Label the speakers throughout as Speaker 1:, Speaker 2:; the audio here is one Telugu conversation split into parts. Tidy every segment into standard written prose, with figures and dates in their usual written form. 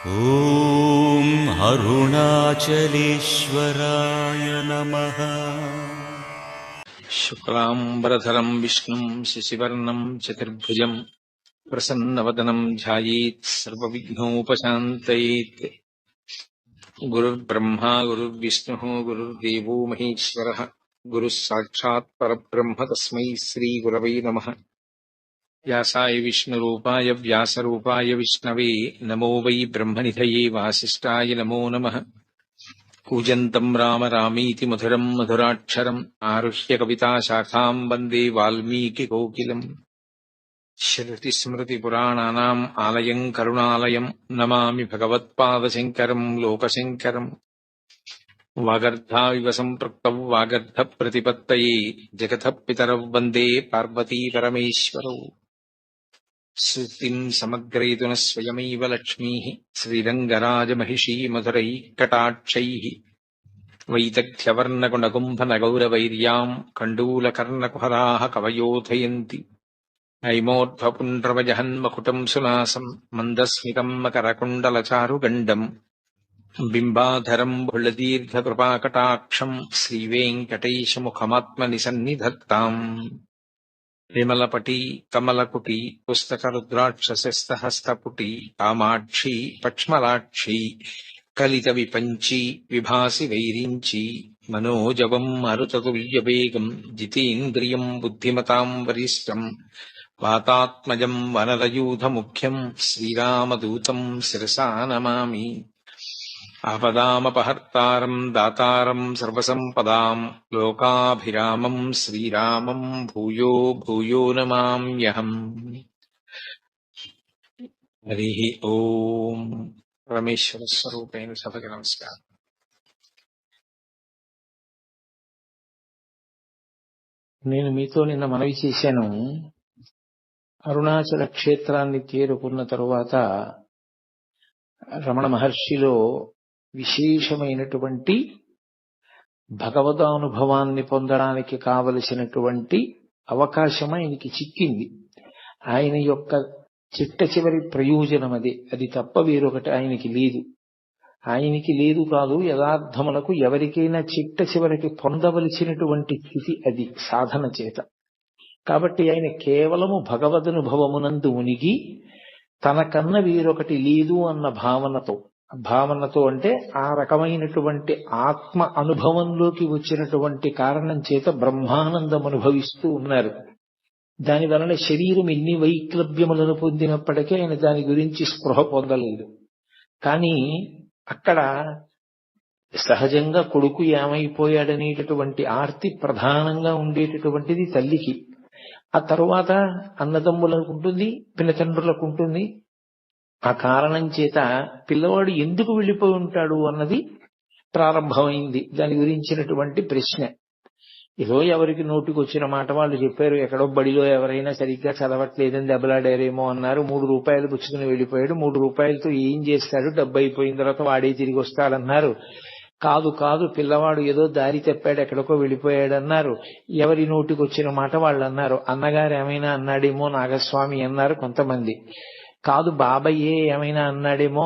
Speaker 1: ఓం అరుణాచలేశ్వరాయ నమః.
Speaker 2: శుక్లాంబరధరం విష్ణుం శశివర్ణం చతుర్భుజం ప్రసన్నవదనం ధ్యాయేత్ సర్వవిఘ్నోపశాంతయేత్. గురుర్బ్రహ్మా గురుర్విష్ణుః గురుర్దేవో మహేశ్వరః గురుః సాక్షాత్ పరబ్రహ్మ తస్మై శ్రీ గురవై నమః. వ్యాసాయ విష్ణురూపాయ వ్యాసరూపాయ విష్ణవే నమో వై బ్రహ్మనిధయే వాసిష్ఠాయ నమో నమః. కూజంతం రామ రామీతి మధురం మధురాక్షరం ఆరుహ్య కవితాశాఖాం వందే వాల్మీకికోకిలం. శృతిస్మృతిపురాణానాం ఆలయం కరుణాలయం నమామి భగవత్పాదశంకరం లోకశంకరం. వాగర్ధావివ సంపృక్తౌ వాగర్ధప్రతిపత్తయే జగతః పితరౌ వందే పార్వతీపరమేశ్వరౌ. సూక్తిం సమగ్రయతున స్వయమైవ లక్ష్మీః శ్రీరంగరాజమహిషీ మధురైః కటాక్షైః. వైదగ్ధ్యవర్ణగుణగుంభనగౌరవైర్యాం కండూలకర్ణకుహరాः కవయోధయంతి. నైమోర్ధ్వపుండ్రవజహన్మకుటం సునాసం మందస్మితం మకరకుండలచారుగండం. బింబాధరం బుళదీర్ఘకృపాకటాక్షం శ్రీవేంకటేశముఖమాత్మనిసన్నిధత్తాం. విమలపటి కమలకుటి పుస్తకరుద్రాక్షసస్తహస్తపుటి కామాక్షి పక్ష్మలాక్షి కలిత విపంచి విభాసి వైరించి. మనోజవం మరుతతుల్యవేగం జితేంద్రియం బుద్ధిమతాం వరిష్టం. వాతాత్మజం వనరయూధముఖ్యం శ్రీరామదూతం శిరసా నమామి. ఆపదామపహర్తారం దాతారం సర్వసంపదాం లోకాభిరామం శ్రీరామం భూయో భూయో నమామ్యహం. హరి ఓం. పరమేశ్వర స్వరూపైన సభకి నమస్కారం. నేను మీతో నిన్న మనవి చేశాను, అరుణాచల క్షేత్రాన్ని చేరుకున్న తరువాత రమణ మహర్షిలో విశేషమైనటువంటి భగవదానుభవాన్ని పొందడానికి కావలసినటువంటి అవకాశం ఆయనకి చిక్కింది. ఆయన యొక్క చిట్ట చివరి ప్రయోజనం అది తప్ప వేరొకటి ఆయనకి లేదు. ఆయనకి లేదు కాదు, యథార్థములకు ఎవరికైనా చిట్ట చివరికి పొందవలసినటువంటి స్థితి అది సాధన చేత. కాబట్టి ఆయన కేవలము భగవదనుభవమునందు ఉనిగి తనకన్న వేరొకటి లేదు అన్న భావనతో అంటే ఆ రకమైనటువంటి ఆత్మ అనుభవంలోకి వచ్చినటువంటి కారణం చేత బ్రహ్మానందం అనుభవిస్తూ ఉన్నారు. దాని వలన శరీరం ఎన్ని వైక్లభ్యములను పొందినప్పటికీ ఆయన దాని గురించి స్పృహ పొందలేదు. కానీ అక్కడ సహజంగా కొడుకు ఏమైపోయాడనేటటువంటి ఆర్తి ప్రధానంగా ఉండేటటువంటిది తల్లికి. ఆ తరువాత అన్నదమ్ములకు ఉంటుంది, పినతండ్రులకు ఉంటుంది. ఆ కారణం చేత పిల్లవాడు ఎందుకు వెళ్ళిపోయి ఉంటాడు అన్నది ప్రారంభమైంది. దాని గురించినటువంటి ప్రశ్న ఏదో ఎవరికి నోటికి వచ్చిన మాట వాళ్ళు చెప్పారు. ఎక్కడో బడిలో ఎవరైనా సరిగ్గా చదవట్లేదని దెబ్బలాడారేమో అన్నారు. 3 రూపాయలు పుచ్చుకుని వెళ్ళిపోయాడు. 3 రూపాయలతో ఏం చేస్తాడు, డబ్బు అయిపోయిన తర్వాత వాడే తిరిగి వస్తాడన్నారు. కాదు పిల్లవాడు ఏదో దారి తప్పాడు, ఎక్కడికో వెళ్ళిపోయాడన్నారు. ఎవరి నోటికి వచ్చిన మాట వాళ్ళు అన్నారు. అన్నగారు ఏమైనా అన్నాడేమో నాగస్వామి అన్నారు కొంతమంది. కాదు బాబయ్యే ఏమైనా అన్నాడేమో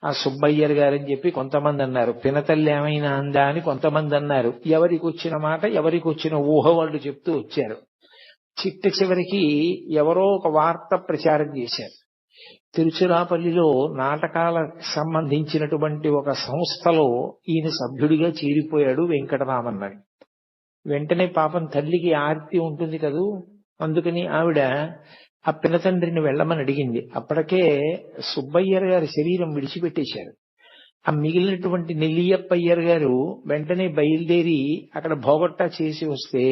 Speaker 2: ఆ సుబ్బయ్యర్ గారని చెప్పి కొంతమంది అన్నారు. పినతల్లి ఏమైనా అందా అని కొంతమంది అన్నారు. ఎవరికి వచ్చిన మాట, ఎవరికి వచ్చిన ఊహ వాళ్ళు చెప్తూ వచ్చారు. చిట్ట చివరికి ఎవరో ఒక వార్త ప్రచారం చేశారు. తిరుచిరాపల్లిలో నాటకాలకు సంబంధించినటువంటి ఒక సంస్థలో ఈయన సభ్యుడిగా చేరిపోయాడు వెంకటరామన్ అని. వెంటనే పాపం తల్లికి ఆర్తి ఉంటుంది కదూ, అందుకని ఆవిడ ఆ పినతండ్రిని వెళ్ళమని అడిగింది. అప్పటికే సుబ్బయ్యర్ గారి శరీరం విడిచిపెట్టేశారు. ఆ మిగిలినటువంటి నెల్లియప్పయ్యర్ గారు వెంటనే బయలుదేరి అక్కడ భోగొట్టా చేసి వస్తే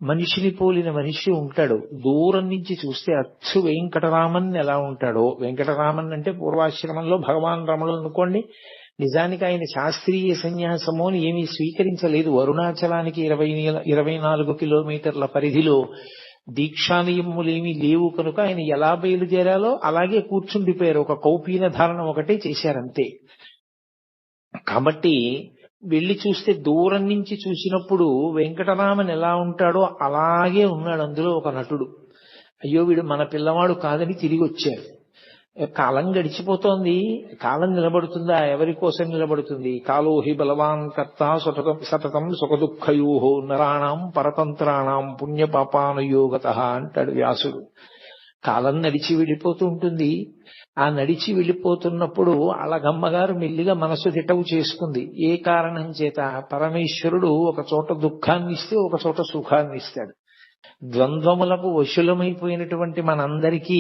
Speaker 2: మనిషిని పోలిన మనిషి ఉంటాడు. దూరం నుంచి చూస్తే అచ్చు వెంకటరామన్ ఎలా ఉంటాడో, వెంకటరామన్ అంటే పూర్వాశ్రమంలో భగవాన్ రమణులు అనుకోండి. నిజానికి ఆయన శాస్త్రీయ సన్యాసము అని ఏమీ స్వీకరించలేదు. అరుణాచలానికి 24 కిలోమీటర్ల పరిధిలో దీక్షానియములేమీ లేవు కనుక ఆయన ఎలా బయలుదేరాలో అలాగే కూర్చుండిపోయారు. ఒక కౌపీన ధారణ ఒకటే చేశారంతే. కాబట్టి వెళ్లి చూస్తే దూరం నుంచి చూసినప్పుడు వెంకటరామన్ ఎలా ఉంటాడో అలాగే ఉన్నాడు. అందులో ఒక నటుడు. అయ్యో వీడు మన పిల్లవాడు కాదని తిరిగి వచ్చారు. కాలం గడిచిపోతోంది, కాలం నిలబడుతుందా? ఎవరి కోసం నిలబడుతుంది? కాలోహి బలవాన్ కర్త సతతం సుఖదుఃఖయో నరాణం పరతంత్రాణం పుణ్యపాపానుయోగత అంటాడు వ్యాసుడు. కాలం నడిచి వెళ్ళిపోతూ ఉంటుంది. ఆ నడిచి వెళ్ళిపోతున్నప్పుడు అళగమ్మగారు మెల్లిగా మనసు దిటవు చేసుకుంది. ఏ కారణం చేత? పరమేశ్వరుడు ఒక చోట దుఃఖాన్ని ఇస్తే ఒక చోట సుఖాన్ని ఇస్తాడు. ద్వంద్వములకు వశులమైపోయినటువంటి మనందరికీ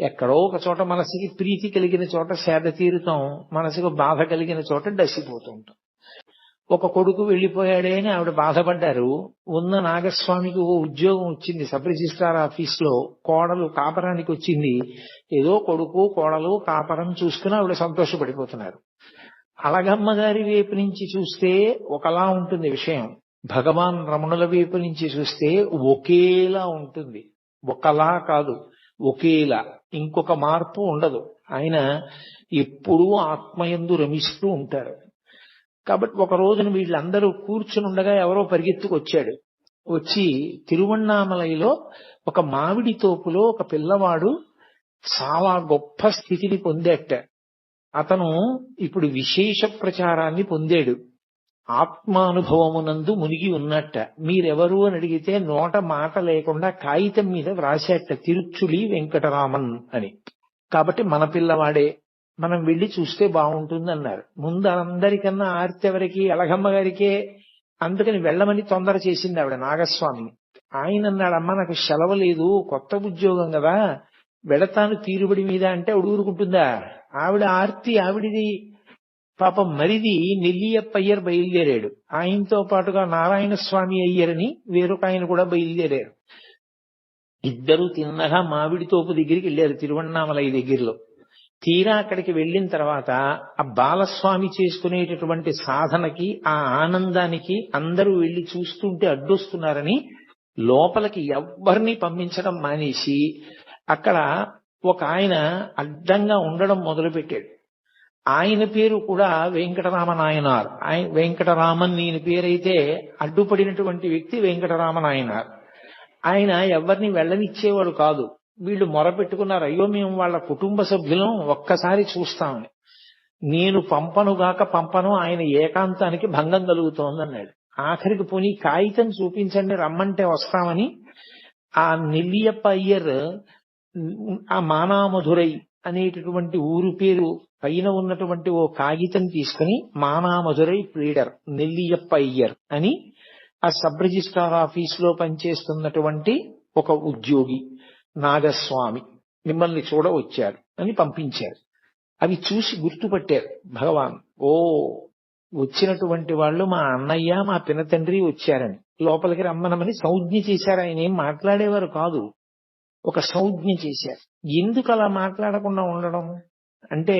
Speaker 2: ఎక్కడో ఒక చోట మనసుకి ప్రీతి కలిగిన చోట సేద తీరుతాం, మనసుకు బాధ కలిగిన చోట డసిపోతూ ఉంటాం. ఒక కొడుకు వెళ్లిపోయాడే అని ఆవిడ బాధపడ్డారు. ఉన్న నాగస్వామికి ఓ ఉద్యోగం వచ్చింది సబ్ రిజిస్ట్రార్ ఆఫీస్ లో. కోడలు కాపరానికి వచ్చింది. ఏదో కొడుకు కోడలు కాపరం చూసుకుని ఆవిడ సంతోషపడిపోతున్నారు. అళగమ్మ గారి వైపు నుంచి చూస్తే ఒకలా ఉంటుంది విషయం, భగవాన్ రమణుల వైపు నుంచి చూస్తే ఒకేలా ఉంటుంది. ఒకలా కాదు, ఒకేలా, ఇంకొక మార్పు ఉండదు. ఆయన ఎప్పుడూ ఆత్మయందు రమిస్తూ ఉంటారు. కాబట్టి ఒక రోజున వీళ్ళందరూ కూర్చుని ఉండగా ఎవరో పరిగెత్తుకొచ్చాడు. వచ్చి తిరువణ్ణామలైలో ఒక మామిడి తోపులో ఒక పిల్లవాడు చాలా గొప్ప స్థితిని పొందేట. అతను ఇప్పుడు విశేష ప్రచారాన్ని పొందాడు. ఆత్మానుభవమునందు మునిగి ఉన్నట్ట. మీరెవరు అని అడిగితే నోట మాట లేకుండా కాగితం మీద వ్రాసేట తిరుచులి వెంకటరామన్ అని. కాబట్టి మన పిల్లవాడే, మనం వెళ్లి చూస్తే బాగుంటుంది అన్నారు. ముందు అందరికన్నా ఆర్తి ఎవరికి? అళగమ్మ గారికే. అందుకని వెళ్ళమని తొందర చేసింది ఆవిడ నాగస్వామిని. ఆయన అన్నాడు, అమ్మ నాకు సెలవు లేదు, కొత్త ఉద్యోగం కదా, వెళతాను తీరుబడి మీద అంటే ఊరుకుంటుందా? ఆవిడ ఆర్తి ఆవిడిది. పాపం మరిది నెల్లియప్ప అయ్యర్ బయలుదేరాడు. ఆయనతో పాటుగా నారాయణ స్వామి అయ్యరని వేరొక ఆయన కూడా బయలుదేరారు. ఇద్దరు తిన్నగా మామిడి తోపు దగ్గరికి వెళ్ళారు తిరువణ్ణామలై దగ్గరలో. తీరా అక్కడికి వెళ్ళిన తర్వాత ఆ బాలస్వామి చేసుకునేటటువంటి సాధనకి, ఆ ఆనందానికి అందరూ వెళ్లి చూస్తుంటే అడ్డొస్తున్నారని లోపలికి ఎవ్వరిని పంపించడం మానేసి అక్కడ ఒక ఆయన అడ్డంగా ఉండడం మొదలుపెట్టాడు. ఆయన పేరు కూడా వెంకటరామనాయనార్. వెంకటరామన్ ఈయన పేరైతే అడ్డుపడినటువంటి వ్యక్తి వెంకటరామనాయనార్. ఆయన ఎవరిని వెళ్ళనిచ్చేవాడు కాదు. వీళ్ళు మొరపెట్టుకున్నారు, అయ్యో మేము వాళ్ళ కుటుంబ సభ్యులం, ఒక్కసారి చూస్తామని. నేను పంపను, ఆయన ఏకాంతానికి భంగం కలుగుతోందన్నాడు. ఆఖరికి పోనీ కాగితం చూపించండి, రమ్మంటే వస్తామని ఆ నెల్లియప్ప అయ్యర్ ఆ మానామధురై అనేటటువంటి ఊరు పేరు పైన ఉన్నటువంటి ఓ కాగితం తీసుకుని మానామధురై ప్లీడర్ నెల్లియప్ప అయ్యర్ అని ఆ సబ్ రిజిస్ట్రార్ ఆఫీస్ లో పనిచేస్తున్నటువంటి ఒక ఉద్యోగి నాగస్వామి మిమ్మల్ని చూడవచ్చారు అని పంపించారు. అవి చూసి గుర్తుపట్టారు భగవాన్. ఓ, వచ్చినటువంటి వాళ్ళు మా అన్నయ్య మా పినతండ్రి వచ్చారని లోపలికి రమ్మనమని సంజ్ఞ చేశారు. ఆయన ఏం మాట్లాడేవారు కాదు, ఒక సంజ్ఞ చేశారు. ఎందుకు అలా మాట్లాడకుండా ఉండడం అంటే,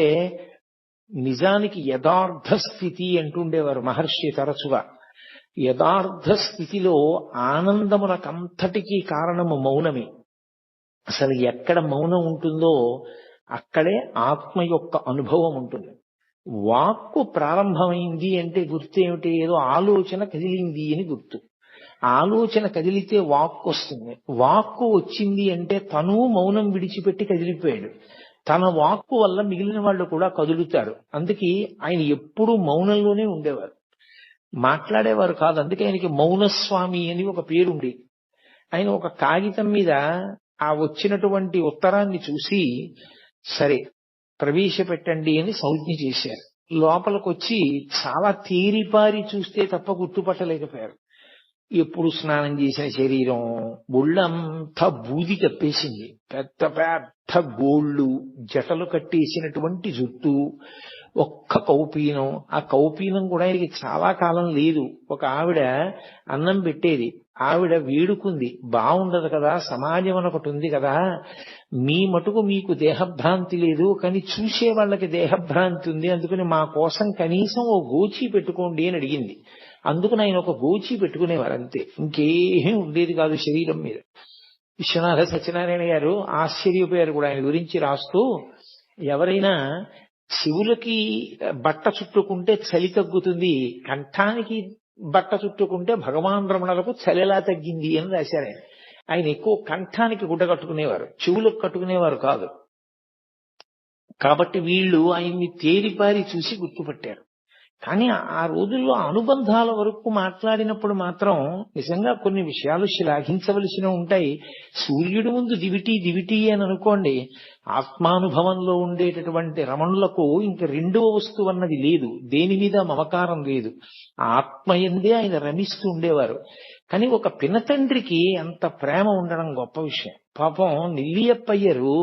Speaker 2: నిజానికి యథార్థ స్థితి అంటుండేవారు మహర్షి తరచుగా. యథార్థ స్థితిలో ఆనందమునకంతటికీ కారణము మౌనమే. అసలు ఎక్కడ మౌనం ఉంటుందో అక్కడే ఆత్మ యొక్క అనుభవం ఉంటుంది. వాక్కు ప్రారంభమైంది అంటే గుర్తు ఏమిటి? ఏదో ఆలోచన కదిలింది అని గుర్తు. ఆలోచన కదిలితే వాక్కు వస్తుంది. వాక్కు వచ్చింది అంటే తను మౌనం విడిచిపెట్టి కదిలిపోయాడు. తన వాక్కు వల్ల మిగిలిన వాళ్ళు కూడా కదులుతారు. అందుకే ఆయన ఎప్పుడూ మౌనంలోనే ఉండేవారు, మాట్లాడేవారు కాదు. అందుకే ఆయనకి మౌనస్వామి అని ఒక పేరుండి. ఆయన ఒక కాగితం మీద ఆ వచ్చినటువంటి ఉత్తరాన్ని చూసి సరే ప్రవేశపెట్టండి అని సంజ్ఞ చేశారు. లోపలికొచ్చి చాలా తేరిపారి చూస్తే తప్ప గుర్తుపట్టలేకపోయారు. ఎప్పుడు స్నానం చేసిన శరీరం, ఒళ్ళంతా బూది కప్పేసింది, పెద్ద పెద్ద గోళ్ళు, జటలు కట్టేసినటువంటి జుట్టు, ఒక్క కౌపీనం. ఆ కౌపీనం కూడా ఆయనకి చాలా కాలం లేదు. ఒక ఆవిడ అన్నం పెట్టేది, ఆవిడ వేడుకుంది, బాగుండదు కదా, సమాజం ఒకటి ఉంది కదా, మీ మటుకు మీకు దేహభ్రాంతి లేదు, కానీ చూసే వాళ్ళకి దేహభ్రాంతి ఉంది, అందుకని మా కోసం కనీసం ఓ గోచి పెట్టుకోండి అని అడిగింది. అందుకని ఆయన ఒక గోచి పెట్టుకునేవారు అంతే, ఇంకేమీ ఉండేది కాదు శరీరం మీద. విశ్వనాథ సత్యనారాయణ గారు ఆశ్చర్యపోయారు కూడా ఆయన గురించి రాస్తూ, ఎవరైనా శివులకి బట్ట చుట్టుకుంటే చలి తగ్గుతుంది, కంఠానికి బట్ట చుట్టుకుంటే భగవాన్ రమణులకు చలి ఎలా తగ్గింది అని రాశారు ఆయన. ఆయన ఎక్కువ కంఠానికి గుడ్డ కట్టుకునేవారు, చెవులకు కట్టుకునేవారు కాదు. కాబట్టి వీళ్ళు ఆయన్ని తేరిపారి చూసి గుర్తుపట్టారు. కానీ ఆ రోజుల్లో అనుబంధాల వరకు మాట్లాడినప్పుడు మాత్రం నిజంగా కొన్ని విషయాలు శ్లాఘించవలసినవి ఉంటాయి. సూర్యుడి ముందు దివిటి అని అనుకోండి, ఆత్మానుభవంలో ఉండేటటువంటి రమణులకు ఇంక రెండవ వస్తువు అన్నది లేదు, దేని మీద మమకారం లేదు, ఆత్మయందే ఆయన రమిస్తూ ఉండేవారు. కానీ ఒక పినతండ్రికి అంత ప్రేమ ఉండడం గొప్ప విషయం. పాపం నెల్లియప్పయ్యరు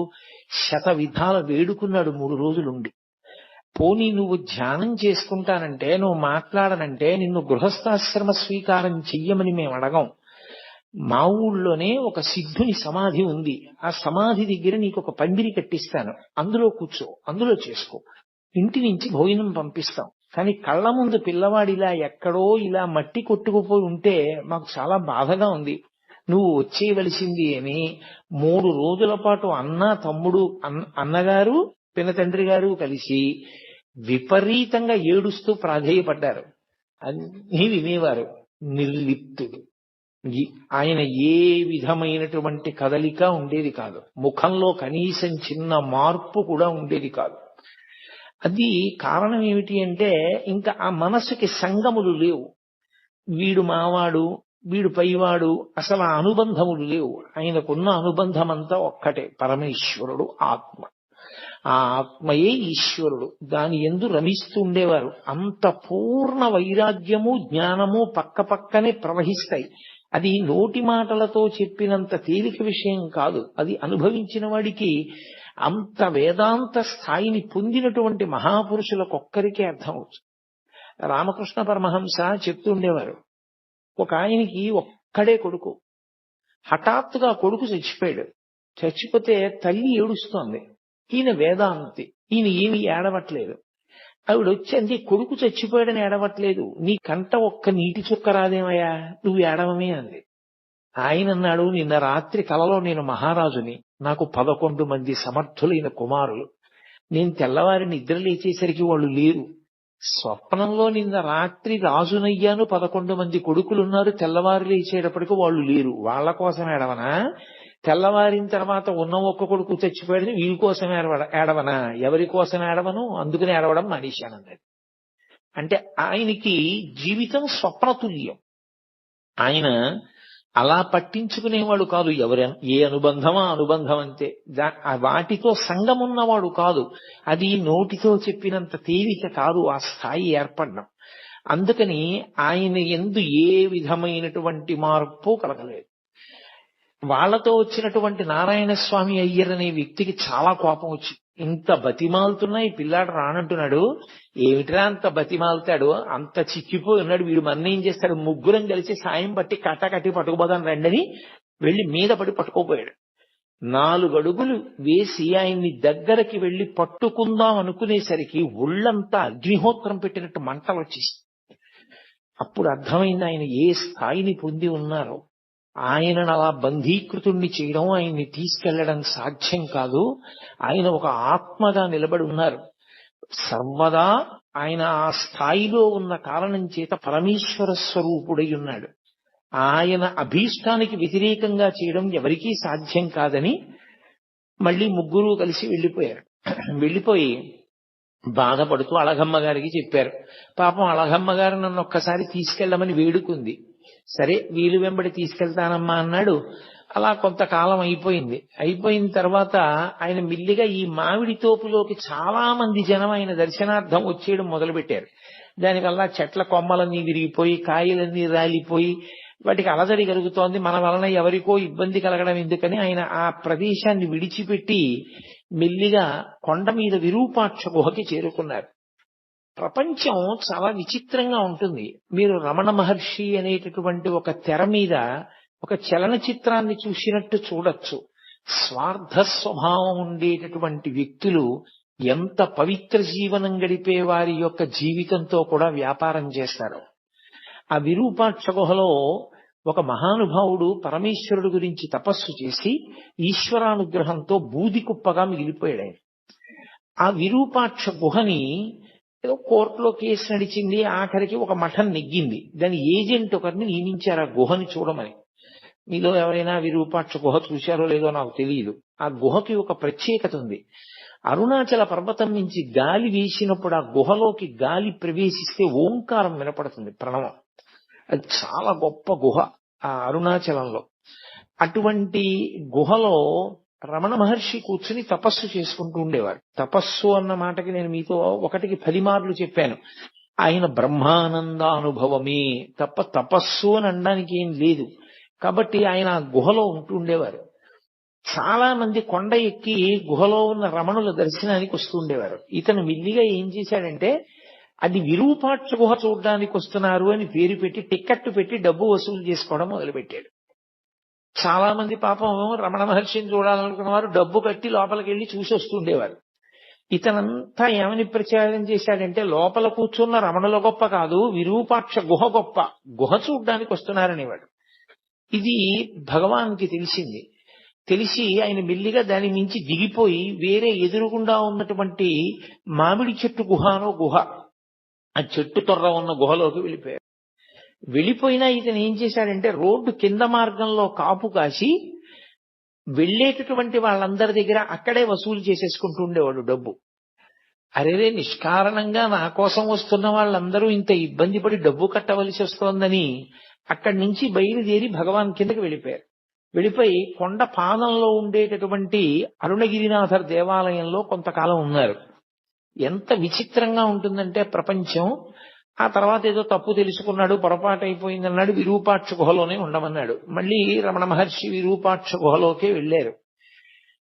Speaker 2: శత విధాల వేడుకున్నాడు 3 రోజులుండి. పోనీ నువ్వు ధ్యానం చేసుకుంటానంటే, నువ్వు మాట్లాడనంటే నిన్ను గృహస్థాశ్రమ స్వీకారం చెయ్యమని మేము అడగం. మా ఊళ్ళోనే ఒక సిద్ధుని సమాధి ఉంది, ఆ సమాధి దగ్గర నీకు ఒక పందిరి కట్టిస్తాను, అందులో కూర్చో, అందులో చేసుకో, ఇంటి నుంచి భోజనం పంపిస్తాం. కానీ కళ్ళ ముందు పిల్లవాడిలా ఎక్కడో ఇలా మట్టి కొట్టుకుపోయి ఉంటే మాకు చాలా బాధగా ఉంది, నువ్వు వచ్చేయవలసింది అని 3 రోజుల పాటు అన్న తమ్ముడు అన్నగారు పినతండ్రి గారు కలిసి విపరీతంగా ఏడుస్తూ ప్రాధేయపడ్డారు. అన్నీ వినేవారు. నిర్లిప్తుడు. ఆయన ఏ విధమైనటువంటి కదలిక ఉండేది కాదు, ముఖంలో కనీసం చిన్న మార్పు కూడా ఉండేది కాదు. అది కారణం ఏమిటి అంటే, ఇంకా ఆ మనసుకి సంగములు లేవు. వీడు మావాడు, వీడు పైవాడు, అసలు ఆ అనుబంధములు లేవు. ఆయనకున్న అనుబంధం అంతా ఒక్కటే, పరమేశ్వరుడు ఆత్మ. ఆ ఆత్మయే ఈశ్వరుడు, దాని యందు రమిస్తూ ఉండేవారు. అంత పూర్ణ వైరాగ్యము జ్ఞానము పక్కపక్కనే ప్రవహిస్తాయి. అది నోటి మాటలతో చెప్పినంత తేలిక విషయం కాదు, అది అనుభవించిన వాడికి, అంత వేదాంత స్థాయిని పొందినటువంటి మహాపురుషులకొక్కరికే అర్థమవుతుంది. రామకృష్ణ పరమహంస చెప్తుండేవారు, ఒక ఆయనకి ఒక్కడే కొడుకు, హఠాత్తుగా కొడుకు చచ్చిపోయాడు. చచ్చిపోతే తల్లి ఏడుస్తోంది. ఈయన వేదాంతి, ఈయన ఏమి ఏడవట్లేదు. ఆవిడ వచ్చి, కొడుకు చచ్చిపోయాడని ఏడవట్లేదు, నీ కంట ఒక్క నీటి చుక్క రాదేమయ్యా, నువ్వు ఏడవమే అంది. ఆయన అన్నాడు, నిన్న రాత్రి కలలో నేను మహారాజుని, నాకు 11 మంది సమర్థులైన కుమారులు, నేను తెల్లవారి నిద్ర లేచేసరికి వాళ్ళు లేరు. స్వప్నంలో నిన్న రాత్రి రాజునయ్యాను, 11 మంది కొడుకులున్నారు, తెల్లవారు లేచేటప్పటికి వాళ్ళు లేరు. వాళ్ళ కోసం ఏడవనా? తెల్లవారిన తర్వాత ఉన్న ఒక్క కొడుకు చచ్చిపోయాడని వీరి కోసం ఏడవనా? ఎవరి కోసం ఏడవను, అందుకని ఏడవడం మానేశానన్నది. అంటే ఆయనకి జీవితం స్వప్నతుల్యం. ఆయన అలా పట్టించుకునేవాడు కాదు. ఏ అనుబంధమా అనుబంధం అంతే, వాటితో సంగమున్నవాడు కాదు. అది నోటితో చెప్పినంత తేలిక కాదు ఆ స్థాయి ఏర్పడడం. అందుకని ఆయన యందు ఏ విధమైనటువంటి మార్పు కలగలేదు. వాళ్లతో వచ్చినటువంటి నారాయణ స్వామి అయ్యర్ అనే వ్యక్తికి చాలా కోపం వచ్చి, ఇంత బతిమాలుతున్నా ఈ పిల్లాడు రానంటున్నాడు, ఏమిట్రా అంత బతిమాలుతాడు, అంత చిక్కిపోయి ఉన్నాడు, వీడు మన ఏం చేస్తాడు, ముగ్గురం కలిసి సాయం పట్టి కట్టి పట్టుకుపోదాం రండని వెళ్లి మీద పడి పట్టుకోపోయాడు. 4 అడుగులు వేసి ఆయన్ని దగ్గరకి వెళ్లి పట్టుకుందాం అనుకునేసరికి ఒళ్ళంతా అగ్నిహోత్రం పెట్టినట్టు మంటలు వచ్చేసి, అప్పుడు అర్థమైంది ఆయన ఏ స్థాయిని పొంది ఉన్నారో. ఆయనను అలా బంధీకృతుణ్ణి చేయడం, ఆయన్ని తీసుకెళ్లడం సాధ్యం కాదు. ఆయన ఒక ఆత్మగా నిలబడి ఉన్నారు. సర్వదా ఆయన ఆ స్థాయిలో ఉన్న కారణం చేత పరమేశ్వర స్వరూపుడై ఉన్నాడు. ఆయన అభీష్టానికి వ్యతిరేకంగా చేయడం ఎవరికీ సాధ్యం కాదని మళ్ళీ ముగ్గురు కలిసి వెళ్ళిపోయారు. వెళ్ళిపోయి బాధపడుతూ అళగమ్మ గారికి చెప్పారు. పాపం అళగమ్మ గారు నన్ను ఒక్కసారి తీసుకెళ్లమని వేడుకుంది. సరే వీలు వెంబడి తీసుకెళ్తానమ్మా అన్నాడు. అలా కొంతకాలం అయిపోయింది. అయిపోయిన తర్వాత ఆయన మిల్లిగా ఈ మామిడి తోపులోకి చాలా మంది జనం ఆయన దర్శనార్థం వచ్చేయడం మొదలుపెట్టారు. దానివల్ల చెట్ల కొమ్మలన్నీ విరిగిపోయి, కాయలన్నీ రాలిపోయి, వాటికి అలజడి కలుగుతోంది. మన వలన ఎవరికో ఇబ్బంది కలగడం ఎందుకని ఆయన ఆ ప్రదేశాన్ని విడిచిపెట్టి మెల్లిగా కొండ మీద విరూపాక్ష గుహకి చేరుకున్నారు. ప్రపంచం చాలా విచిత్రంగా ఉంటుంది. మీరు రమణ మహర్షి అనేటటువంటి ఒక తెర మీద ఒక చలనచిత్రాన్ని చూసినట్టు చూడొచ్చు. స్వార్థ స్వభావం ఉండేటటువంటి వ్యక్తులు ఎంత పవిత్ర జీవనం గడిపే వారి యొక్క జీవితంతో కూడా వ్యాపారం చేస్తారు. ఆ విరూపాక్ష గుహలో ఒక మహానుభావుడు పరమేశ్వరుడు గురించి తపస్సు చేసి ఈశ్వరానుగ్రహంతో బూది కుప్పగా మిగిలిపోయాడు. ఆ విరూపాక్ష గుహని ఏదో కోర్టులో కేసు నడిచింది, ఆఖరికి ఒక మఠం నెగ్గింది. దాని ఏజెంట్ ఒకరిని నియమించారు ఆ గుహని చూడమని. మీలో ఎవరైనా విరూపాక్ష గుహ చూశారో లేదో నాకు తెలియదు. ఆ గుహకి ఒక ప్రత్యేకత ఉంది. అరుణాచల పర్వతం నుంచి గాలి వీసినప్పుడు ఆ గుహలోకి గాలి ప్రవేశిస్తే ఓంకారం వినపడుతుంది, ప్రణవం. అది చాలా గొప్ప గుహ ఆ అరుణాచలంలో. అటువంటి గుహలో రమణ మహర్షి కూర్చుని తపస్సు చేసుకుంటూ ఉండేవారు. తపస్సు అన్న మాటకి నేను మీతో 1కి 10 మార్లు చెప్పాను. ఆయన బ్రహ్మానందానుభవమే తప్ప తపస్సు అని అనడానికి ఏం లేదు. కాబట్టి ఆయన ఆ గుహలో ఉంటుండేవారు. చాలా మంది కొండ ఎక్కి గుహలో ఉన్న రమణుల దర్శనానికి వస్తుండేవారు. ఇతను మెల్లిగా ఏం చేశాడంటే, అది విరూపాక్ష గుహ చూడడానికి వస్తున్నారు అని పేరు పెట్టి టిక్కెట్ పెట్టి డబ్బు వసూలు చేసుకోవడం మొదలుపెట్టాడు. చాలా మంది పాపం రమణ మహర్షిని చూడాలనుకున్న వారు డబ్బు కట్టి లోపలికి వెళ్ళి చూసి వస్తుండేవారు. ఇతనంతా ఏమని ప్రచారం చేశాడంటే, లోపల కూర్చున్న రమణుల గొప్ప కాదు, విరూపాక్ష గుహ గొప్ప, గుహ చూడ్డానికి వస్తున్నారనేవాడు. ఇది భగవాన్కి తెలిసింది. తెలిసి ఆయన మెల్లిగా దాని నుంచి దిగిపోయి వేరే ఎదురుగుండా ఉన్నటువంటి మామిడి చెట్టు గుహనో గుహ, ఆ చెట్టు తొర్ర ఉన్న గుహలోకి వెళ్ళిపోయారు. వెళ్ళిపోయినా ఇతను ఏం చేశాడంటే, రోడ్డు కింద మార్గంలో కాపు కాసి వెళ్ళేటటువంటి వాళ్ళందరి దగ్గర అక్కడే వసూలు చేసేసుకుంటూ ఉండేవాడు డబ్బు. అరేరే, నిష్కారణంగా నా కోసం వస్తున్న వాళ్ళందరూ ఇంత ఇబ్బంది పడి డబ్బు కట్టవలసి వస్తోందని అక్కడి నుంచి బయలుదేరి భగవాన్ కిందకి వెళ్ళిపోయారు. వెళ్ళిపోయి కొండ పాదంలో ఉండేటటువంటి అరుణగిరినాథర్ దేవాలయంలో కొంతకాలం ఉన్నారు. ఎంత విచిత్రంగా ఉంటుందంటే ప్రపంచం. ఆ తర్వాత ఏదో తప్పు తెలుసుకున్నాడు, పొరపాటు అయిపోయిందన్నాడు, విరూపాక్ష గుహలోనే ఉండమన్నాడు. మళ్ళీ రమణ మహర్షి విరూపాక్ష గుహలోకే వెళ్ళారు.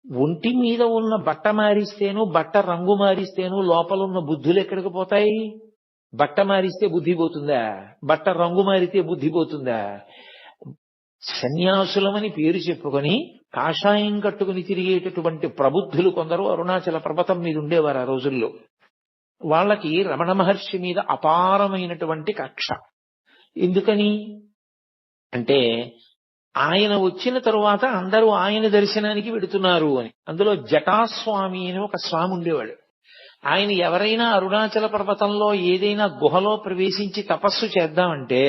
Speaker 2: ఒంటి మీద ఉన్న బట్ట మారిస్తేను, బట్ట రంగు మారిస్తేను లోపలున్న బుద్ధులు ఎక్కడికి పోతాయి? బట్ట మారిస్తే బుద్ధి పోతుందా? బట్ట రంగు మారితే బుద్ధి పోతుందా? సన్యాసులమని పేరు చెప్పుకొని కాషాయం కట్టుకుని తిరిగేటటువంటి ప్రబుద్ధులు కొందరు అరుణాచల పర్వతం మీద ఉండేవారు ఆ రోజుల్లో. వాళ్ళకి రమణ మహర్షి మీద అపారమైనటువంటి కక్ష. ఎందుకని అంటే, ఆయన వచ్చిన తరువాత అందరూ ఆయన దర్శనానికి వెడుతున్నారు అని. అందులో జటాస్వామి అని ఒక స్వామి ఉండేవాడు. ఆయన ఎవరైనా అరుణాచల పర్వతంలో ఏదైనా గుహలో ప్రవేశించి తపస్సు చేద్దామంటే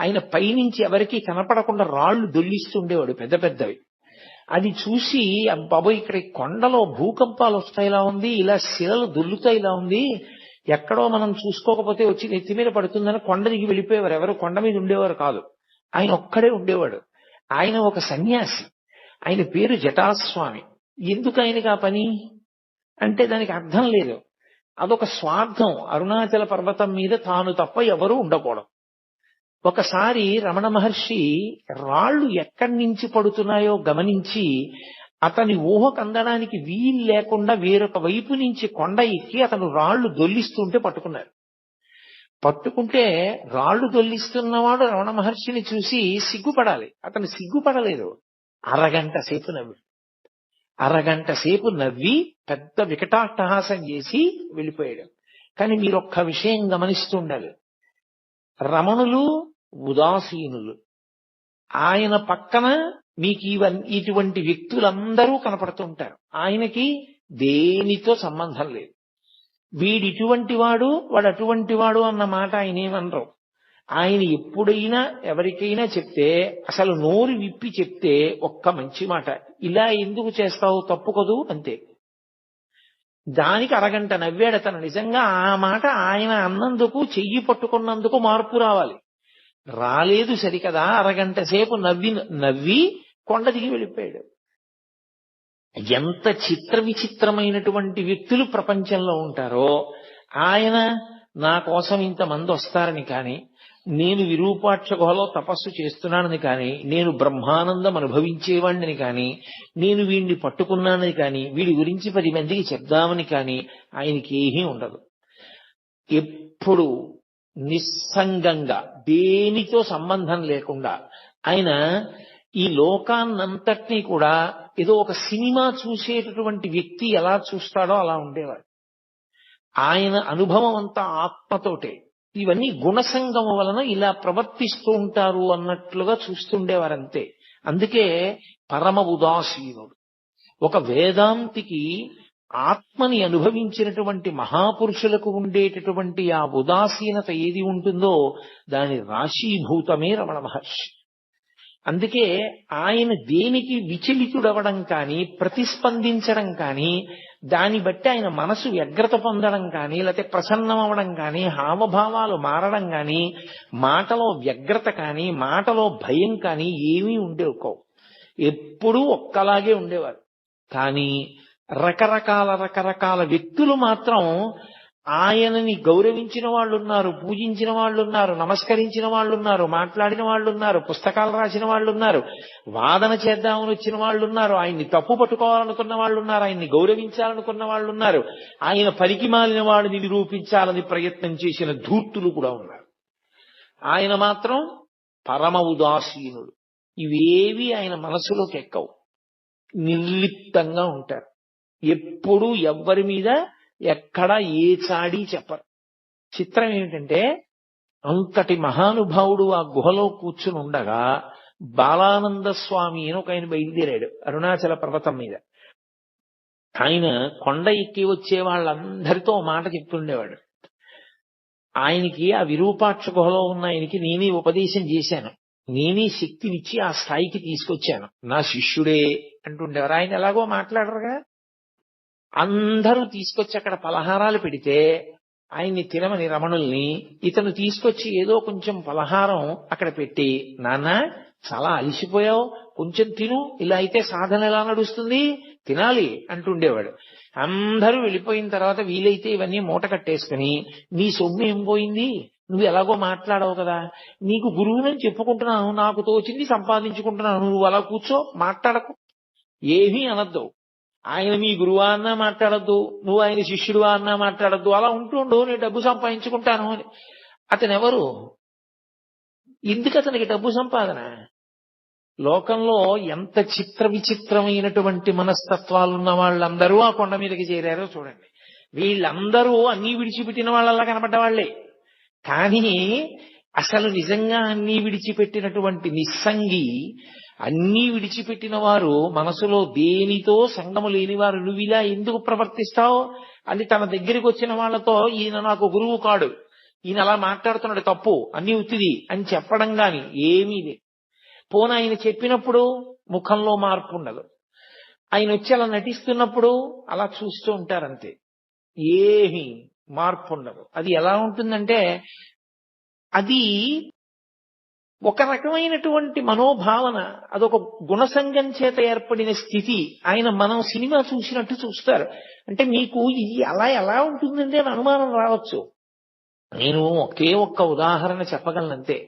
Speaker 2: ఆయన పైనుంచి ఎవరికీ కనపడకుండా రాళ్లు దొల్లిస్తుండేవాడు, పెద్ద పెద్దవి. అది చూసి, బాబో ఇక్కడ కొండలో భూకంపాలు వస్తాయిలా ఉంది, ఇలా శిలలు దొల్లుతాయిలా ఉంది, ఎక్కడో మనం చూసుకోకపోతే వచ్చి నెత్తి మీద పడుతుందని కొండ దిగి వెళ్ళిపోయేవారు. ఎవరు కొండ మీద ఉండేవారు కాదు, ఆయన ఒక్కడే ఉండేవాడు. ఆయన ఒక సన్యాసి, ఆయన పేరు జటాస్వామి. ఎందుకు ఆయనకి ఆ పని అంటే దానికి అర్థం లేదు. అదొక స్వార్థం. అరుణాచల పర్వతం మీద తాను తప్ప ఎవరూ ఉండకూడదు. ఒకసారి రమణ మహర్షి రాళ్లు ఎక్కడి నుంచి పడుతున్నాయో గమనించి అతని ఊహకు అందడానికి వీలు లేకుండా వేరొక వైపు నుంచి కొండ ఎక్కి అతను రాళ్లు దొల్లిస్తుంటే పట్టుకున్నారు. పట్టుకుంటే రాళ్లు దొల్లిస్తున్నవాడు రమణ మహర్షిని చూసి సిగ్గుపడాలి. అతను సిగ్గుపడలేదు. అరగంట సేపు నవ్వి పెద్ద వికటాట్టహాసం చేసి వెళ్ళిపోయాడు. కానీ మీరొక్క విషయం గమనిస్తుండాలి, రమణులు ఉదాసీనులు. ఆయన పక్కన మీకు ఇటువంటి వ్యక్తులందరూ కనపడుతుంటారు. ఆయనకి దేనితో సంబంధం లేదు. వీడిటువంటి వాడు, వాడు అటువంటి వాడు అన్న మాట ఆయన ఏమనరు. ఆయన ఎప్పుడైనా ఎవరికైనా చెప్తే, అసలు నోరు విప్పి చెప్తే ఒక్క మంచి మాట, ఇలా ఎందుకు చేస్తావు, తప్పు కదూ, అంతే. దానికి అరగంట నవ్వాడు అతను. నిజంగా ఆ మాట ఆయన అన్నందుకు, చెయ్యి పట్టుకున్నందుకు మార్పు రావాలి. రాలేదు సరికదా, అరగంట సేపు నవ్వి కొండ దిగి వెళ్ళిపోయాడు. ఎంత చిత్ర విచిత్రమైనటువంటి వ్యక్తులు ప్రపంచంలో ఉంటారో. ఆయన నా కోసం ఇంతమంది వస్తారని కానీ, నేను విరూపాక్ష గుహలో తపస్సు చేస్తున్నానని కానీ, నేను బ్రహ్మానందం అనుభవించేవాడిని కానీ, నేను వీడిని పట్టుకున్నానని కానీ, వీడి గురించి 10 మందికి చెప్దామని కానీ ఆయనకి ఏమీ ఉండదు. ఎప్పుడు నిస్సంగంగా, దేనితో సంబంధం లేకుండా ఆయన ఈ లోకాన్నంతటినీ కూడా ఏదో ఒక సినిమా చూసేటటువంటి వ్యక్తి ఎలా చూస్తాడో అలా ఉండేవాడు. ఆయన అనుభవం అంతా ఆత్మతోటే. ఇవన్నీ గుణసంగము వలన ఇలా ప్రవర్తిస్తూ ఉంటారు అన్నట్లుగా చూస్తుండేవారంతే. అందుకే పరమ ఉదాసీనుడు. ఒక వేదాంతికి ఆత్మని అనుభవించినటువంటి మహాపురుషులకు ఉండేటటువంటి ఆ ఉదాసీనత ఏది ఉంటుందో దాని రాశీభూతమే రమణ మహర్షి. అందుకే ఆయన దేనికి విచలితుడవడం కానీ ప్రతిస్పందించడం కానీ దాన్ని బట్టి ఆయన మనసు వ్యగ్రత పొందడం కానీ లేకపోతే ప్రసన్నం అవ్వడం కానీ హావభావాలు మారడం కానీ మాటలో వ్యగ్రత కానీ మాటలో భయం కానీ ఏమీ ఉండేవి. ఎప్పుడూ ఒక్కలాగే ఉండేవారు. కానీ రకరకాల వ్యక్తులు మాత్రం ఆయనని గౌరవించిన వాళ్ళు ఉన్నారు, పూజించిన వాళ్ళు ఉన్నారు, నమస్కరించిన వాళ్ళు ఉన్నారు, మాట్లాడిన వాళ్ళు ఉన్నారు, పుస్తకాలు రాసిన వాళ్ళు ఉన్నారు, వాదన చేద్దామని వచ్చిన వాళ్ళు ఉన్నారు, ఆయన్ని తప్పు పట్టుకోవాలనుకున్న వాళ్ళు ఉన్నారు, ఆయన్ని గౌరవించాలనుకున్న వాళ్ళు ఉన్నారు, ఆయన పనికి మాలిన వాడిని నిరూపించాలని ప్రయత్నం చేసిన ధూర్తులు కూడా ఉన్నారు. ఆయన మాత్రం పరమ ఉదాసీనుడు. ఇవేవి ఆయన మనసులోకి ఎక్కవు. నిర్లిప్తంగా ఉంటారు. ఎప్పుడూ ఎవ్వరి మీద ఎక్కడ ఏ చాడీ చెప్పరు. చిత్రం ఏమిటంటే అంతటి మహానుభావుడు ఆ గుహలో కూర్చుని ఉండగా బాలానంద స్వామి అని ఒక ఆయన బయలుదేరాడు అరుణాచల పర్వతం మీద. ఆయన కొండ ఎక్కి వచ్చే వాళ్ళందరితో మాట చెప్తుండేవాడు. ఆయనకి ఆ విరూపాక్ష గుహలో ఉన్న ఆయనకి నేనే ఉపదేశం చేశాను, నేనే శక్తినిచ్చి ఆ స్థాయికి తీసుకొచ్చాను, నా శిష్యుడే అంటుండేవారు. ఆయన ఎలాగో మాట్లాడరుగా. అందరూ తీసుకొచ్చి అక్కడ పలహారాలు పెడితే ఆయన్ని తినమని రమణుల్ని ఇతను తీసుకొచ్చి ఏదో కొంచెం పలహారం అక్కడ పెట్టి, నాన్న చాలా అలసిపోయావు, కొంచెం తిను, ఇలా అయితే సాధన ఎలా నడుస్తుంది, తినాలి అంటుండేవాడు. అందరూ వెళ్ళిపోయిన తర్వాత వీలైతే ఇవన్నీ మూట కట్టేసుకుని, నీ సొమ్ము ఏం పోయింది, నువ్వు ఎలాగో మాట్లాడవు కదా, నీకు గురువునని చెప్పుకుంటున్నాను, నాకు తోచింది సంపాదించుకుంటున్నాను, నువ్వు అలా కూర్చో, మాట్లాడకు, ఏమీ అనద్దు. ఆయన మీ గురువా అన్నా మాట్లాడద్దు, నువ్వు ఆయన శిష్యుడువా అన్నా మాట్లాడద్దు, అలా ఉంటుండు, నేను డబ్బు సంపాదించుకుంటాను అని. అతను ఎవరు? ఎందుకు అతనికి డబ్బు సంపాదన? లోకంలో ఎంత చిత్ర విచిత్రమైనటువంటి మనస్తత్వాలున్న వాళ్ళందరూ ఆ కొండ మీదకి చేరారో చూడండి. వీళ్ళందరూ అన్నీ విడిచిపెట్టిన వాళ్ళలా కనపడ్డ వాళ్లే. కానీ అసలు నిజంగా అన్నీ విడిచిపెట్టినటువంటి నిస్సంగి, అన్నీ విడిచిపెట్టిన వారు, మనసులో దేనితో సంగము లేని వారు, నువ్వు ఇలా ఎందుకు ప్రవర్తిస్తావు అని తన దగ్గరికి వచ్చిన వాళ్లతో, ఈయన నాకు గురువు కాడు, ఈయన అలా మాట్లాడుతున్నాడు తప్పు, అన్ని ఉత్తిది అని చెప్పడం గాని ఏమీ లేదు. పోన ఆయన చెప్పినప్పుడు ముఖంలో మార్పు ఉండదు. ఆయన వచ్చి అలా నటిస్తున్నప్పుడు అలా చూస్తూ ఉంటారంతే, ఏమీ మార్పు ఉండదు. అది ఎలా ఉంటుందంటే అది ఒక రకమైనటువంటి మనోభావన, అదొక గుణసంగం చేత ఏర్పడిన స్థితి. మనం సినిమా చూసినట్టు చూస్తారు. అంటే మీకు ఇది అలా ఎలా ఉంటుందంటే అని అనుమానం రావచ్చు. నేను ఒకే ఒక్క ఉదాహరణ చెప్పగలనంతే.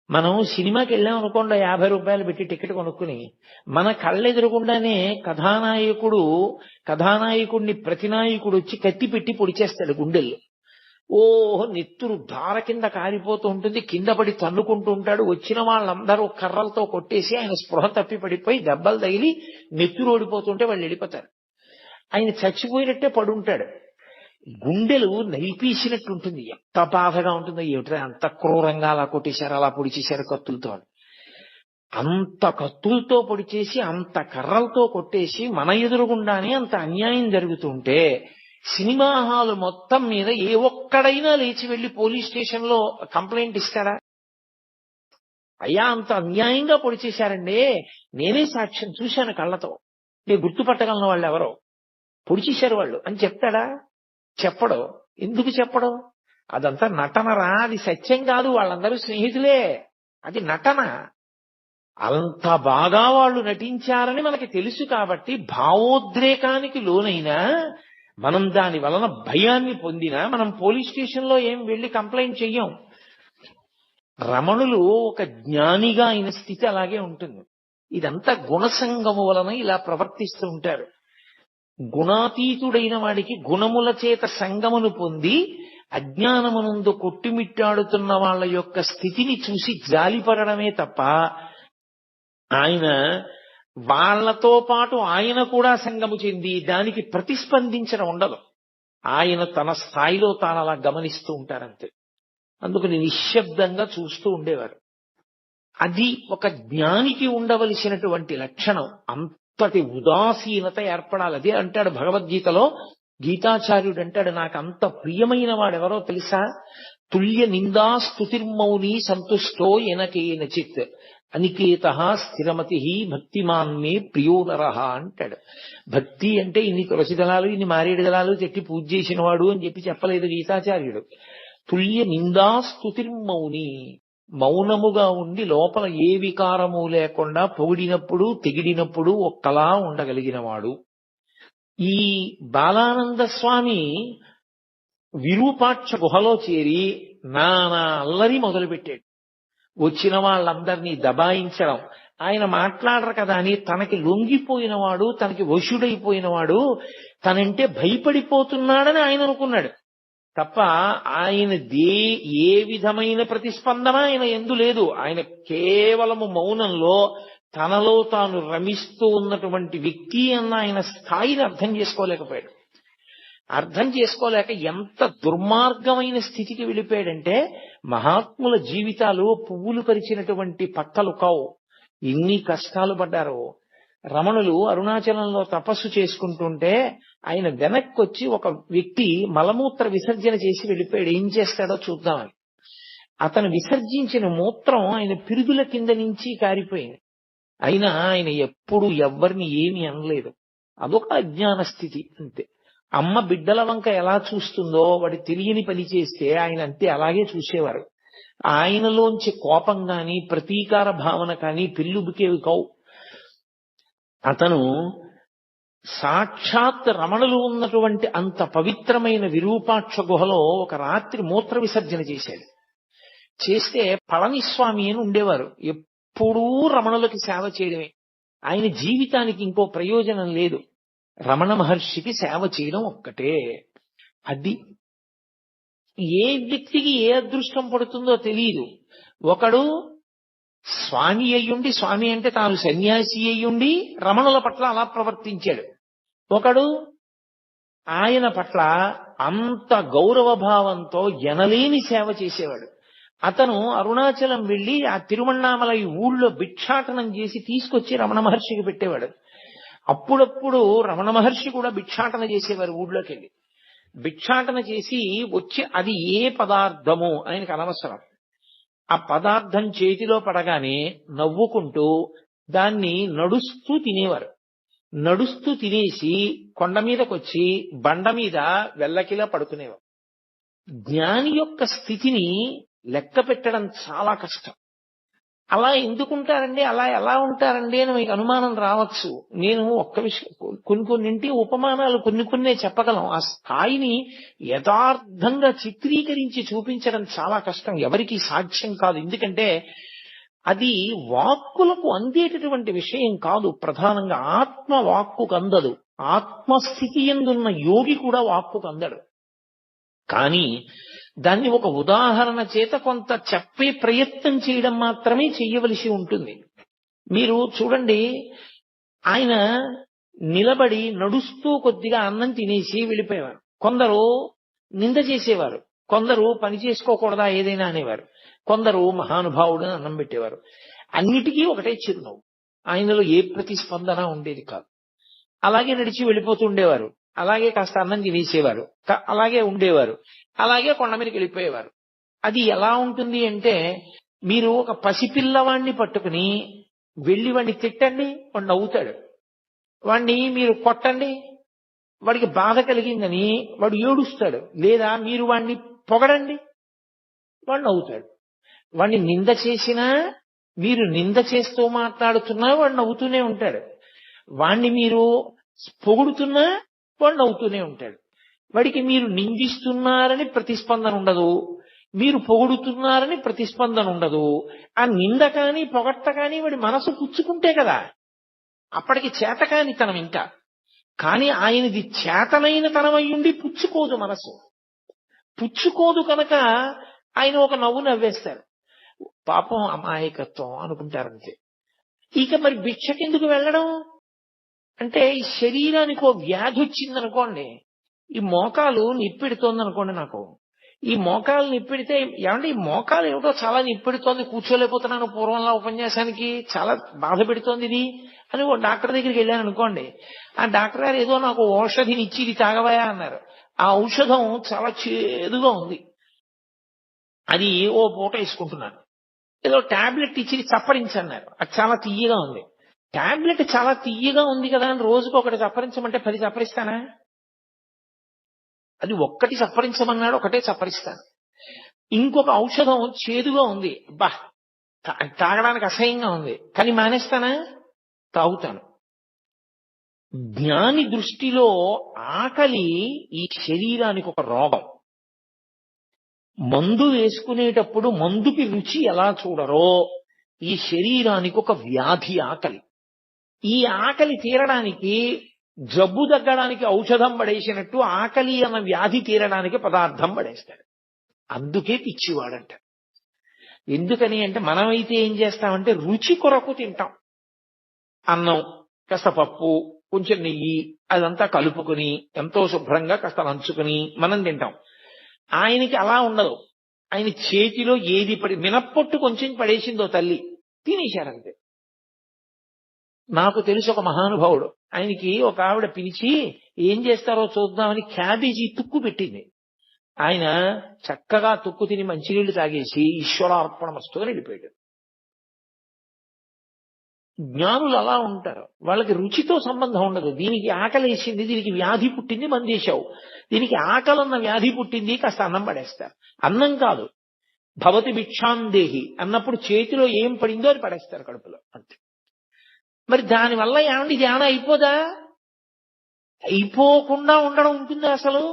Speaker 2: మనం సినిమాకి వెళ్ళాం అనుకోండి, 50 రూపాయలు పెట్టి టికెట్ కొనుక్కుని, మన కళ్ళెదురుగుండానే కథానాయకుడిని ప్రతినాయకుడు వచ్చి కత్తి పెట్టి పొడిచేస్తాడు గుండెల్లో. నెత్తురు ధార కింద కారిపోతూ ఉంటుంది, కింద పడి తన్నుకుంటూ ఉంటాడు. వచ్చిన వాళ్ళందరూ కర్రలతో కొట్టేసి ఆయన స్పృహ తప్పి పడిపోయి దెబ్బలు తగిలి నెత్తురు ఓడిపోతుంటే వాళ్ళు వెళ్ళిపోతారు. ఆయన చచ్చిపోయినట్టే పడుంటాడు. గుండెలు నలిపేసినట్టు ఉంటుంది. ఎంత బాధగా ఉంటుందో ఏమిటో, అంత క్రూరంగా అలా కొట్టేశారు, అలా పొడిచేశారు కత్తులతో. అంత కత్తులతో పొడిచేసి అంత కర్రలతో కొట్టేసి మన ఎదురుగుండానే అంత అన్యాయం జరుగుతుంటే సినిమా హాల్ మొత్తం మీద ఏ ఒక్కడైనా లేచి వెళ్లి పోలీస్ స్టేషన్ లో కంప్లైంట్ ఇస్తాడా? అయ్యా అంత అన్యాయంగా పొడిచేశారండి, నేనే సాక్ష్యం చూశాను కళ్ళతో, నేను గుర్తుపట్టగలను వాళ్ళు ఎవరో, పొడిచేశారు వాళ్ళు అని చెప్తాడా? చెప్పడు. ఎందుకు చెప్పడు? అదంతా నటనరా, అది సత్యం కాదు, వాళ్ళందరూ స్నేహితులే, అది నటన. అంత బాగా వాళ్ళు నటించారని మనకి తెలుసు కాబట్టి భావోద్రేకానికి లోనైనా మనం దాని వలన భయాన్ని పొందినా మనం పోలీస్ స్టేషన్ లో ఏం వెళ్లి కంప్లైంట్ చెయ్యం. రమణులు ఒక జ్ఞానిగా అయిన స్థితి అలాగే ఉంటుంది. ఇదంతా గుణసంగము వలన ఇలా ప్రవర్తిస్తూ ఉంటారు. గుణాతీతుడైన వాడికి గుణముల చేత సంగమును పొంది అజ్ఞానమునందు కొట్టుమిట్టాడుతున్న వాళ్ళ యొక్క స్థితిని చూసి జాలిపడమే తప్ప ఆయన వాళ్లతో పాటు ఆయన కూడా సంగము చెంది దానికి ప్రతిస్పందించడం ఉండదు. ఆయన తన స్థాయిలో తాను అలా గమనిస్తూ ఉంటారంతే. అందుకని నిశ్శబ్దంగా చూస్తూ ఉండేవారు. అది ఒక జ్ఞానికి ఉండవలసినటువంటి లక్షణం. అంతటి ఉదాసీనత ఏర్పడాలి. అదే అంటాడు భగవద్గీతలో, గీతాచార్యుడు అంటాడు, నాకు అంత ప్రియమైన వాడెవరో తెలుసా? తుల్య నిందా స్తుతిర్మౌని సంతుష్టో ఎనకేన చిత్. అనికేత స్థిరమతి భక్తిమాన్మే ప్రియోనరహ అంటాడు. భక్తి అంటే ఇన్ని తులసి దళాలు ఇన్ని మారేడు దళాలు తెట్టి పూజ చేసిన వాడు అని చెప్పలేదు గీతాచార్యుడు. తుల్య నిందా స్తుతిర్మౌని, మౌనముగా ఉండి లోపల ఏ వికారము లేకుండా పొగిడినప్పుడు తెగిడినప్పుడు ఒక్కలా ఉండగలిగిన వాడు. ఈ బాలానంద స్వామి విరూపాక్ష గుహలో చేరి నానా అల్లరి మొదలుపెట్టాడు. వచ్చిన వాళ్ళందరినీ దబాయించడం. ఆయన మాట్లాడరు కదా అని తనకి లొంగిపోయినవాడు, తనకి వశుడైపోయినవాడు, తనంటే భయపడిపోతున్నాడని ఆయన అనుకున్నాడు తప్ప ఆయన ఏ విధమైన ప్రతిస్పందన ఆయన ఎందు లేదు. ఆయన కేవలము మౌనంలో తనలో తాను రమిస్తూ ఉన్నటువంటి వ్యక్తి అన్న ఆయన స్థాయిని అర్థం చేసుకోలేకపోయాడు. అర్థం చేసుకోలేక ఎంత దుర్మార్గమైన స్థితికి వెళ్ళిపోయాడంటే, మహాత్ముల జీవితాలు పువ్వులు పరిచినటువంటి పట్టలు కావు. ఎన్ని కష్టాలు పడ్డారో. రమణులు అరుణాచలంలో తపస్సు చేసుకుంటుంటే ఆయన వెనక్కి వచ్చి ఒక వ్యక్తి మలమూత్ర విసర్జన చేసి వెళ్ళిపోయాడు. ఏం చేస్తాడో చూద్దామని. అతను విసర్జించిన మూత్రం ఆయన పిరుదుల కింద నుంచి కారిపోయింది. అయినా ఆయన ఎప్పుడు ఎవ్వరిని ఏమీ అనలేదు. అదొక అజ్ఞాన స్థితి అంతే. అమ్మ బిడ్డల వంక ఎలా చూస్తుందో వాడి తెలియని పని చేస్తే ఆయన అంతే అలాగే చూసేవారు. ఆయనలోంచి కోపం గాని ప్రతీకార భావన కానీ పెళ్ళుబుకేవి కావు. అతను సాక్షాత్ రమణులు ఉన్నటువంటి అంత పవిత్రమైన విరూపాక్ష గుహలో ఒక రాత్రి మూత్ర విసర్జన చేశాడు. చేస్తే పళనిస్వామి అని ఉండేవారు. ఎప్పుడూ రమణులకి సేవ చేయడమే. ఆయన జీవితానికి ఇంకో ప్రయోజనం లేదు. రమణ మహర్షికి సేవ చేయడం ఒక్కటే. అది ఏ వ్యక్తికి ఏ అదృష్టం పడుతుందో తెలియదు. ఒకడు స్వామి అయ్యుండి, స్వామి అంటే తాను సన్యాసి అయ్యుండి రమణుల పట్ల అలా ప్రవర్తించాడు. ఒకడు ఆయన పట్ల అంత గౌరవ భావంతో ఎనలేని సేవ చేసేవాడు. అతను అరుణాచలం వెళ్లి ఆ తిరువణ్ణామలై ఊళ్ళో భిక్షాటనం చేసి తీసుకొచ్చి రమణ మహర్షికి పెట్టేవాడు. అప్పుడప్పుడు రమణ మహర్షి కూడా భిక్షాటన చేసేవారు. ఊళ్ళోకి వెళ్ళి భిక్షాటన చేసి వచ్చి అది ఏ పదార్థము ఆయనకు అనవసరం. ఆ పదార్థం చేతిలో పడగానే నవ్వుకుంటూ దాన్ని నడుస్తూ తినేవారు. నడుస్తూ తినేసి కొండ మీదకొచ్చి బండ మీద వెల్లకిలా పడుకునేవారు. జ్ఞాని యొక్క స్థితిని లెక్క పెట్టడం చాలా కష్టం. అలా ఎందుకుంటారండి, అలా ఎలా ఉంటారండి అని మీకు అనుమానం రావచ్చు. నేను ఒక్క విషయం కొన్నింటి ఉపమానాలు కొన్నే చెప్పగలం. ఆ స్థాయిని యథార్థంగా చిత్రీకరించి చూపించడం చాలా కష్టం, ఎవరికి సాధ్యం కాదు. ఎందుకంటే అది వాక్కులకు అందేటటువంటి విషయం కాదు. ప్రధానంగా ఆత్మ వాక్కుకు అందదు. ఆత్మస్థితి ఎందున్న యోగి కూడా వాక్కుకు అందడు. కానీ దాన్ని ఒక ఉదాహరణ చేత కొంత చెప్పే ప్రయత్నం చేయడం మాత్రమే చెయ్యవలసి ఉంటుంది. మీరు చూడండి, ఆయన నిలబడి నడుస్తూ కొద్దిగా అన్నం తినేసి వెళ్ళిపోయేవారు. కొందరు నింద చేసేవారు, కొందరు పని చేసుకోకూడదా ఏదైనా అనేవారు, కొందరు మహానుభావుడు అన్నం పెట్టేవారు. అన్నిటికీ ఒకటే చిరునవ్వు. ఆయనలో ఏ ప్రతిస్పందన ఉండేది కాదు. అలాగే నడిచి వెళ్ళిపోతూ ఉండేవారు. అలాగే కాస్త అన్నం తినేసేవారు. అలాగే ఉండేవారు. అలాగే కొండ మీదకి వెళ్ళిపోయేవారు. అది ఎలా ఉంటుంది అంటే, మీరు ఒక పసిపిల్లవాణ్ణి పట్టుకుని వెళ్ళి వాడిని తిట్టండి, వాడు నవ్వుతాడు. వాడిని మీరు కొట్టండి, వాడికి బాధ కలిగిందని వాడు ఏడుస్తాడు. లేదా మీరు వాడిని పొగడండి, వాడు నవ్వుతాడు. వాడిని నింద చేసినా, మీరు నింద చేస్తూ మాట్లాడుతున్నా వాడు నవ్వుతూనే ఉంటాడు. వాణ్ణి మీరు పొగుడుతున్నా వాడు నవ్వుతూనే ఉంటాడు. వాడికి మీరు నిందిస్తున్నారని ప్రతిస్పందన ఉండదు, మీరు పొగుడుతున్నారని ప్రతిస్పందన ఉండదు. ఆ నింద కానీ పొగట్ట కానీ వాడి మనసు పుచ్చుకుంటే కదా అప్పటికి చేతకాని తనం. ఇంకా కానీ ఆయనది చేతనైన తనం అయ్యుండి పుచ్చుకోదు, మనసు పుచ్చుకోదు కనుక ఆయన ఒక నవ్వు నవ్వేస్తారు. పాపం అమాయకత్వం అనుకుంటారంతే. ఇక మరి భిక్షకెందుకు వెళ్ళడం అంటే, ఈ శరీరానికి ఓ వ్యాధి వచ్చిందనుకోండి, ఈ మోకాలు నిప్పెడుతోంది అనుకోండి, నాకు ఈ మోకాలు నిప్పెడితే, ఏమంటే ఈ మోకాలు ఏమిటో చాలా నిప్పెడుతోంది, కూర్చోలేకపోతున్నాను పూర్వంలో ఉపన్యాసానికి, చాలా బాధ పెడుతోంది ఇది అని ఓ డాక్టర్ దగ్గరికి వెళ్ళాను అనుకోండి. ఆ డాక్టర్ గారు ఏదో నాకు ఔషధిని ఇచ్చి ఇది తాగవయా అన్నారు. ఆ ఔషధం చాలా చేదుగా ఉంది, అది ఓ పూట వేసుకుంటున్నాను. ఏదో టాబ్లెట్ ఇచ్చి చప్పరించన్నారు, అది చాలా తియ్యగా ఉంది. టాబ్లెట్ చాలా తియ్యగా ఉంది కదా అని రోజుకు ఒకటి చప్పరించమంటే 10 చప్పరిస్తానా? అది ఒక్కటి చప్పరించమన్నాడు, ఒకటే చప్పరిస్తాను. ఇంకొక ఔషధం చేదుగా ఉంది, బా తాగడానికి అసహ్యంగా ఉంది, కానీ మానేస్తానా? తాగుతాను. జ్ఞాని దృష్టిలో ఆకలి ఈ శరీరానికి ఒక రోగం. మందు వేసుకునేటప్పుడు మందుకి రుచి ఎలా చూడరో ఈ శరీరానికి ఒక వ్యాధి ఆకలి. ఈ ఆకలి తీరడానికి, జబ్బు తగ్గడానికి ఔషధం పడేసినట్టు ఆకలి అన్న వ్యాధి తీరడానికి పదార్థం పడేస్తాడు. అందుకే పిచ్చివాడంట. ఎందుకని అంటే మనమైతే ఏం చేస్తామంటే రుచి కొరకు తింటాం. అన్నం, కాస్త పప్పు, కొంచెం నెయ్యి అదంతా కలుపుకొని ఎంతో శుభ్రంగా కాస్త నంచుకుని మనం తింటాం. ఆయనకి అలా ఉండదు. ఆయన చేతిలో ఏది మినప్పొట్టు కొంచెం పడేసిందో తల్లి, తినేశారంతే. నాకు తెలిసి ఒక మహానుభావుడు, ఆయనకి ఒక ఆవిడ పిలిచి ఏం చేస్తారో చూద్దామని క్యాబేజీ తుక్కు పెట్టింది. ఆయన చక్కగా తుక్కు తిని మంచినీళ్లు తాగేసి ఈశ్వరార్పణమస్తు అని వెళ్ళిపోయాడు. జ్ఞానులు అలా ఉంటారు, వాళ్ళకి రుచితో సంబంధం ఉండదు. దీనికి ఆకలి వేసింది, దీనికి వ్యాధి పుట్టింది, మందేశావు. దీనికి ఆకలన్న వ్యాధి పుట్టింది, కాస్త అన్నం పడేస్తారు. అన్నం కాదు, భవతి భిక్షాందేహి అన్నప్పుడు చేతిలో ఏం పడిందో అది పడేస్తారు కడుపులో, అంతే. మరి దానివల్ల ఏమండి ధ్యానం అయిపోదా? అయిపోకుండా ఉండడం ఉంటుందా అసలు?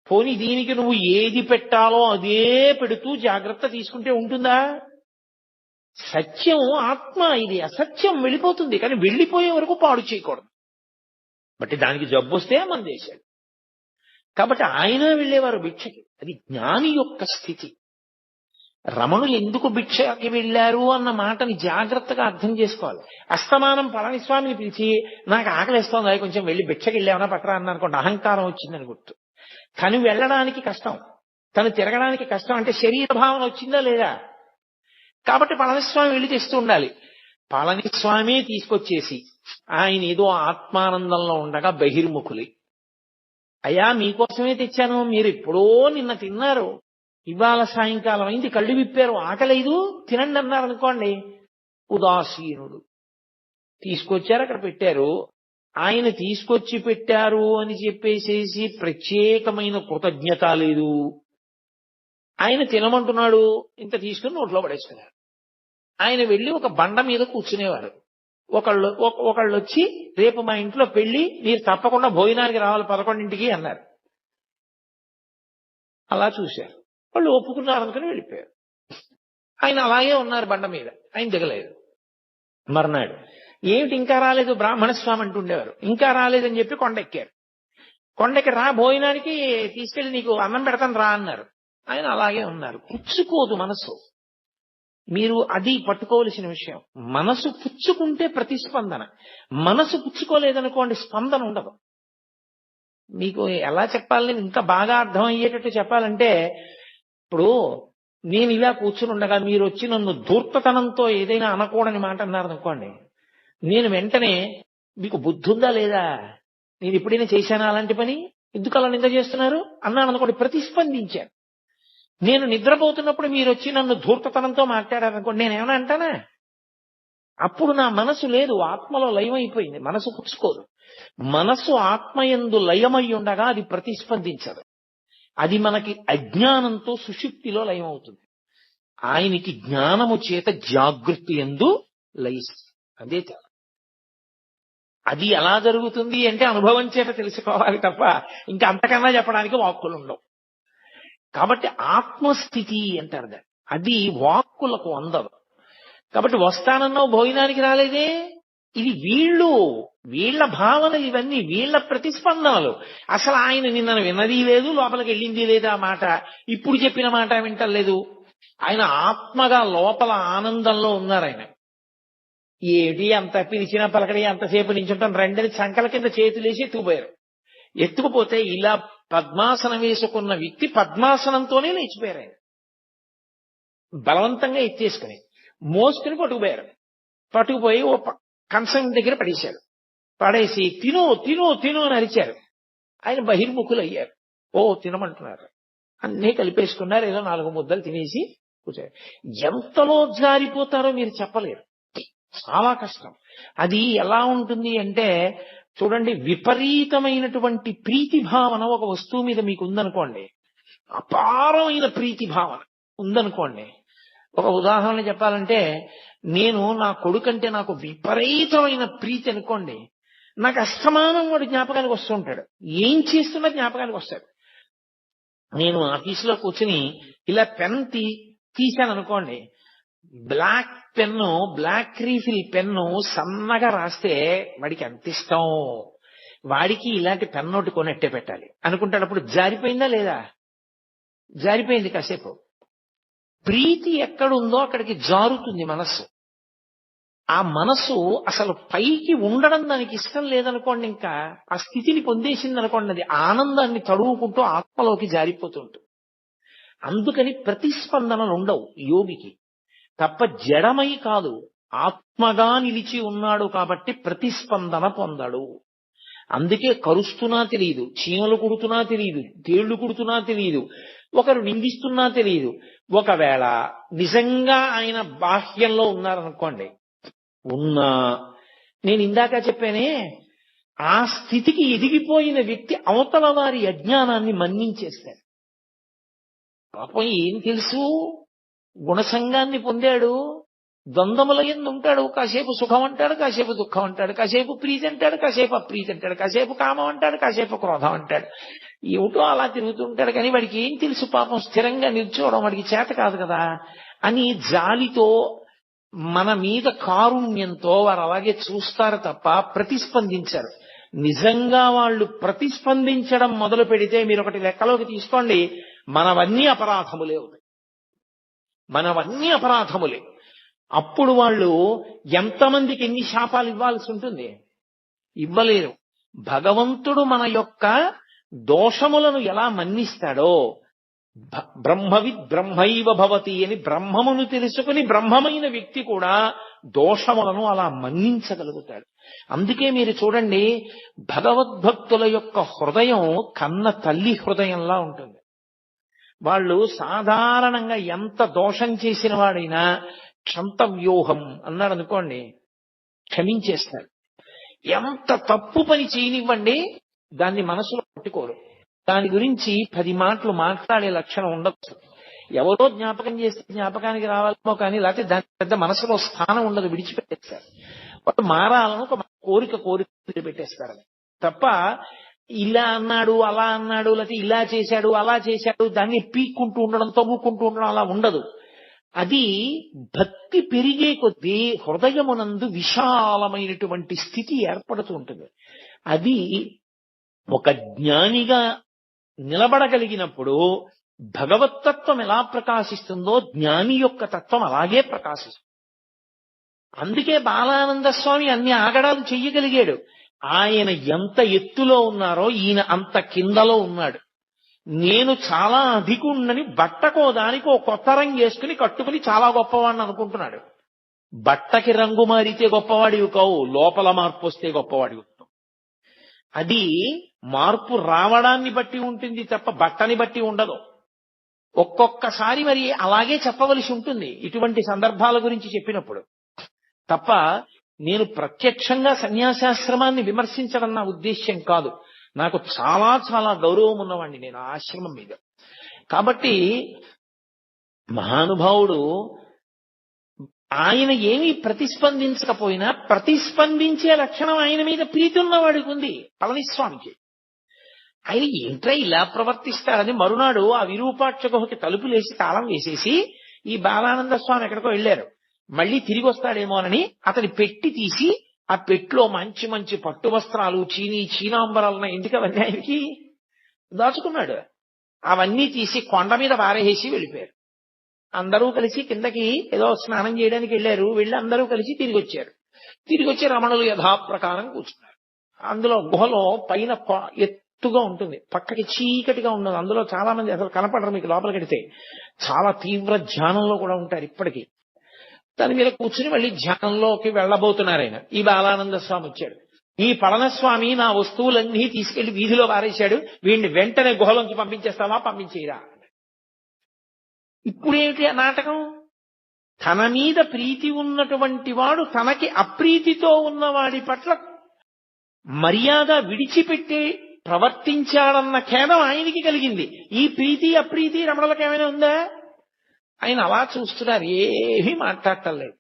Speaker 2: పోనీ దీనికి నువ్వు ఏది పెట్టాలో అదే పెడుతూ జాగ్రత్త తీసుకుంటే ఉంటుందా? సత్యం ఆత్మ, ఇది అసత్యం వెళ్ళిపోతుంది, కానీ వెళ్ళిపోయే వరకు పాడు చేయకూడదు. బట్టి దానికి జబ్బు వస్తే మందేశాడు. కాబట్టి ఆయన వెళ్ళేవారు భిక్షకి. అది జ్ఞాని యొక్క స్థితి. రమణులు ఎందుకు భిక్షకి వెళ్ళారు అన్న మాటని జాగ్రత్తగా అర్థం చేసుకోవాలి. అస్తమానం పళనిస్వామిని పిలిచి నాకు ఆకలిస్తోంది, అది కొంచెం వెళ్ళి భిక్షకి వెళ్ళామన్నా పట్టరా అన్న అనుకోండి, అహంకారం వచ్చిందని గుర్తు. తను వెళ్ళడానికి కష్టం, తను తిరగడానికి కష్టం, అంటే శరీర భావన వచ్చిందా లేదా? కాబట్టి పళనిస్వామి వెళ్ళి తెస్తూ ఉండాలి. పళనిస్వామి తీసుకొచ్చేసి ఆయన ఏదో ఆత్మానందంలో ఉండగా బహిర్ముఖులి, అయ్యా మీకోసమే తెచ్చాను, మీరు ఎప్పుడో నిన్న తిన్నారు, ఇవాళ సాయంకాలం అయింది, కళ్ళు విప్పారు, ఆకలేదు, తినండి అన్నారు అనుకోండి, ఉదాసీనుడు. తీసుకొచ్చారు, అక్కడ పెట్టారు, ఆయన తీసుకొచ్చి పెట్టారు అని చెప్పేసేసి ప్రత్యేకమైన కృతజ్ఞత లేదు. ఆయన తినమంటున్నాడు, ఇంత తీసుకుని నోట్లో పడేసుకున్నారు. ఆయన వెళ్ళి ఒక బండ మీద కూర్చునేవారు. ఒకళ్ళు వచ్చి రేపు మా ఇంట్లో పెళ్లి, మీరు తప్పకుండా భోజనానికి రావాలి 11ంటికి అన్నారు. అలా చూశారు, వాళ్ళు ఒప్పుకున్నారు అనుకుని వెళ్ళిపోయారు. ఆయన అలాగే ఉన్నారు బండ మీద, ఆయన దిగలేదు. మర్నాడు ఏమిటి ఇంకా రాలేదు బ్రాహ్మణ స్వామి అంటుండేవారు, ఇంకా రాలేదని చెప్పి కొండెక్కారు. కొండెక్కి రా భోజనానికి తీసుకెళ్లి నీకు అన్నం పెడతాను రా అన్నారు. ఆయన అలాగే ఉన్నారు. పుచ్చుకోదు మనసు. మీరు అది పట్టుకోవలసిన విషయం. మనసు పుచ్చుకుంటే ప్రతిస్పందన, మనసు పుచ్చుకోలేదనుకోండి స్పందన ఉండదు. మీకు ఎలా చెప్పాలని ఇంకా బాగా అర్థమయ్యేటట్టు చెప్పాలంటే, ఇప్పుడు నేను ఇలా కూర్చుని ఉండగా మీరు వచ్చి నన్ను ధూర్తతనంతో ఏదైనా అనకూడని మాట అన్నారనుకోండి, నేను వెంటనే మీకు బుద్ధి ఉందా లేదా, నేను ఎప్పుడైనా చేశానా అలాంటి పని, ఎందుకు అలా నింద చేస్తున్నారు అన్నాను అనుకోండి, ప్రతిస్పందించాను. నేను నిద్రపోతున్నప్పుడు మీరు వచ్చి నన్ను ధూర్తతనంతో మాట్లాడారనుకోండి, నేనేమైనా అంటానా? అప్పుడు నా మనసు లేదు, ఆత్మలో లయమైపోయింది, మనసు పుచ్చుకోదు. మనసు ఆత్మయందు లయమై ఉండగా అది ప్రతిస్పందించదు. అది మనకి అజ్ఞానంతో సుషుప్తిలో లయమవుతుంది. ఆయనకి జ్ఞానము చేత జాగృతి యందు లయిస్తుంది. అదే తేడా. అది ఎలా జరుగుతుంది అంటే అనుభవం చేత తెలుసుకోవాలి తప్ప ఇంకా అంతకన్నా చెప్పడానికి వాక్కులు ఉండవు. కాబట్టి ఆత్మస్థితి అంటారు దాన్ని. అది వాక్కులకు అందదు. కాబట్టి వస్తానన్నావు భోజనానికి రాలేదే, ఇది వీళ్ళ భావనలు, ఇవన్నీ వీళ్ళ ప్రతిస్పందనలు. అసలు ఆయన నిన్న విన్నది లేదు, లోపలికి వెళ్ళింది లేదా మాట, ఇప్పుడు చెప్పిన మాట వింటలేదు. ఆయన ఆత్మగా లోపల ఆనందంలో ఉన్నారు. ఆయన ఏమిటి అంత పిలిచినా పలకడి, అంతసేపు నించుంటాం, రెండని సంకల కింద చేతులేసి ఎత్తుకుపోయారు. ఎత్తుకుపోతే ఇలా పద్మాసనం వేసుకున్న వ్యక్తి పద్మాసనంతోనే లేచిపోయారు. ఆయన బలవంతంగా ఎత్తేసుకుని మోసుకుని పట్టుకుపోయారు. పట్టుకుపోయి ఓ కంచం దగ్గర పడేశారు. పడేసి తిను తిను తిను అని అరిచారు. ఆయన బహిర్ముఖులు అయ్యారు. ఓ తినమంటున్నారు, అన్నీ కలిపేసుకున్నారు. ఏదో 4 ముద్దలు తినేసి కూర్చోబెట్టి ఎంతలో జారిపోతారో మీరు చెప్పలేరు. చాలా కష్టం. అది ఎలా ఉంటుంది అంటే చూడండి, విపరీతమైనటువంటి ప్రీతి భావన ఒక వస్తువు మీద మీకు ఉందనుకోండి, అపారమైన ప్రీతి భావన ఉందనుకోండి. ఒక ఉదాహరణ చెప్పాలంటే, నేను నా కొడుకంటే నాకు విపరీతమైన ప్రీతి అనుకోండి, నాకు అస్తమానం వాడు జ్ఞాపకానికి వస్తుంటాడు. ఏం చేస్తున్నా జ్ఞాపకానికి వస్తాడు. నేను ఆఫీసులో కూర్చుని ఇలా పెన్ తీశాను అనుకోండి, black pen, black refill pen సన్నగా రాస్తే వాడికి ఎంత ఇష్టం, వాడికి ఇలాంటి పెన్ను ఒకటి కొనెట్టే పెట్టాలి అనుకుంటాడు. అప్పుడు జారిపోయిందా లేదా? జారిపోయింది. కాసేపు ప్రీతి ఎక్కడుందో అక్కడికి జారుతుంది మనస్సు. ఆ మనసు అసలు పైకి ఉండడం దానికి ఇష్టం లేదనుకోండి, ఇంకా ఆ స్థితిని పొందేసింది అనుకోండి, అది ఆనందాన్ని తడువుకుంటూ ఆత్మలోకి జారిపోతుంటుంది. అందుకని ప్రతిస్పందనలు ఉండవు యోగికి. తప్ప జడమై కాదు, ఆత్మగా నిలిచి ఉన్నాడు కాబట్టి ప్రతిస్పందన పొందడు. అందుకే కరుస్తున్నా తెలియదు, చీమలు కుడుతున్నా తెలియదు, తేళ్లు కుడుతున్నా తెలియదు, ఒకరు నిందిస్తున్నా తెలియదు. ఒకవేళ నిజంగా ఆయన బాహ్యంలో ఉన్నారనుకోండి, ఉన్నా నేను ఇందాక చెప్పానే, ఆ స్థితికి ఎదిగిపోయిన వ్యక్తి అవతల వారి అజ్ఞానాన్ని మన్నించేస్తాడు. పాపం ఏం తెలుసు, గుణసంగాన్ని పొందాడు, ద్వంద్వముల యందు ఉంటాడు. కాసేపు సుఖం అంటాడు, కాసేపు దుఃఖం అంటాడు, కాసేపు ప్రీతి అంటాడు, కాసేపు అప్రీతి అంటాడు, కాసేపు కామం అంటాడు, కాసేపు క్రోధం అంటాడు. ఏమిటో అలా తిరుగుతుంటాడు. కానీ వాడికి ఏం తెలుసు పాపం, స్థిరంగా నిల్చోవడం వాడికి చేత కాదు కదా అని జాలితో, మన మీద కారుణ్యంతో వారు అలాగే చూస్తారు తప్ప ప్రతిస్పందించారు. నిజంగా వాళ్ళు ప్రతిస్పందించడం మొదలు పెడితే మీరు ఒకటి లెక్కలోకి తీసుకోండి, మనవన్నీ అపరాధములే ఉన్నాయి, మనవన్నీ అపరాధములే. అప్పుడు వాళ్ళు ఎంతమందికి ఎన్ని శాపాలు ఇవ్వాల్సి ఉంటుంది? ఇవ్వలేరు. భగవంతుడు మన యొక్క దోషములను ఎలా మన్నిస్తాడో, బ్రహ్మవిద్ బ్రహ్మైవ భవతి అని బ్రహ్మమును తెలుసుకుని బ్రహ్మమైన వ్యక్తి కూడా దోషములను అలా మన్నించగలుగుతాడు. అందుకే మీరు చూడండి, భగవద్భక్తుల యొక్క హృదయం కన్న తల్లి హృదయంలా ఉంటుంది. వాళ్ళు సాధారణంగా ఎంత దోషం చేసిన వాడైనా క్షంతవ్యూహం అన్నాడు అనుకోండి, క్షమించేస్తారు. ఎంత తప్పు పని చేయనివ్వండి, దాన్ని మనసులో పట్టుకోరు. దాని గురించి 10 మాటలు మాట్లాడే లక్షణం ఉండొచ్చు. ఎవరో జ్ఞాపకం చేస్తే జ్ఞాపకానికి రావాలేమో కానీ, లేకపోతే దాని పెద్ద మనసులో స్థానం ఉండదు, విడిచిపెట్టేస్తారు. వాళ్ళు మారాలను ఒక కోరిక పెట్టేస్తారు తప్ప, ఇలా అన్నాడు అలా అన్నాడు, లేకపోతే ఇలా చేశాడు అలా చేశాడు, దాన్ని పీక్కుంటూ ఉండడం, తవ్వుకుంటూ ఉండడం అలా ఉండదు. అది భక్తి పెరిగే కొద్దీ హృదయమునందు విశాలమైనటువంటి స్థితి ఏర్పడుతూ ఉంటుంది. అది ఒక జ్ఞానిగా నిలబడగలిగినప్పుడు భగవత్తత్వం ఎలా ప్రకాశిస్తుందో జ్ఞాని యొక్క తత్వం అలాగే ప్రకాశిస్తుంది. అందుకే బాలానంద స్వామి అన్ని ఆగడాలు చెయ్యగలిగాడు. ఆయన ఎంత ఎత్తులో ఉన్నారో ఈయన అంత కిందలో ఉన్నాడు. నేను చాలా అధికుణ్ణని బట్టకో దానికి ఓ కొత్త రంగు వేసుకుని కట్టుకుని చాలా గొప్పవాడిని అనుకుంటున్నాడు. బట్టకి రంగు మారితే గొప్పవాడివి కావు, లోపల మార్పు వస్తే గొప్పవాడివి. అది మార్పు రావడాన్ని బట్టి ఉంటుంది తప్ప బట్టని బట్టి ఉండదు. ఒక్కొక్కసారి మరి అలాగే చెప్పవలసి ఉంటుంది ఇటువంటి సందర్భాల గురించి చెప్పినప్పుడు తప్ప, నేను ప్రత్యక్షంగా సన్యాసాశ్రమాన్ని విమర్శించడం నా ఉద్దేశ్యం కాదు. నాకు చాలా చాలా గౌరవం ఉన్నవాడిని నేను ఆశ్రమం మీద. కాబట్టి మహానుభావుడు ఆయన ఏమీ ప్రతిస్పందించకపోయినా ప్రతిస్పందించే లక్షణం ఆయన మీద ప్రీతి ఉన్నవాడికి ఉంది. పళనిస్వామికి ఆయన ఏంట్రా ఇలా ప్రవర్తిస్తాడని మరునాడు ఆ విరూపాక్ష గుహకి తలుపులేసి తాళం వేసేసి ఈ బాలానంద స్వామి ఎక్కడికో వెళ్ళారు. మళ్ళీ తిరిగి వస్తాడేమోనని అతని పెట్టి తీసి ఆ పెట్టిలో మంచి మంచి పట్టు వస్త్రాలు, చీనాంబరాలను ఎందుకు అవన్నీ ఆయనకి దాచుకున్నాడు. అవన్నీ తీసి కొండ మీద పారేసి వెళ్ళిపోయారు. అందరూ కలిసి కిందకి ఏదో స్నానం చేయడానికి వెళ్ళారు. వెళ్ళి అందరూ కలిసి తిరిగి వచ్చి రమణులు యథాప్రకారం కూర్చున్నారు. అందులో గుహలో పైన ఎత్తుగా ఉంటుంది, పక్కకి చీకటిగా ఉండదు. అందులో చాలా మంది అసలు కనపడరు మీకు లోపలికి వెడితే. చాలా తీవ్ర ధ్యానంలో కూడా ఉంటారు ఇప్పటికీ. దాని మీద కూర్చుని మళ్ళీ ధ్యానంలోకి వెళ్ళబోతున్నారు ఆయన. ఈ బాలానంద స్వామి వచ్చాడు. ఈ పళనస్వామి నా వస్తువులన్నీ తీసుకెళ్లి వీధిలో పారేశాడు, వీడిని వెంటనే గుహలోంచి పంపించేస్తావా, పంపించేయరా. ఇప్పుడేమిటి ఆ నాటకం? తన మీద ప్రీతి ఉన్నటువంటి వాడు తనకి అప్రీతితో ఉన్నవాడి పట్ల మర్యాద విడిచిపెట్టి ప్రవర్తించాడన్న ఖేదం ఆయనకి కలిగింది. ఈ ప్రీతి అప్రీతి రమణులకు ఏమైనా ఉందా? ఆయన అలా చూస్తున్నారు, ఏమీ మాట్లాడటం లేదు,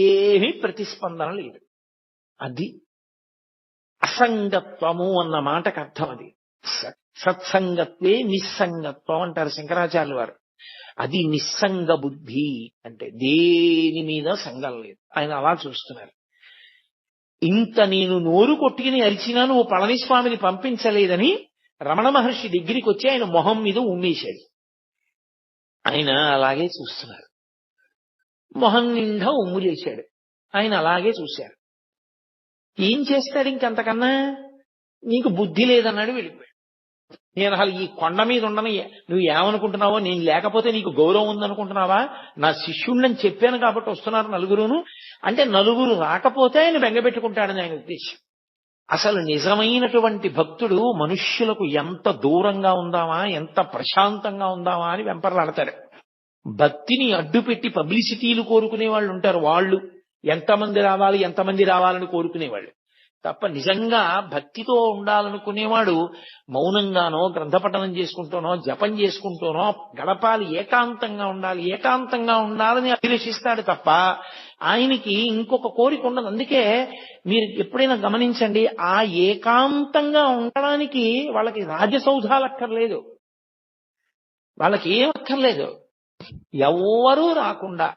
Speaker 2: ఏమీ ప్రతిస్పందన లేదు. అది అసంగత్వము అన్న మాటకు అర్థం. అది సత్సంగత్వే నిస్సంగత్వం అంటారు శంకరాచార్యుల వారు. అది నిస్సంగ బుద్ధి అంటే దేని మీద సంగం లేదు. ఆయన అలా చూస్తున్నారు. ఇంత నేను నోరు కొట్టుకుని అరిచినా నువ్వు పళనిస్వామిని పంపించలేదని రమణ మహర్షి దగ్గరికి వచ్చి ఆయన మొహం మీద ఉమ్మేశాడు. ఆయన అలాగే చూస్తున్నారు. మొహం నిండా ఉమ్ములేశాడు. ఆయన అలాగే చూశారు. ఏం చేస్తాడు ఇంకంతకన్నా? నీకు బుద్ధి లేదన్నాడు, వెళ్ళిపోయాడు. నేను అసలు ఈ కొండ మీద ఉండను, నువ్వు ఏమనుకుంటున్నావో, నేను లేకపోతే నీకు గౌరవం ఉందనుకుంటున్నావా? నా శిష్యుణ్ణని చెప్పాను కాబట్టి వస్తున్నారు నలుగురును అంటే నలుగురు రాకపోతే ఆయన బెంగపెట్టుకుంటాడని ఆయన ఉద్దేశం. అసలు నిజమైనటువంటి భక్తుడు మనుష్యులకు ఎంత దూరంగా ఉందామా, ఎంత ప్రశాంతంగా ఉందామా అని వెంపర్లాడతాడు. భక్తిని అడ్డుపెట్టి పబ్లిసిటీలు కోరుకునే వాళ్ళు ఉంటారు. వాళ్ళు ఎంతమంది రావాలని కోరుకునేవాళ్ళు తప్ప నిజంగా భక్తితో ఉండాలనుకునేవాడు మౌనంగానో గ్రంథపఠనం చేసుకుంటూనో జపం చేసుకుంటూనో గడపాలి, ఏకాంతంగా ఉండాలని అభిలషిస్తాడు తప్ప ఆయనకి ఇంకొక కోరిక ఉండదు. అందుకే మీరు ఎప్పుడైనా గమనించండి, ఆ ఏకాంతంగా ఉండడానికి వాళ్ళకి రాజసౌధాలు అక్కర్లేదు, వాళ్ళకి ఏం అక్కర్లేదు. ఎవ్వరూ రాకుండా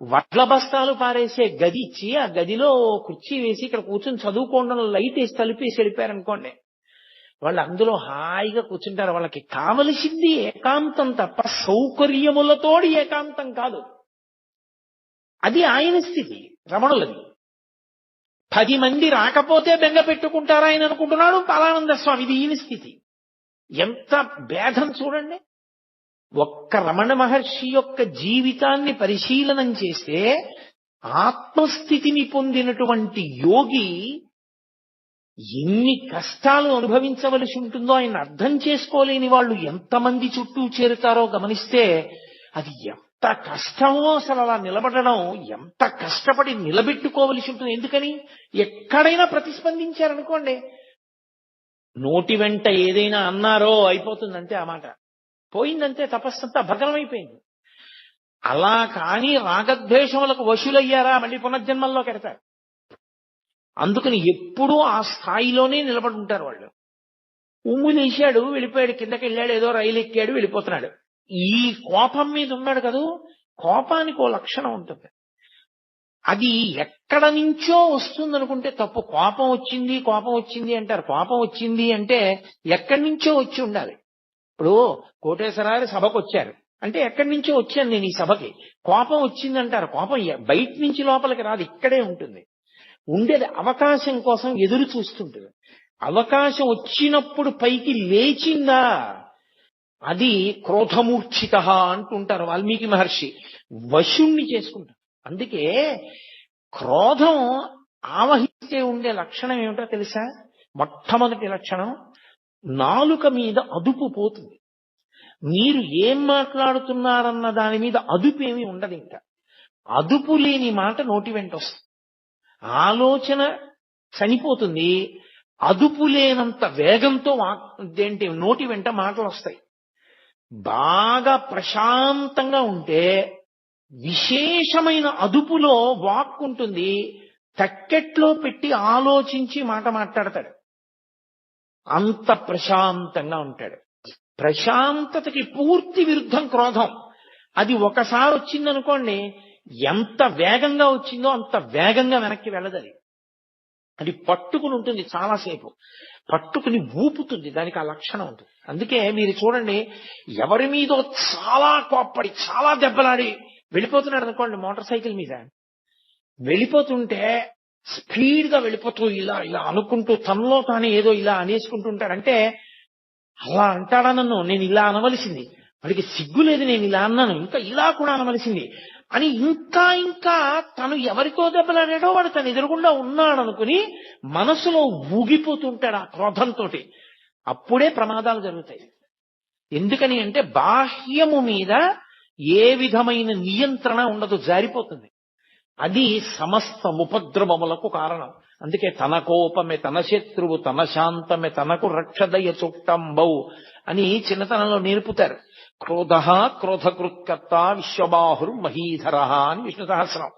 Speaker 2: వడ్ల బస్తాలు పారేసే గది ఇచ్చి ఆ గదిలో కుర్చీ వేసి ఇక్కడ కూర్చొని చదువుకోవడం లైట్ వేసి తలిపేసి వెళ్ళిపోయారనుకోండి, వాళ్ళు అందులో హాయిగా కూర్చుంటారు. వాళ్ళకి కావలసింది ఏకాంతం తప్ప సౌకర్యములతోడి ఏకాంతం కాదు. అది ఆయన స్థితి, రమణులది. 10 మంది రాకపోతే బెంగ పెట్టుకుంటారా ఆయన అనుకుంటున్నాడు పలానంద స్వామి. ఇది ఈయన స్థితి. ఎంత భేదం చూడండి. ఒక్క రమణ మహర్షి యొక్క జీవితాన్ని పరిశీలనం చేస్తే ఆత్మస్థితిని పొందినటువంటి యోగి ఎన్ని కష్టాలు అనుభవించవలసి ఉంటుందో ఆయన అర్థం చేసుకోలేని వాళ్ళు ఎంతమంది చుట్టూ చేరుతారో గమనిస్తే అది ఎంత కష్టమో. అసలు అలా నిలబడడం ఎంత కష్టపడి నిలబెట్టుకోవలసి ఉంటుంది. ఎందుకని? ఎక్కడైనా ప్రతిస్పందించారనుకోండి, నోటి వెంట ఏదైనా అన్నారో అయిపోతుందంటే ఆ మాట పోయిందంటే తపస్సంతా భగ్నమైపోయింది. అలా కానీ రాగద్వేషములకు వశులయ్యారా మళ్ళీ పునర్జన్మల్లో కెడతారు. అందుకని ఎప్పుడూ ఆ స్థాయిలోనే నిలబడి ఉంటారు వాళ్ళు. ఉమ్ములేశాడు, వెళ్ళిపోయాడు, కిందకి వెళ్ళాడు, ఏదో రైలు ఎక్కాడు, వెళ్ళిపోతున్నాడు. ఈ కోపం మీద ఉన్నాడు కదూ, కోపానికి ఓ లక్షణం ఉంటుంది. అది ఎక్కడ నుంచో వస్తుంది అనుకుంటే తప్పు. కోపం వచ్చింది అంటారు. కోపం వచ్చింది అంటే ఎక్కడి నుంచో వచ్చి ఉండాలి. ఇప్పుడు కోటేశ్వరారు సభకు వచ్చారు అంటే ఎక్కడి నుంచో వచ్చాను నేను ఈ సభకి. కోపం వచ్చిందంటారు. కోపం బయట నుంచి లోపలికి రాదు, ఇక్కడే ఉంటుంది. ఉండేది అవకాశం కోసం ఎదురు చూస్తుంటుంది. అవకాశం వచ్చినప్పుడు పైకి లేచిందా అది క్రోధమూర్ఛిత అంటుంటారు వాల్మీకి మహర్షి. వశుణ్ణి చేసుకుంటారు. అందుకే క్రోధం ఆవహిస్తే ఉండే లక్షణం ఏమిటో తెలుసా? మొట్టమొదటి లక్షణం, నాలుక మీద అదుపు పోతుంది. మీరు ఏం మాట్లాడుతున్నారన్న దాని మీద అదుపు ఏమీ ఉండదు. ఇంకా అదుపు లేని మాట నోటి వెంట వస్తుంది. ఆలోచన చనిపోతుంది. అదుపు లేనంత వేగంతో నోటి వెంట మాటలు వస్తాయి. బాగా ప్రశాంతంగా ఉంటే విశేషమైన అదుపులో వాక్ ఉంటుంది. తక్కెట్లో పెట్టి ఆలోచించి మాట మాట్లాడతాడు. అంత ప్రశాంతంగా ఉంటాడు. ప్రశాంతతకి పూర్తి విరుద్ధం క్రోధం. అది ఒకసారి వచ్చిందనుకోండి, ఎంత వేగంగా వచ్చిందో అంత వేగంగా వెనక్కి వెళ్ళదది. అది పట్టుకుని ఉంటుంది, చాలాసేపు పట్టుకుని ఊపుతుంది. దానికి ఆ లక్షణం ఉంటుంది. అందుకే మీరు చూడండి, ఎవరి మీదో చాలా కోప్పడి చాలా దెబ్బలాడి వెళ్ళిపోతున్నాడు అనుకోండి, మోటార్ సైకిల్ మీద వెళ్ళిపోతుంటే స్పీడ్ గా వెళ్ళిపోతూ ఇలా ఇలా అనుకుంటూ తనలో తానే ఏదో ఇలా అనేసుకుంటుంటాడంటే, అలా అంటాడా నన్ను, నేను ఇలా అనవలసింది, వాడికి సిగ్గు లేదు, నేను ఇలా అన్నాను, ఇంకా ఇలా కూడా అనవలసింది అని ఇంకా తను ఎవరితో దెబ్బలాడాడో వాడు తను ఎదురుగుండా ఉన్నాడు అనుకుని మనసులో ఊగిపోతుంటాడు ఆ క్రోధంతో. అప్పుడే ప్రమాదాలు జరుగుతాయి. ఎందుకని అంటే బాహ్యము మీద ఏ విధమైన నియంత్రణ ఉండదు, జారిపోతుంది. అది సమస్త ఉపద్రవములకు కారణం. అందుకే తన కోపమే తన శత్రువు, తన శాంతమే తనకు రక్షదయ చుట్టంబౌ అని చిన్నతనంలో నేర్పుతారు. క్రోధ క్రోధకృత్కర్త విశ్వబాహుర్ మహీధర అని విష్ణు సహస్రం.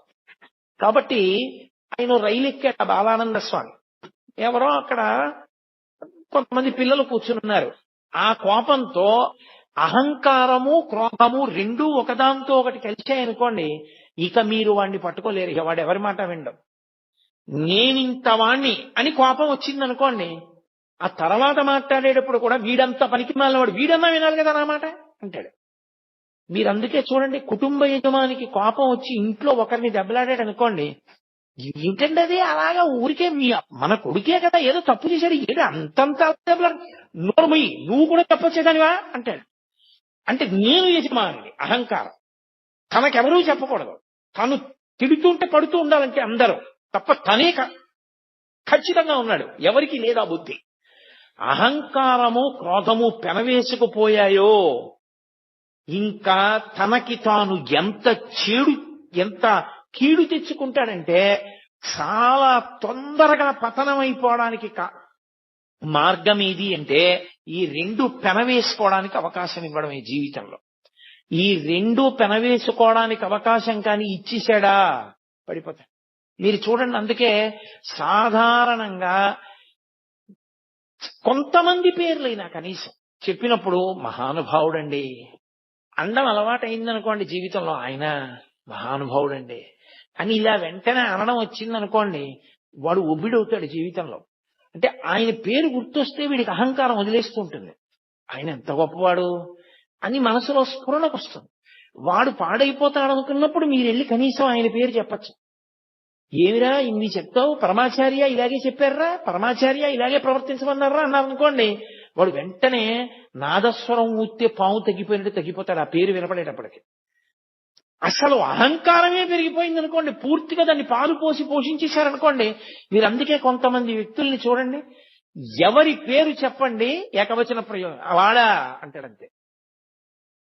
Speaker 2: కాబట్టి ఆయన రైలు ఎక్కాట బాలానంద స్వామి. ఎవరో అక్కడ కొంతమంది పిల్లలు కూర్చున్నారు. ఆ కోపంతో అహంకారము క్రోధము రెండూ ఒకదాంతో ఒకటి కలిశాయనుకోండి, ఇక మీరు వాడిని పట్టుకోలేరు. ఇక వాడు ఎవరి మాట వినడం. నేనింత వాణ్ణి అని కోపం వచ్చిందనుకోండి, ఆ తర్వాత మాట్లాడేటప్పుడు కూడా వీడంతా పనికి మాలినవాడు, వీడన్నా వినాలి కదా నా మాట అంటాడు. మీరు అందుకే చూడండి, కుటుంబ యజమానికి కోపం వచ్చి ఇంట్లో ఒకరిని దెబ్బలాడాడు అనుకోండి, ఏంటండి అది అలాగా ఊరికే మన కొడుకే కదా ఏదో తప్పు చేశాడు, ఏదో అంతంత దెబ్బలాడు, నోరుమయ్యి నువ్వు కూడా చెప్పొచ్చేదానివా అంటాడు. అంటే నేను యజమాని, అహంకారం. తనకెవరూ చెప్పకూడదు, తను తిడుతుంటే పడుతూ ఉండాలంటే అందరూ, తప్ప తనే ఖచ్చితంగా ఉన్నాడు, ఎవరికి లేదా బుద్ధి. అహంకారము క్రోధము పెనవేసుకుపోయాయో ఇంకా తనకి తాను ఎంత కీడు తెచ్చుకుంటాడంటే చాలా తొందరగా పతనమైపోవడానికి మార్గం ఏది అంటే ఈ రెండు పెనవేసుకోవడానికి అవకాశం ఇవ్వడం ఈ జీవితంలో. ఈ రెండు పెనవేసుకోవడానికి అవకాశం కానీ ఇచ్చేశాడా పడిపోతాడు. మీరు చూడండి, అందుకే సాధారణంగా కొంతమంది పేర్లైనా కనీసం చెప్పినప్పుడు మహానుభావుడండి అండం అలవాటైందనుకోండి జీవితంలో, ఆయన మహానుభావుడండి అని ఇలా వెంటనే అనడం వచ్చిందనుకోండి, వాడు ఒబ్బిడవుతాడు జీవితంలో. అంటే ఆయన పేరు గుర్తొస్తే వీడికి అహంకారం వదిలేస్తూ ఉంటుంది. ఆయన ఎంత గొప్పవాడు అని మనసులో స్ఫురణకు వస్తుంది. వాడు పాడైపోతాడు అనుకున్నప్పుడు మీరు వెళ్ళి కనీసం ఆయన పేరు చెప్పచ్చు. ఏమిరా ఇన్ని చెప్తావు, పరమాచార్య ఇలాగే చెప్పారా, పరమాచార్య ఇలాగే ప్రవర్తించమన్నారా అన్నారనుకోండి, వాడు వెంటనే నాదస్వరం ఊస్తే పాము తగ్గిపోయినట్టు తగ్గిపోతాడు ఆ పేరు వినపడేటప్పటికి. అసలు అహంకారమే పెరిగిపోయింది అనుకోండి, పూర్తిగా దాన్ని పాలు పోసి పోషించేశారనుకోండి. మీరు అందుకే కొంతమంది వ్యక్తుల్ని చూడండి, ఎవరి పేరు చెప్పండి ఏకవచన ప్రయోగం వాడా అంటాడంతే.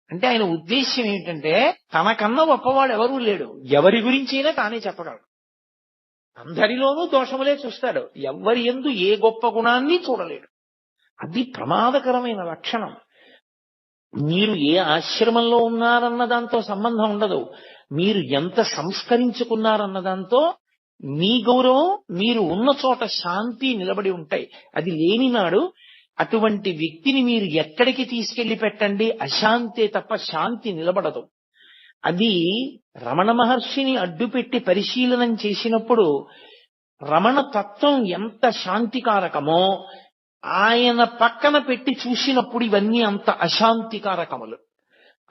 Speaker 2: అంటే ఆయన ఉద్దేశ్యం ఏంటంటే తనకన్నా గొప్పవాడు ఎవరూ లేడు, ఎవరి గురించైనా తానే చెప్పగలడు. అందరిలోనూ దోషములే చూస్తాడు, ఎవరి యందు ఏ గొప్ప గుణాన్ని చూడలేడు. అది ప్రమాదకరమైన లక్షణం. మీరు ఏ ఆశ్రమంలో ఉన్నారన్న దాంతో సంబంధం ఉండదు, మీరు ఎంత సంస్కరించుకున్నారన్న దాంతో మీ గౌరవం, మీరు ఉన్న చోట శాంతి నిలబడి ఉంటాయి. అది లేని నాడు అటువంటి వ్యక్తిని మీరు ఎక్కడికి తీసుకెళ్లి పెట్టండి, అశాంతే తప్ప శాంతి నిలబడదు. అది రమణ మహర్షిని అడ్డుపెట్టి పరిశీలనం చేసినప్పుడు రమణ తత్వం ఎంత శాంతికారకమో ఆయన పక్కన పెట్టి చూసినప్పుడు ఇవన్నీ అంత అశాంతికారకములు.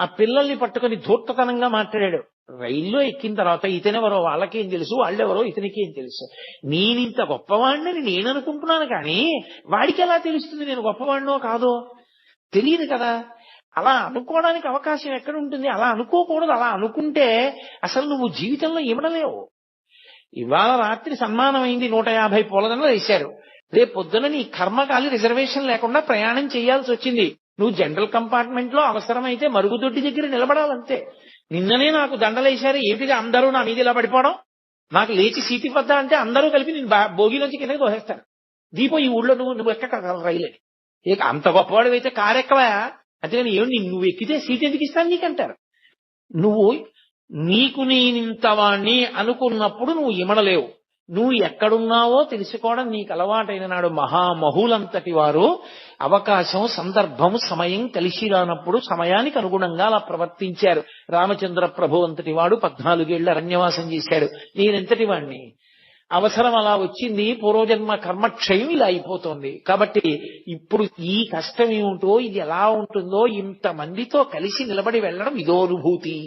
Speaker 2: ఆ పిల్లల్ని పట్టుకుని ధూర్తతనంగా మాట్లాడాడు. రైల్లో ఎక్కిన తర్వాత ఇతనెవరో వాళ్ళకేం తెలుసు, వాళ్ళెవరో ఇతనికేం తెలుసు, నేనింత గొప్పవాడిని నేను అనుకుంటున్నాను కానీ వాడికి ఎలా తెలుస్తుంది నేను గొప్పవాడినో కాదో, తెలియదు కదా. అలా అనుకోవడానికి అవకాశం ఎక్కడ ఉంటుంది? అలా అనుకోకూడదు. అలా అనుకుంటే అసలు నువ్వు జీవితంలో ఇవ్వడలేవు. ఇవాళ రాత్రి సన్మానం అయింది, 150 పూలదండలు వేశారు. రేపు పొద్దున నీ కర్మకాలి రిజర్వేషన్ లేకుండా ప్రయాణం చేయాల్సి వచ్చింది. నువ్వు జనరల్ కంపార్ట్మెంట్ లో అవసరమైతే మరుగుదొడ్డి దగ్గర నిలబడాలంతే. నిన్ననే నాకు దండలేశారు, ఏమిటిగా అందరూ నా మీద ఇలా పడిపోవడం, నాకు లేచి సీటు ఇవ్వద్దా అంటే అందరూ కలిపి నేను భోగిలోంచి కిందకి దోసేస్తాను. దీపో ఈ ఊళ్ళో నువ్వు ఎక్క రైలే, ఇక అంత గొప్పవాడు అయితే కారు ఎక్కవా, అంతేగాని ఏమి నువ్వు ఎక్కితే సీట్ ఎందుకు ఇస్తాను నీకంటారు. నువ్వు నీకు నేనింతవాణ్ణి అనుకున్నప్పుడు నువ్వు ఇమడలేవు. నువ్వు ఎక్కడున్నావో తెలుసుకోవడం నీకు అలవాటైన నాడు మహామహులంతటి వారు అవకాశం, సందర్భం, సమయం కలిసి రానప్పుడు సమయానికి అనుగుణంగా అలా ప్రవర్తించారు. రామచంద్ర ప్రభు అంతటి వాడు 14 ఏళ్ల అరణ్యవాసం చేశాడు. నేనెంతటి వాణ్ణి, అవసరం అలా వచ్చింది, పూర్వజన్మ కర్మక్షయం ఇలా అయిపోతుంది. కాబట్టి ఇప్పుడు ఈ కష్టం ఏమిటో, ఇది ఎలా ఉంటుందో, ఇంతమందితో కలిసి నిలబడి వెళ్ళడం ఇదో అనుభూతి.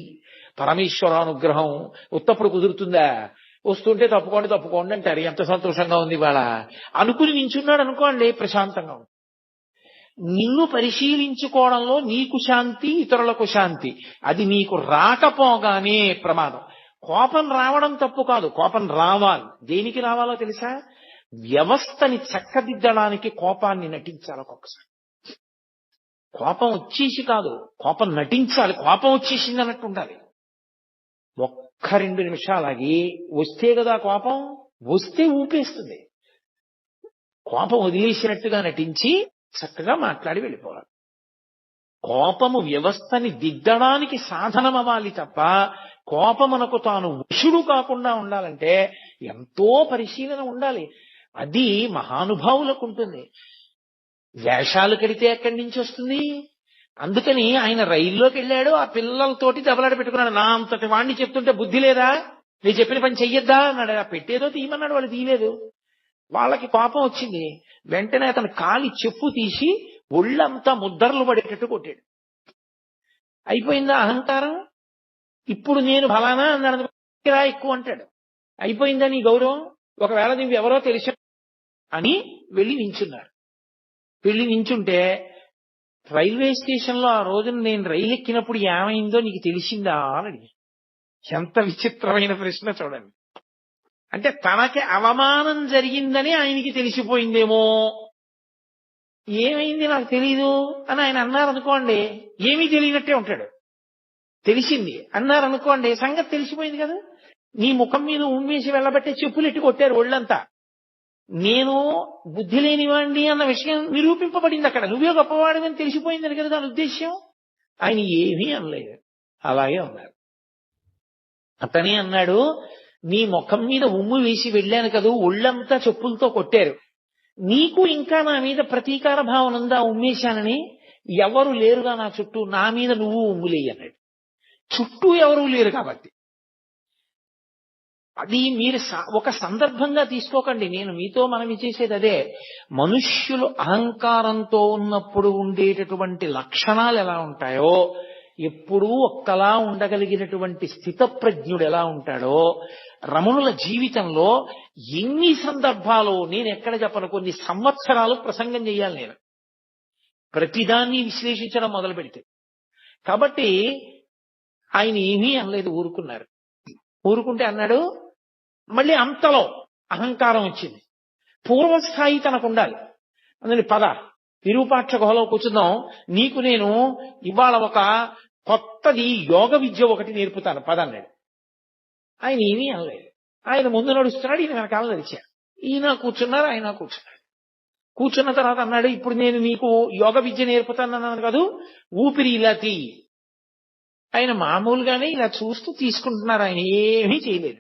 Speaker 2: పరమేశ్వరానుగ్రహం ఉత్తప్పుడు కుదురుతుందా? వస్తుంటే తప్పుకోండి అంటారు. ఎంత సంతోషంగా ఉంది ఇవాళ అనుకుని నించున్నాడు అనుకోండి, ప్రశాంతంగా ఉంది. నిన్ను పరిశీలించుకోవడంలో నీకు శాంతి, ఇతరులకు శాంతి. అది నీకు రాకపోగానే ప్రమాదం. కోపం రావడం తప్పు కాదు, కోపం రావాలి. దేనికి రావాలో తెలుసా? వ్యవస్థని చక్కదిద్దడానికి కోపాన్ని నటించాలి ఒక్కొక్కసారి. కోపం వచ్చేసి కాదు, కోపం నటించాలి, కోపం వచ్చేసింది అన్నట్టు ఉండాలి. ఒక్క 2 నిమిషాలకి వస్తే కదా కోపం, వస్తే ఊపేస్తుంది. కోపం వదిలేసినట్టుగా నటించి చక్కగా మాట్లాడి వెళ్ళిపోవాలి. కోపము వ్యవస్థని దిద్దడానికి సాధనం అవ్వాలి తప్ప కోపమునకు తాను వశుడు కాకుండా ఉండాలంటే ఎంతో పరిశీలన ఉండాలి. అది మహానుభావులకు ఉంటుంది. వేషాలు కడితే ఎక్కడి నుంచి వస్తుంది? అందుకని ఆయన రైల్లోకి వెళ్ళాడు, ఆ పిల్లలతోటి దెబ్బలాడ పెట్టుకున్నాడు. నా అంతటి వాణ్ణి చెప్తుంటే బుద్ధి లేదా, నేను చెప్పిన పని చెయ్యొద్దా అన్నాడు. ఆ పెట్టేదో తీయమన్నాడు, వాళ్ళు తీయలేదు. వాళ్ళకి కోపం వచ్చింది. వెంటనే అతను కాలి చెప్పు తీసి ఒళ్ళంతా ముద్దర్లు పడేటట్టు కొట్టాడు. అయిపోయిందా అహంకారం? ఇప్పుడు నేను ఫలానా అన్నాడు ఎక్కువ అంటాడు. అయిపోయిందా నీ గౌరవం? ఒకవేళ నువ్వు ఎవరో తెలిసి అని వెళ్ళి నించున్నారు. వెళ్ళి నించుంటే రైల్వే స్టేషన్ లో ఆ రోజున నేను రైలు ఎక్కినప్పుడు ఏమైందో నీకు తెలిసిందా అని అడిగాను. ఎంత విచిత్రమైన ప్రశ్న చూడండి. అంటే తనకి అవమానం జరిగిందని ఆయనకి తెలిసిపోయిందేమో. ఏమైంది నాకు తెలీదు అని ఆయన అన్నారనుకోండి, ఏమీ తెలియనట్టే ఉంటాడు. తెలిసింది అన్నారనుకోండి, సంగతి తెలిసిపోయింది కదా. నీ ముఖం మీద ఉమ్మేసి వెళ్ళబట్టే చెప్పులు ఎట్టి కొట్టారు ఒళ్ళంతా. నేను బుద్ధి లేనివాడిని అన్న విషయం నిరూపింపబడింది అక్కడ. నువ్వే గొప్పవాడిని తెలిసిపోయిందని కదా దాని ఉద్దేశ్యం. ఆయన ఏమీ అనలేదు, అలాగే ఉన్నారు. అతనే అన్నాడు, నీ ముఖం మీద ఉమ్ము వేసి వెళ్ళాను కదా, ఒళ్ళంతా చెప్పులతో కొట్టారు. నీకు ఇంకా నా మీద ప్రతీకార భావన ఉందా ఉమ్మేశానని? ఎవరు లేరుగా నా చుట్టూ, నా మీద నువ్వు ఉమ్ములేయి అన్నాడు. చుట్టూ ఎవరూ లేరు కాబట్టి. అది మీరు ఒక సందర్భంగా తీసుకోకండి. నేను మీతో మనవి చేసేది అదే. మనుష్యులు అహంకారంతో ఉన్నప్పుడు ఉండేటటువంటి లక్షణాలు ఎలా ఉంటాయో, ఎప్పుడూ ఒక్కలా ఉండగలిగినటువంటి స్థితప్రజ్ఞుడు ఎలా ఉంటాడో, రమణుల జీవితంలో ఎన్ని సందర్భాలు నేను ఎక్కడ చెప్పను, కొన్ని సంవత్సరాలు ప్రసంగం చేయాలి నేను ప్రతిదాన్ని విశ్లేషించడం మొదలు పెడితే. కాబట్టి ఆయన ఏమీ అనలేదు, ఊరుకున్నారు. ఊరుకుంటే అన్నాడు, మళ్ళీ అంతలో అహంకారం వచ్చింది. పూర్వస్థాయి తనకు ఉండాలి. అందుకని పద విరూపాక్ష గుహలో కూర్చుందాం, నీకు నేను ఇవాళ ఒక కొత్తది యోగ విద్య ఒకటి నేర్పుతాను పద అన్నాడు. ఆయన ఏమీ అనలేదు. ఆయన ముందు నడుస్తున్నాడు, ఈయన వెనకాల నడిచాడు. ఈయన కూర్చున్నారు, ఆయన కూర్చున్నాడు. కూర్చున్న తర్వాత అన్నాడు, ఇప్పుడు నేను నీకు యోగ విద్య నేర్పుతానన్నాను కాదు, ఊపిరి ఇలా తీ. ఆయన మామూలుగానే ఇలా చూస్తూ తీసుకుంటున్నారు, ఆయన ఏమీ చేయలేదు.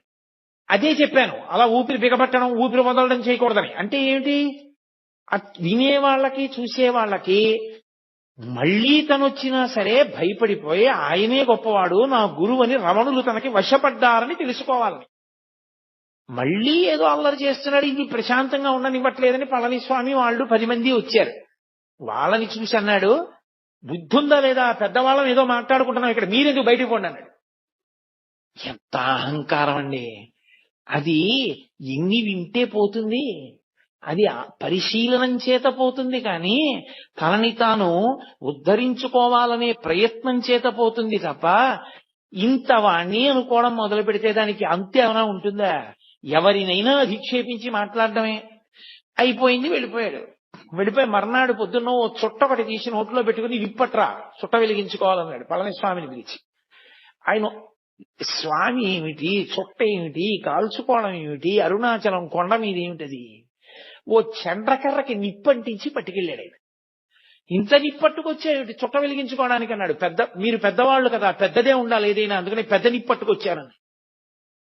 Speaker 2: అదే చెప్పాను, అలా ఊపిరి బిగబట్టడం, ఊపిరి వదలడం చేయకూడదని. అంటే ఏమిటి? వినేవాళ్ళకి చూసేవాళ్ళకి మళ్లీ తనొచ్చినా సరే భయపడిపోయి ఆయనే గొప్పవాడు, నా గురువు అని రమణులు తనకి వశపడ్డారని తెలుసుకోవాలని. మళ్లీ ఏదో అల్లరి చేస్తున్నాడు, ఇది ప్రశాంతంగా ఉండనివ్వట్లేదని పళనిస్వామి వాళ్ళు 10 మంది వచ్చారు. వాళ్ళని చూసి అన్నాడు, బుద్ధుందా లేదా, పెద్దవాళ్ళం ఏదో మాట్లాడుకుంటున్నాం ఇక్కడ, మీరెందుకు బయటికి పోండి అన్నాడు. ఎంత అహంకారం అండి! అది ఎన్ని వింటే పోతుంది, అది పరిశీలనం చేత పోతుంది, కానీ తనని తాను ఉద్ధరించుకోవాలనే ప్రయత్నం చేత పోతుంది తప్ప ఇంత వాణ్ణి అనుకోవడం మొదలు పెడితే దానికి అంతేమైనా ఉంటుందా? ఎవరినైనా అధిక్షేపించి మాట్లాడడమే. అయిపోయింది, వెళ్ళిపోయాడు. వెళ్ళిపోయి మర్నాడు పొద్దున్న ఓ చుట్ట ఒకటి తీసి నోట్లో పెట్టుకుని విప్పట్రా చుట్ట వెలిగించుకోవాలన్నాడు పళనిస్వామిని పిలిచి. ఆయన స్వామి ఏమిటి, చుట్ట ఏమిటి, కాల్చుకోవడం ఏమిటి, అరుణాచలం కొండ మీద ఏమిటది, ఓ చండ్రకర్రకి నిప్పంటించి పట్టుకెళ్ళాడు ఆయన. ఇంత నిప్పట్టుకొచ్చాడు చుట్ట వెలిగించుకోవడానికి అన్నాడు. మీరు పెద్దవాళ్ళు కదా, పెద్దదే ఉండాలి ఏదైనా, అందుకని పెద్ద నిప్పట్టుకొచ్చారని.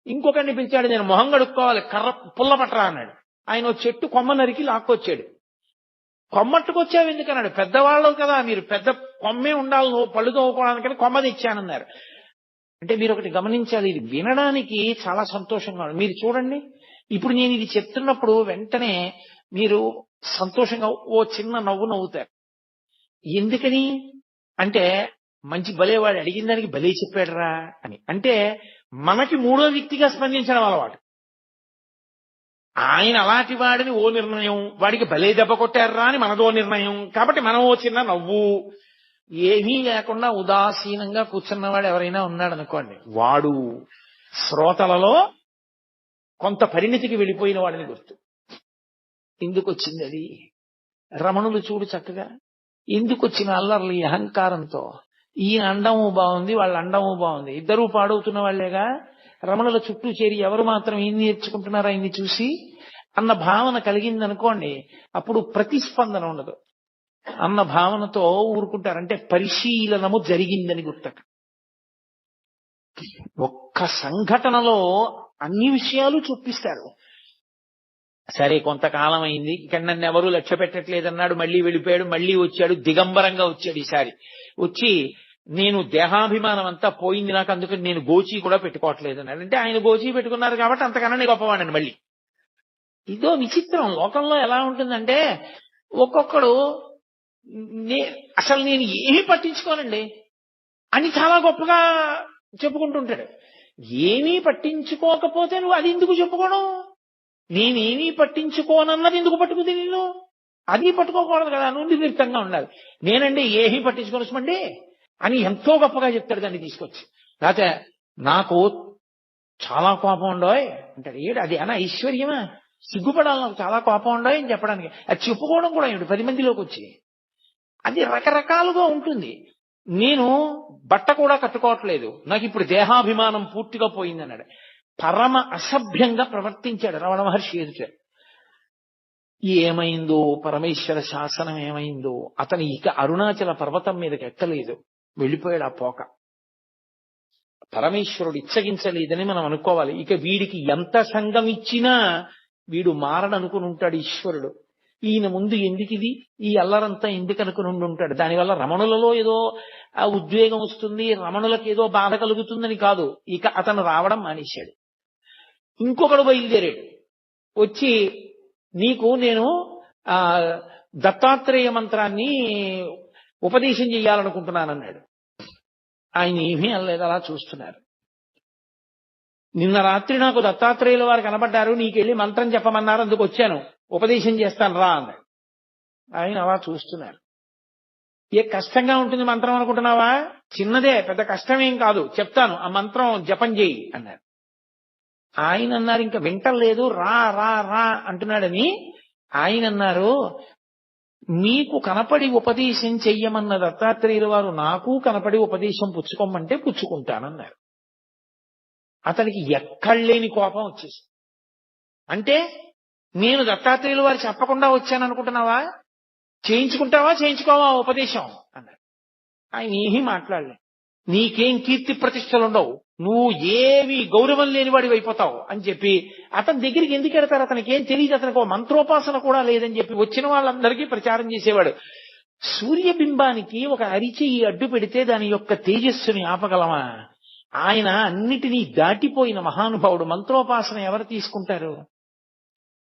Speaker 2: ఇంకొకరిని పిలిచాడు, నేను మొహం కడుక్కోవాలి, కర్ర పుల్ల పట్టరా అన్నాడు. ఆయన ఓ చెట్టు కొమ్మ నరికి లాక్కొచ్చాడు. కొమ్మట్టుకొచ్చావు ఎందుకన్నాడు. పెద్దవాళ్ళు కదా మీరు, పెద్ద కొమ్మే ఉండాలి, నువ్వు పళ్ళు తోముకోవడానికని కొమ్మ తెచ్చానన్నారు. అంటే మీరు ఒకటి గమనించాలి, ఇది వినడానికి చాలా సంతోషంగా ఉంది. మీరు చూడండి, ఇప్పుడు నేను ఇది చెప్తున్నప్పుడు వెంటనే మీరు సంతోషంగా ఓ చిన్న నవ్వు నవ్వుతారు. ఎందుకని అంటే, మంచి భలేవాడు అడిగిన దానికి భలే చెప్పాడురా అని. అంటే మనకి మూడో వ్యక్తిగా స్పందించడం అలవాటు. ఆయన అలాంటి వాడిని ఓ నిర్ణయం, వాడికి భలే దెబ్బ కొట్టారా అని మనదో నిర్ణయం. కాబట్టి మనం ఓ చిన్న నవ్వు, ఏమీ లేకుండా ఉదాసీనంగా కూర్చున్నవాడు ఎవరైనా ఉన్నాడు అనుకోండి, వాడు శ్రోతలలో కొంత పరిణితికి వెళ్ళిపోయిన వాడిని గుర్తు. ఎందుకు వచ్చింది అది? రమణులు చూడు చక్కగా ఎందుకు వచ్చిన అల్లర్లు ఈ అహంకారంతో? ఈయన అండము బాగుంది, వాళ్ళ అండము బాగుంది, ఇద్దరూ పాడవుతున్న వాళ్లేగా. రమణుల చుట్టూ చేరి ఎవరు మాత్రం ఏం నేర్చుకుంటున్నారా ఆయన్ని చూసి అన్న భావన కలిగిందనుకోండి, అప్పుడు ప్రతిస్పందన ఉండదు. అన్న భావనతో ఊరుకుంటారంటే పరిశీలనము జరిగిందని గుర్తక. ఒక్క సంఘటనలో అన్ని విషయాలు చూపిస్తారు. సరే, కొంతకాలం అయింది, ఇక్కడ నన్ను ఎవరూ లక్ష్య పెట్టట్లేదన్నాడు, మళ్ళీ వెళ్ళిపోయాడు, మళ్ళీ వచ్చాడు, దిగంబరంగా వచ్చాడు. ఈసారి వచ్చి నేను దేహాభిమానం అంతా పోయింది నాకు, అందుకని నేను గోచీ కూడా పెట్టుకోవట్లేదు అన్నాడు. అంటే ఆయన గోచీ పెట్టుకున్నారు కాబట్టి అంతకన్నా గొప్పవాడండి. మళ్ళీ ఇదో విచిత్రం. లోకంలో ఎలా ఉంటుందంటే ఒక్కొక్కడు అసలు నేను ఏమీ పట్టించుకోనండి అని చాలా గొప్పగా చెప్పుకుంటుంటాడు. ఏమీ పట్టించుకోకపోతే నువ్వు అది ఎందుకు చెప్పుకోవడం? నేనేమీ పట్టించుకోనన్నది ఎందుకు పట్టుకుంది నేను? అది పట్టుకోకూడదు కదా, నువ్వు నిర్లిప్తంగా ఉండాలి. నేనండి ఏమీ పట్టించుకోనమండి అని ఎంతో గొప్పగా చెప్తాడు దాన్ని తీసుకొచ్చి. లేకపోతే నాకు చాలా కోపం ఉండోయ్ అంటాడు. ఏడు అది అనా ఐశ్వర్యమా? సిగ్గుపడాలి, నాకు చాలా కోపం ఉండోయ్ అని చెప్పడానికి. అది చెప్పుకోవడం కూడా ఏమిటి 10 మందిలోకి వచ్చి? అది రకరకాలుగా ఉంటుంది. నేను బట్ట కూడా కట్టుకోవట్లేదు, నాకు ఇప్పుడు దేహాభిమానం పూర్తిగా పోయిందన్నాడు. పరమ అసభ్యంగా ప్రవర్తించాడు రమణ మహర్షి ఎదుట. ఏమైందో, పరమేశ్వర శాసనం ఏమైందో, అతను ఇక అరుణాచల పర్వతం మీదకి ఎక్కలేదు, వెళ్ళిపోయాడు ఆ పోక. పరమేశ్వరుడు ఇచ్చగించలేదని మనం అనుకోవాలి. ఇక వీడికి ఎంత సంఘం ఇచ్చినా వీడు మారడనుకుని ఉంటాడు ఈశ్వరుడు. ఈయన ముందు ఎందుకు ఇది, ఈ అల్లరంతా ఎందుకు అనుకుని ఉంటాడు. దానివల్ల రమణులలో ఏదో ఉద్వేగం వస్తుంది, రమణులకు ఏదో బాధ కలుగుతుందని కాదు. ఇక అతను రావడం మానేశాడు. ఇంకొకడు బయలుదేరాడు, వచ్చి నీకు నేను దత్తాత్రేయ మంత్రాన్ని ఉపదేశం చెయ్యాలనుకుంటున్నానన్నాడు. ఆయన ఏమీ అనలేదు, అలా చూస్తున్నారు. నిన్న రాత్రి నాకు దత్తాత్రేయుల వారు కనబడ్డారు, నీకెళ్ళి మంత్రం చెప్పమన్నారు, అందుకు వచ్చాను, ఉపదేశం చేస్తాను రా అన్నాడు. ఆయన అలా చూస్తున్నారు. ఏ కష్టంగా ఉంటుంది మంత్రం అనుకుంటున్నావా? చిన్నదే, పెద్ద కష్టమేం కాదు, చెప్తాను, ఆ మంత్రం జపం చేయి అన్నారు. ఆయన అన్నారు, ఇంకా వింటలేదు, రా రా రా అంటున్నాడని. ఆయన అన్నారు, మీకు కనపడి ఉపదేశం చెయ్యమన్న దత్తాత్రేయుల వారు నాకు కనపడి ఉపదేశం పుచ్చుకోమంటే పుచ్చుకుంటానన్నారు. అతనికి ఎక్కడలేని కోపం వచ్చేసి, అంటే నేను దత్తాత్రేయుల వారు చెప్పకుండా వచ్చాననుకుంటున్నావా? చేయించుకుంటావా చేయించుకోవా ఉపదేశం అన్నారు. ఆయన ఏమీ మాట్లాడలే. నీకేం కీర్తి ప్రతిష్టలు ఉండవు, నువ్వు ఏవి గౌరవం లేనివాడివి అయిపోతావు అని చెప్పి అతని దగ్గరికి ఎందుకు వెడతారు? అతనికి ఏం తెలియదు, అతనికి ఒక మంత్రోపాసన కూడా లేదని చెప్పి వచ్చిన వాళ్ళందరికీ ప్రచారం చేసేవాడు. సూర్యబింబానికి ఒక అరిచెయ్యి అడ్డు పెడితే దాని యొక్క తేజస్సుని ఆపగలమా? ఆయన అన్నిటినీ దాటిపోయిన మహానుభావుడు. మంత్రోపాసన ఎవరు తీసుకుంటారు?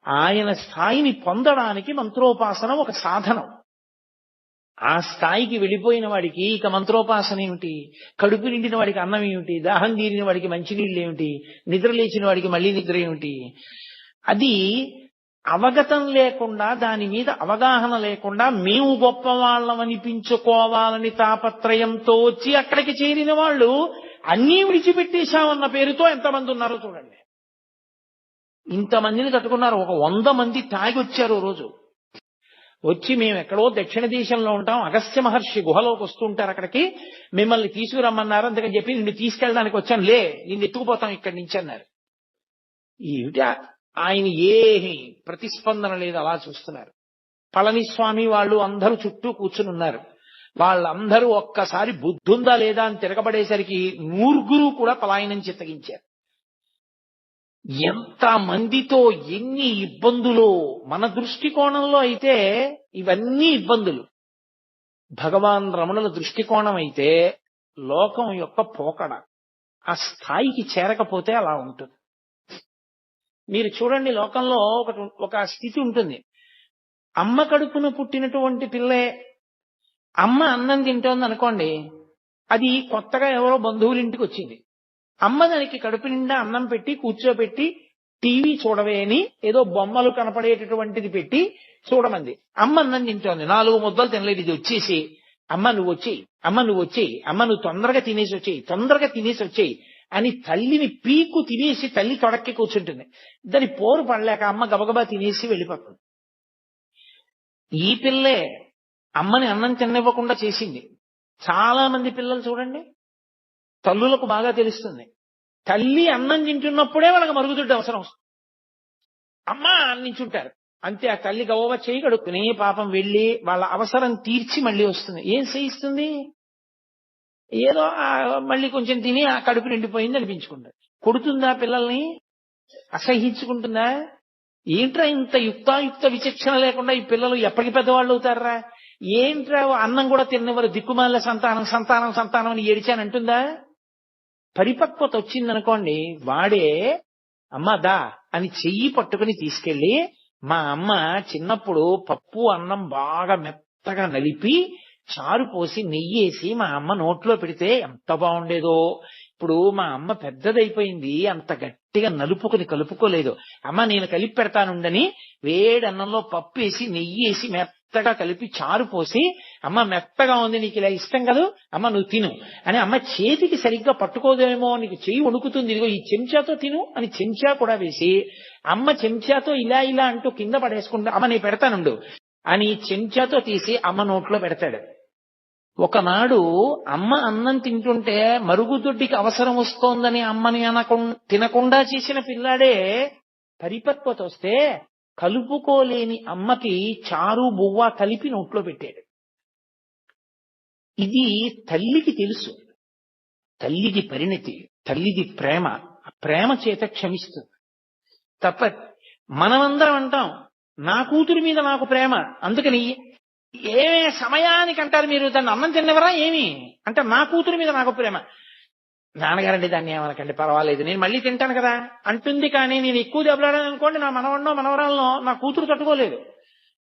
Speaker 2: ఆయన స్థాయిని పొందడానికి మంత్రోపాసన ఒక సాధనం. ఆ స్థాయికి వెళ్ళిపోయిన వాడికి ఇక మంత్రోపాసన ఏమిటి? కడుపు నిండిన వాడికి అన్నం ఏమిటి? దాహం తీరిన వాడికి మంచినీళ్ళు ఏమిటి? నిద్ర లేచిన వాడికి మళ్ళీ నిద్ర ఏమిటి? అది అవగతం లేకుండా, దాని మీద అవగాహన లేకుండా మేము గొప్ప వాళ్ళం అనిపించుకోవాలని తాపత్రయంతో వచ్చి అక్కడికి చేరిన వాళ్ళు అన్నీ విడిచిపెట్టేశామన్న పేరుతో ఎంతమంది ఉన్నారో చూడండి. ఇంతమందిని తట్టుకున్నారు. ఒక 100 మంది తాగి వచ్చారు రోజు. వచ్చి మేము ఎక్కడో దక్షిణ దేశంలో ఉంటాం, అగస్త్య మహర్షి గుహలోకి వస్తుంటారు, అక్కడికి మిమ్మల్ని తీసుకురమ్మన్నారు, అందుకని చెప్పి నిన్ను తీసుకెళ్ళడానికి వచ్చాను, లే నిన్ను ఎత్తుకుపోతాం ఇక్కడి నుంచి అన్నారు. ఏమిటి ఆయన ఏమి ప్రతిస్పందన లేదు, అలా చూస్తున్నారు. పళనిస్వామి వాళ్ళు అందరూ చుట్టూ కూర్చుని ఉన్నారు. వాళ్ళందరూ ఒక్కసారి బుద్ధుందా లేదా అని తిరగబడేసరికి 100 కూడా పలాయనం చిత్తగించారు. ఎంత మందితో ఎన్ని ఇబ్బందులు! మన దృష్టికోణంలో అయితే ఇవన్నీ ఇబ్బందులు. భగవాన్ రమణుల దృష్టికోణం అయితే లోకం యొక్క పోకడ. ఆ స్థాయికి చేరకపోతే అలా ఉంటుంది. మీరు చూడండి, లోకంలో ఒక స్థితి ఉంటుంది. అమ్మ కడుపున పుట్టినటువంటి పిల్లే అమ్మ అన్నం తింటోంది అనుకోండి, అది కొత్తగా ఎవరో బంధువులింటికి వచ్చింది. అమ్మ దానికి కడుపు నిండా అన్నం పెట్టి కూర్చోబెట్టి టీవీ చూడవే అని ఏదో బొమ్మలు కనపడేటటువంటిది పెట్టి చూడమంది. అమ్మ అన్నం తింటోంది, 4 ముద్దలు తినలేదు, ఇది వచ్చేసి అమ్మ నువ్వు వచ్చేయి, అమ్మ నువ్వు వచ్చేయి, అమ్మ నువ్వు తొందరగా తినేసి వచ్చేయి, తొందరగా తినేసి వచ్చేయి అని తల్లిని పీకు తినేసి తల్లి తొడక్కి కూర్చుంటుంది. దాని పోరు పడలేక అమ్మ గబగబా తినేసి వెళ్ళిపోతుంది. ఈ పిల్లే అమ్మని అన్నం తినివ్వకుండా చేసింది. చాలా మంది పిల్లలు చూడండి, తల్లులకు బాగా తెలుస్తుంది. తల్లి అన్నం తింటున్నప్పుడే వాళ్ళకి మరుగుదొడ్డి అవసరం వస్తుంది. అమ్మ నించుంటారు అంతే. ఆ తల్లి గవ్వ చేయి కడుక్కుని పాపం వెళ్ళి వాళ్ళ అవసరం తీర్చి మళ్ళీ వస్తుంది. ఏం చేయిస్తుంది? ఏదో మళ్ళీ కొంచెం తిని ఆ కడుపు నిండిపోయింది అనిపించుకుంటారు. కొడుతుందా పిల్లల్ని? అసహించుకుంటుందా? ఏంట్రా ఇంత యుక్తాయుక్త విచక్షణ లేకుండా ఈ పిల్లలు ఎప్పటికి పెద్దవాళ్ళు అవుతారా? ఏంట్రా అన్నం కూడా తిన్నవారు దిక్కుమాల సంతానం సంతానం సంతానం అని ఏడిచానంటుందా? పరిపక్వత వచ్చిందనుకోండి, వాడే అమ్మ దా అని చెయ్యి పట్టుకుని తీసుకెళ్లి, మా అమ్మ చిన్నప్పుడు పప్పు అన్నం బాగా మెత్తగా నలిపి చారు పోసి నెయ్యేసి మా అమ్మ నోట్లో పెడితే ఎంత బాగుండేదో. ఇప్పుడు మా అమ్మ పెద్దదైపోయింది, అంత గట్టిగా నలుపుకుని కలుపుకోలేదు. అమ్మ నేను కలిపి పెడతానుండని వేడి అన్నంలో పప్పు వేసి నెయ్యేసి మెత్తగా కలిపి చారు పోసి, అమ్మ మెత్తగా ఉంది, నీకు ఇలా ఇష్టం కదా, అమ్మ నువ్వు తిను అని అమ్మ చేతికి సరిగ్గా పట్టుకోదేమో, నీకు చెయ్యి వణుకుతుంది, ఇదిగో ఈ చెంచాతో తిను అని చెంచా కూడా వేసి, అమ్మ చెంచాతో ఇలా ఇలా అంటూ కింద పడేసుకుంటా, అమ్మ నేను పెడతానుండు అని చెంచాతో తీసి అమ్మ నోట్లో పెడతాడు. ఒకనాడు అమ్మ అన్నం తింటుంటే మరుగుదొడ్డికి అవసరం వస్తోందని అమ్మని తినకుండా చేసిన పిల్లాడే పరిపక్వత వస్తే కలుపుకోలేని అమ్మకి చారు బువ్వ కలిపి నోట్లో పెట్టాడు. ఇది తల్లికి తెలుసు, తల్లిది పరిణతి, తల్లిది ప్రేమ. ప్రేమ చేత క్షమిస్తుంది తప్ప మనమందరం అంటాం నా కూతురి మీద నాకు ప్రేమ, అందుకని ఏ సమయానికి అంటారు మీరు దాన్ని అన్నం తిన్నవరా ఏమి అంటే నా కూతురి మీద నాకు ప్రేమ. నాన్నగారండి దాన్ని ఏమనకండి పర్వాలేదు నేను మళ్ళీ తింటాను కదా అంటుంది. కానీ నేను ఎక్కువ దెబ్బలాడాను అనుకోండి, నా మనవన్నో మనవరాలనో నా కూతురు తట్టుకోలేదు.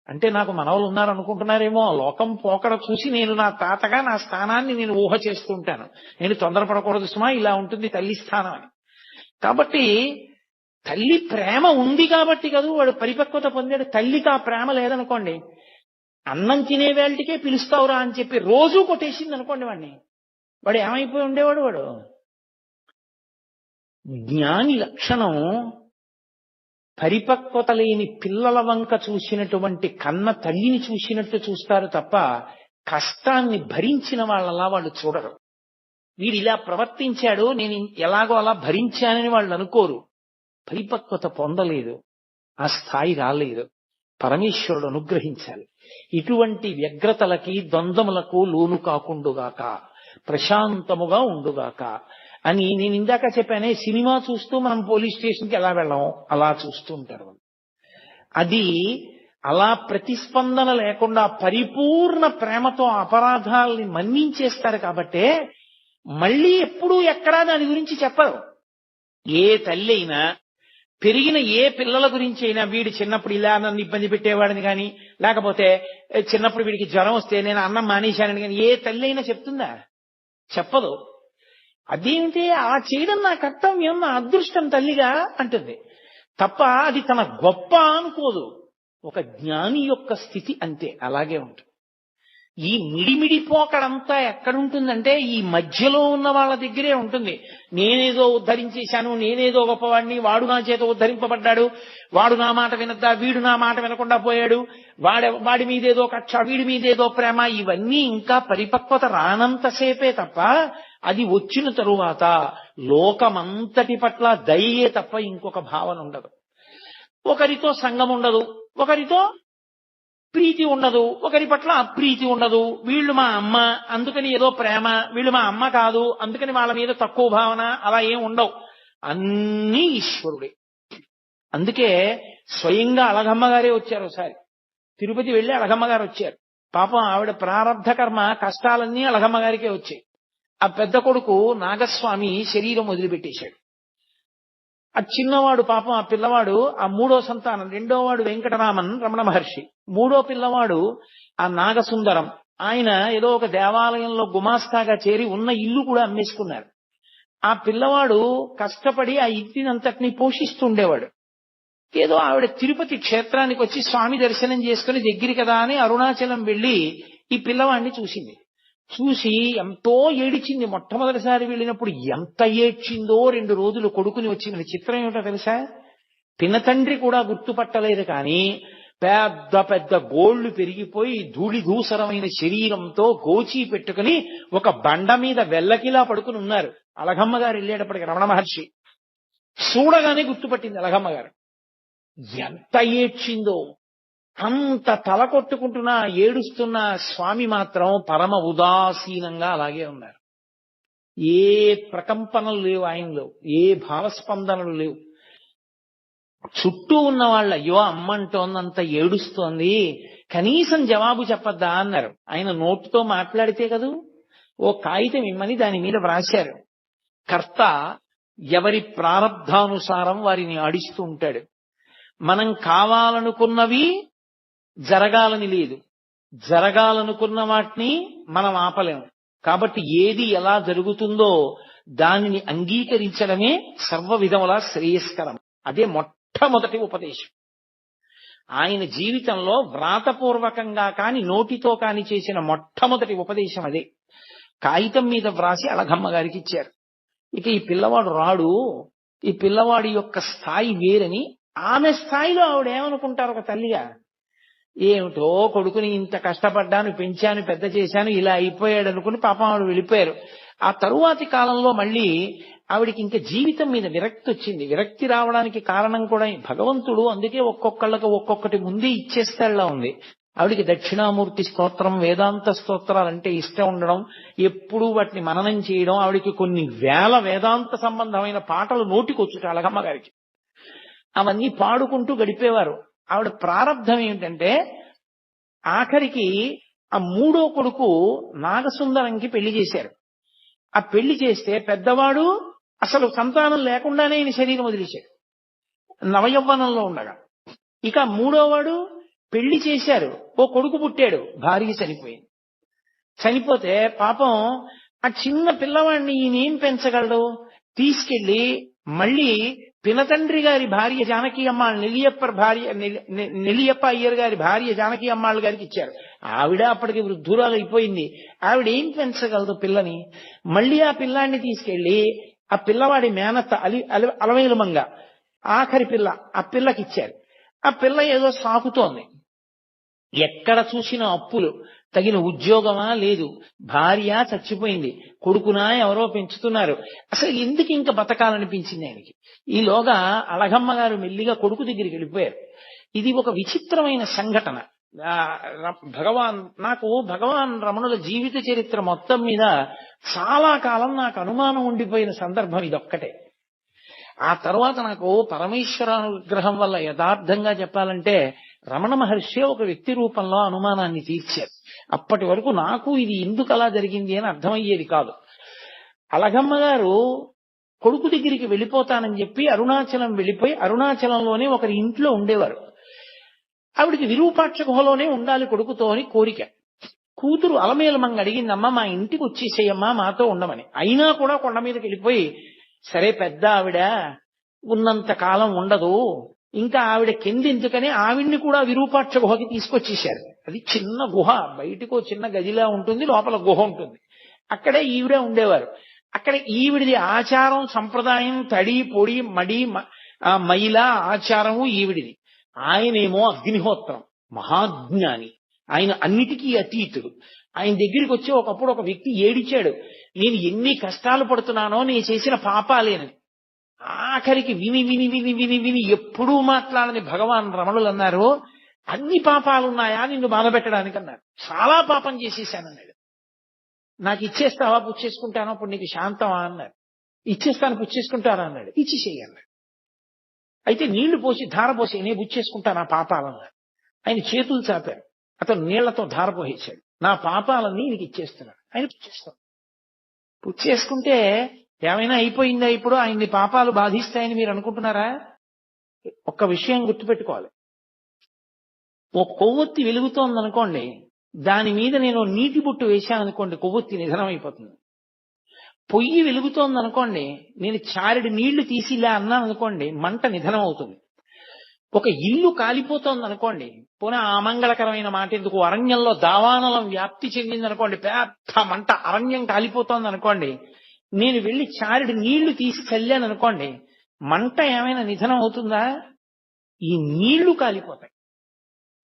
Speaker 2: అంటే నాకు మనవలు ఉన్నారనుకుంటున్నారేమో. లోకం పోకడ చూసి నేను నా తాతగా నా స్థానాన్ని నేను ఊహ చేస్తూ ఉంటాను. నేను తొందరపడకూడదు సుమా, ఇలా ఉంటుంది తల్లి స్థానం అని. కాబట్టి తల్లి ప్రేమ ఉంది కాబట్టి కదా వాడు పరిపక్వత పొందాడు. తల్లికి ఆ ప్రేమ లేదనుకోండి, అన్నం తినే వేళటికే పిలుస్తావురా అని చెప్పి రోజూ కొట్టేసింది అనుకోండి వాడిని, వాడు ఏమైపోయి ఉండేవాడు? వాడు జ్ఞాని లక్షణం పరిపక్వత లేని పిల్లల వంక చూసినటువంటి కన్న తల్లిని చూసినట్టు చూస్తారు తప్ప కష్టాన్ని భరించిన వాళ్ళలా వాళ్ళు చూడరు. వీడు ఇలా ప్రవర్తించాడు నేను ఎలాగో అలా భరించానని వాళ్ళు అనుకోరు. పరిపక్వత పొందలేదు, ఆ స్థాయి రాలేదు. పరమేశ్వరుడు అనుగ్రహించాలి. ఇటువంటి వ్యగ్రతలకి ద్వంద్వములకు లోను కాకుండుగాక, ప్రశాంతముగా ఉండుగాక అని నేను ఇందాక చెప్పానే. సినిమా చూస్తూ మనం పోలీస్ స్టేషన్కి ఎలా వెళ్ళాం అలా చూస్తూ ఉంటారు. అది అలా ప్రతిస్పందన లేకుండా పరిపూర్ణ ప్రేమతో అపరాధాలని మన్నించేస్తారు. కాబట్టే మళ్ళీ ఎప్పుడూ ఎక్కడా దాని గురించి చెప్పరు. ఏ తల్లి అయినా పెరిగిన ఏ పిల్లల గురించి అయినా వీడు చిన్నప్పుడు ఇలా నన్ను ఇబ్బంది పెట్టేవాడిని కానీ, లేకపోతే చిన్నప్పుడు వీడికి జ్వరం వస్తే నేను అన్నం మానేశానని కానీ ఏ తల్లి అయినా చెప్తుందా? చెప్పదు. అదేమిటి అలా చేయడం నా కర్తవ్యం, నా అదృష్టం తల్లిగా అంటుంది తప్ప అది తన గొప్ప అనుకోదు. ఒక జ్ఞాని యొక్క స్థితి అంతే, అలాగే ఉంటుంది. ఈ మిడిమిడిపోకడంతా ఎక్కడుంటుందంటే ఈ మధ్యలో ఉన్న వాళ్ళ దగ్గరే ఉంటుంది. నేనేదో ఉద్ధరించేశాను, నేనేదో గొప్పవాడిని, వాడు నా చేత ఉద్ధరింపబడ్డాడు, వాడు నా మాట వినద్దా, వీడు నా మాట వినకుండా పోయాడు, వాడి మీదేదో కక్ష, వీడి మీదేదో ప్రేమ, ఇవన్నీ ఇంకా పరిపక్వత రానంతసేపే తప్ప అది వచ్చిన తరువాత లోకమంతటి పట్ల దయే తప్ప ఇంకొక భావన ఉండదు. ఒకరితో సంగం ఉండదు, ఒకరితో ప్రీతి ఉండదు, ఒకరి పట్ల అప్రీతి ఉండదు. వీళ్ళు మా అమ్మ అందుకని ఏదో ప్రేమ, వీళ్ళు మా అమ్మ కాదు అందుకని వాళ్ళ మీద తక్కువ భావన, అలా ఏం ఉండవు. అన్నీ ఈశ్వరుడే. అందుకే స్వయంగా అళగమ్మ గారే వచ్చారు. ఒకసారి తిరుపతి వెళ్ళి అళగమ్మ గారు వచ్చారు. పాపం ఆవిడ ప్రారంధ కర్మ కష్టాలన్నీ అళగమ్మ గారికే వచ్చాయి. ఆ పెద్ద కొడుకు నాగస్వామి శరీరం వదిలిపెట్టేశాడు. ఆ చిన్నవాడు పాపం, ఆ పిల్లవాడు ఆ మూడో సంతానం, రెండోవాడు వెంకటరామన్ రమణ మహర్షి, మూడో పిల్లవాడు ఆ నాగసుందరం. ఆయన ఏదో ఒక దేవాలయంలో గుమాస్తాగా చేరి ఉన్న ఇల్లు కూడా అమ్మేసుకున్నారు. ఆ పిల్లవాడు కష్టపడి ఆ ఇంటినంతటినీ పోషిస్తుండేవాడు. ఏదో ఆవిడ తిరుపతి క్షేత్రానికి వచ్చి స్వామి దర్శనం చేసుకుని దగ్గర కదా అని అరుణాచలం వెళ్లి ఈ పిల్లవాడిని చూసింది. చూసి ఎంతో ఏడిచింది. మొట్టమొదటిసారి వెళ్ళినప్పుడు ఎంత ఏడ్చిందో. 2 రోజులు కొడుకుని వచ్చింది. చిత్రం ఏమిటో తెలుసా? పినతండ్రి కూడా గుర్తుపట్టలేదు కానీ పెద్ద పెద్ద గోళ్లు పెరిగిపోయి ధూళిధూసరమైన శరీరంతో గోచి పెట్టుకుని ఒక బండ మీద వెల్లకిలా పడుకుని ఉన్నారు. అలగమ్మ గారు వెళ్ళేటప్పటికి రమణ మహర్షి చూడగానే గుర్తుపట్టింది అలగమ్మ గారు. ఎంత ఏడ్చిందో, అంత తల కొట్టుకుంటున్నా ఏడుస్తున్న స్వామి మాత్రం పరమ ఉదాసీనంగా అలాగే ఉన్నారు. ఏ ప్రకంపనలు లేవు ఆయనలో, ఏ భావస్పందనలు లేవు. చుట్టూ ఉన్న వాళ్ళ అయ్యో అమ్మంటోందంత ఏడుస్తోంది, కనీసం జవాబు చెప్పద్దా అన్నారు. ఆయన నోటుతో మాట్లాడితే కదూ, ఓ కాగితం ఇమ్మని దాని మీద వ్రాశారు. కర్త ఎవరి ప్రారబ్ధానుసారం వారిని ఆడిస్తూ ఉంటాడు. మనం కావాలనుకున్నవి జరగాలని లేదు, జరగాలనుకున్న వాటిని మనం ఆపలేము. కాబట్టి ఏది ఎలా జరుగుతుందో దానిని అంగీకరించడమే సర్వ విధములా శ్రేయస్కరం. అదే మొట్టమొదటి ఉపదేశం. ఆయన జీవితంలో వ్రాతపూర్వకంగా కాని నోటితో కాని చేసిన మొట్టమొదటి ఉపదేశం అదే. కాగితం మీద వ్రాసి అలగమ్మ గారికి ఇచ్చారు. ఇక ఈ పిల్లవాడు రాడు, ఈ పిల్లవాడి యొక్క స్థాయి వేరని ఆమె స్థాయిలో ఆవిడ ఏమనుకుంటారు ఒక తల్లిగా? ఏమిటో కొడుకుని ఇంత కష్టపడ్డాను, పెంచాను, పెద్ద చేశాను, ఇలా అయిపోయాడు అనుకుని పాపం ఆవిడ వెళ్ళిపోయారు. ఆ తరువాతి కాలంలో మళ్ళీ ఆవిడికి ఇంకా జీవితం మీద విరక్తి వచ్చింది. విరక్తి రావడానికి కారణం కూడా భగవంతుడు అందుకే ఒక్కొక్కళ్ళకి ఒక్కొక్కటి ముందే ఇచ్చేస్తాడులా ఉంది. ఆవిడికి దక్షిణామూర్తి స్తోత్రం, వేదాంత స్తోత్రాలంటే ఇష్టం ఉండడం, ఎప్పుడూ వాటిని మననం చేయడం, ఆవిడికి కొన్ని వేల వేదాంత సంబంధమైన పాటలు నోటికొచ్చుట అలగమ్మ గారికి. అవన్నీ పాడుకుంటూ గడిపేవారు. ఆవిడ ప్రారంధం ఏమిటంటే ఆఖరికి ఆ మూడో కొడుకు నాగసుందరంకి పెళ్లి చేశారు. ఆ పెళ్లి చేస్తే పెద్దవాడు అసలు సంతానం లేకుండానే ఈయన శరీరం వదిలేశాడు నవయవ్వనంలో ఉండగా. ఇక మూడోవాడు పెళ్లి చేశారు, ఓ కొడుకు పుట్టాడు, భార్య చనిపోయింది. చనిపోతే పాపం ఆ చిన్న పిల్లవాడిని ఈయనేం పెంచగలడు? తీసుకెళ్లి మళ్ళీ పినతండ్రి గారి భార్య జానకి అమ్మాள் నెల్లియప్ప అయ్యర్ గారి భార్య జానకి అమ్మాள் గారికి ఇచ్చారు. ఆవిడ అప్పటికి వృద్ధురాలు అయిపోయింది. ఆవిడ ఏం పెంచగలదు పిల్లని? మళ్ళీ ఆ పిల్లాన్ని తీసుకెళ్లి ఆ పిల్లవాడి మేనత్త అలవేలుమంగ ఆఖరి పిల్ల, ఆ పిల్లకి ఇచ్చారు. ఆ పిల్ల ఏదో సాకుతోంది. ఎక్కడ చూసినా అప్పులు, తగిన ఉద్యోగమా లేదు, భార్య చచ్చిపోయింది, కొడుకునా ఎవరో పెంచుతున్నారు. అసలు ఎందుకు ఇంకా బతకాలనిపించింది ఆయనకి. ఈలోగా అలగమ్మ గారు మెల్లిగా కొడుకు దగ్గరికి వెళ్ళిపోయారు. ఇది ఒక విచిత్రమైన సంఘటన. నాకు భగవాన్ రమణుల జీవిత చరిత్ర మొత్తం మీద చాలా కాలం నాకు అనుమానం ఉండిపోయిన సందర్భం ఇదొక్కటే. ఆ తర్వాత నాకు పరమేశ్వరానుగ్రహం వల్ల యథార్థంగా చెప్పాలంటే రమణ మహర్షి ఒక వ్యక్తి రూపంలో అనుమానాన్ని తీర్చారు. అప్పటి వరకు నాకు ఇది ఎందుకు అలా జరిగింది అని అర్థమయ్యేది కాదు. అలగమ్మ గారు కొడుకు దగ్గరికి వెళ్ళిపోతానని చెప్పి అరుణాచలం వెళ్ళిపోయి అరుణాచలంలోనే ఒకరి ఇంట్లో ఉండేవారు. ఆవిడికి విరూపాక్ష గుహలోనే ఉండాలి కొడుకుతో అని కోరిక. కూతురు అలమేలమంగ అడిగిందమ్మా మా ఇంటికి వచ్చేసేయమ్మా మాతో ఉండమని. అయినా కూడా కొండ మీదకి వెళ్ళిపోయి సరే పెద్ద ఆవిడ ఉన్నంత కాలం ఉండదు, ఇంకా ఆవిడ కిందెందుకని ఆవిడ్ని కూడా విరూపాక్ష గుహకి తీసుకొచ్చేశారు. అది చిన్న గుహ, బయటకు చిన్న గదిలా ఉంటుంది, లోపల గుహ ఉంటుంది. అక్కడే ఈవిడే ఉండేవారు. అక్కడ ఈవిడిది ఆచారం సంప్రదాయం, తడి పొడి మడి మైల ఆచారము ఈవిడిది. ఆయనేమో అగ్నిహోత్రం, మహాజ్ఞాని, ఆయన అన్నిటికీ అతీతుడు. ఆయన దగ్గరికి వచ్చి ఒకప్పుడు ఒక వ్యక్తి ఏడిచాడు, నేను ఎన్ని కష్టాలు పడుతున్నానో నేను చేసిన పాపాలేనని. ఆఖరికి విని విని విని విని విని ఎప్పుడూ మాట్లాడని భగవాన్ రమణులు అన్నారు, అన్ని పాపాలున్నాయా నిన్ను బాధపెట్టడానికి అన్నారు. చాలా పాపం చేసేసానన్నాడు. నాకు ఇచ్చేస్తావా పుచ్చేసుకుంటానో అప్పుడు నీకు శాంతమా అన్నారు. ఇచ్చేస్తాను పుచ్చేసుకుంటారా అన్నాడు. ఇచ్చేసేయి అన్నాడు. అయితే నీళ్లు పోసి ధార పోసి నేను పుచ్చేసుకుంటాను ఆ పాపాలన్నారు. ఆయన చేతులు చాపారు, అతను నీళ్లతో ధార పోసేశాడు. నా పాపాలన్నీ నీకు ఇచ్చేస్తున్నాడు. ఆయన పుచ్చేస్తాడు. పుచ్చేసుకుంటే ఏమైనా అయిపోయిందా? ఇప్పుడు ఆయన్ని పాపాలు బాధిస్తాయని మీరు అనుకుంటున్నారా? ఒక్క విషయం గుర్తుపెట్టుకోవాలి. ఓ కొవ్వొత్తి వెలుగుతోందనుకోండి, దాని మీద నేను నీటి బొట్టు వేశాననుకోండి, కొవ్వొత్తి నిధనం అయిపోతుంది. పొయ్యి వెలుగుతోందనుకోండి, నేను చారెడు నీళ్లు తీసి ఇలా అన్నాను అనుకోండి, మంట నిధనం అవుతుంది. ఒక ఇల్లు కాలిపోతోందనుకోండి, పోనీ అమంగళకరమైన మాట ఎందుకు, అరణ్యంలో దావానలం వ్యాప్తి చెందిందనుకోండి, పెద్ద మంట, అరణ్యం కాలిపోతోందనుకోండి, నేను వెళ్ళి చారెడు నీళ్లు తీసి చల్లాను అనుకోండి, మంట ఏమైనా నిధనం అవుతుందా? ఈ నీళ్లు కాలిపోతాయి.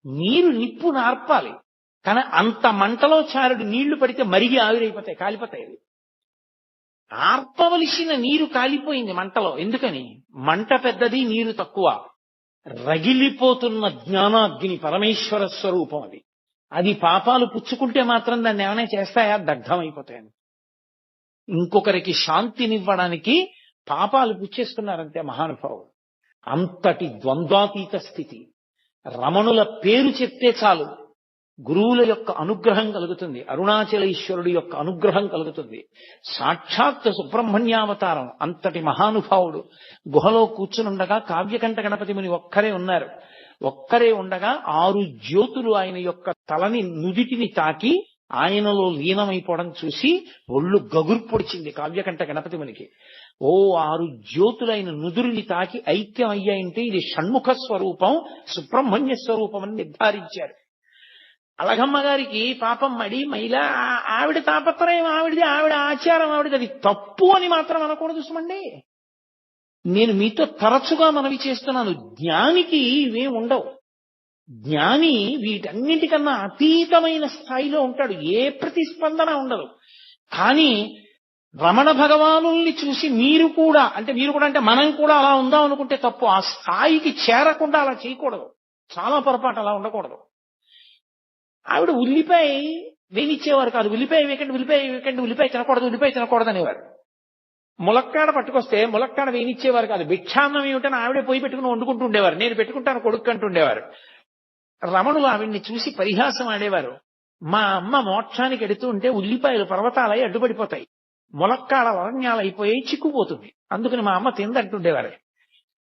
Speaker 2: నీరు నిప్పు నార్పాలి, కానీ అంత మంటలో చారుడు నీళ్లు పడితే మరిగి ఆవిరైపోతాయి, కాలిపోతాయి. అవి ఆర్పవలసిన నీరు కాలిపోయింది మంటలో. ఎందుకని? మంట పెద్దది, నీరు తక్కువ. రగిలిపోతున్న జ్ఞానాగ్ని పరమేశ్వర స్వరూపం అది. అది పాపాలు పుచ్చుకుంటే మాత్రం దాన్ని ఏమైనా చేస్తాయా? దగ్ధమైపోతాయని. ఇంకొకరికి శాంతినివ్వడానికి పాపాలు పుచ్చేస్తున్నారంతే మహానుభావుడు. అంతటి ద్వంద్వాతీత స్థితి. రమణుల పేరు చెప్తే చాలు గురువుల యొక్క అనుగ్రహం కలుగుతుంది, అరుణాచలేశ్వరుడి యొక్క అనుగ్రహం కలుగుతుంది. సాక్షాత్ సుబ్రహ్మణ్యావతారం. అంతటి మహానుభావుడు గుహలో కూర్చునుండగా కావ్యకంఠ గణపతి ముని ఒక్కరే ఉన్నారు. ఒక్కరే ఉండగా 6 జ్యోతులు ఆయన యొక్క తలని నుదిటిని తాకి ఆయనలో లీనమైపోవడం చూసి ఒళ్ళు గగుర్పొడిచింది కావ్యకంఠ గణపతి మునికి. 6 జ్యోతులు ఆయన నుదురుని తాకి ఐక్యం అయ్యాయంటే ఇది షణ్ముఖ స్వరూపం, సుబ్రహ్మణ్య స్వరూపం అని నిర్ధారించారు. అలగమ్మ గారికి పాపం మడి మైలా, ఆవిడ తాపత్రయం ఆవిడది, ఆవిడ ఆచారం ఆవిడది. అది తప్పు అని మాత్రం అనకూడదు సుమండి. నేను మీతో తరచుగా మనవి చేస్తున్నాను, జ్ఞానికి ఇవేం ఉండవు. జ్ఞాని వీటన్నిటికన్నా అతీతమైన స్థాయిలో ఉంటాడు, ఏ ప్రతిస్పందన ఉండదు. కానీ రమణ భగవానుల్ని చూసి మీరు కూడా అంటే మనం కూడా అలా ఉందాం అనుకుంటే తప్పు. ఆ స్థాయికి చేరకుండా అలా చేయకూడదు, చాలా పొరపాటు, అలా ఉండకూడదు. ఆవిడ ఉల్లిపాయ వేయించేవారు కాదు. ఉల్లిపాయ వేయకండి, ఉల్లిపాయ తినకూడదు అనేవారు. ములక్కాడ పట్టుకొస్తే ములక్కాడ వేయించేవారు కాదు. భిక్షాన్నం ఏమిటని ఆవిడే పోయి పెట్టుకుని వండుకుంటూ ఉండేవారు. నేను పెట్టుకుంటాను కొడుకు అంటుండేవారు. రమణులు ఆవిడ్ని చూసి పరిహాసం ఆడేవారు. మా అమ్మ మోక్షానికి ఎడుతూ ఉంటే ఉల్లిపాయలు పర్వతాలై అడ్డుపడిపోతాయి, ములక్కాడ అరణ్యాలు అయిపోయి చిక్కుపోతుంది, అందుకని మా అమ్మ తిందంటుండేవారు.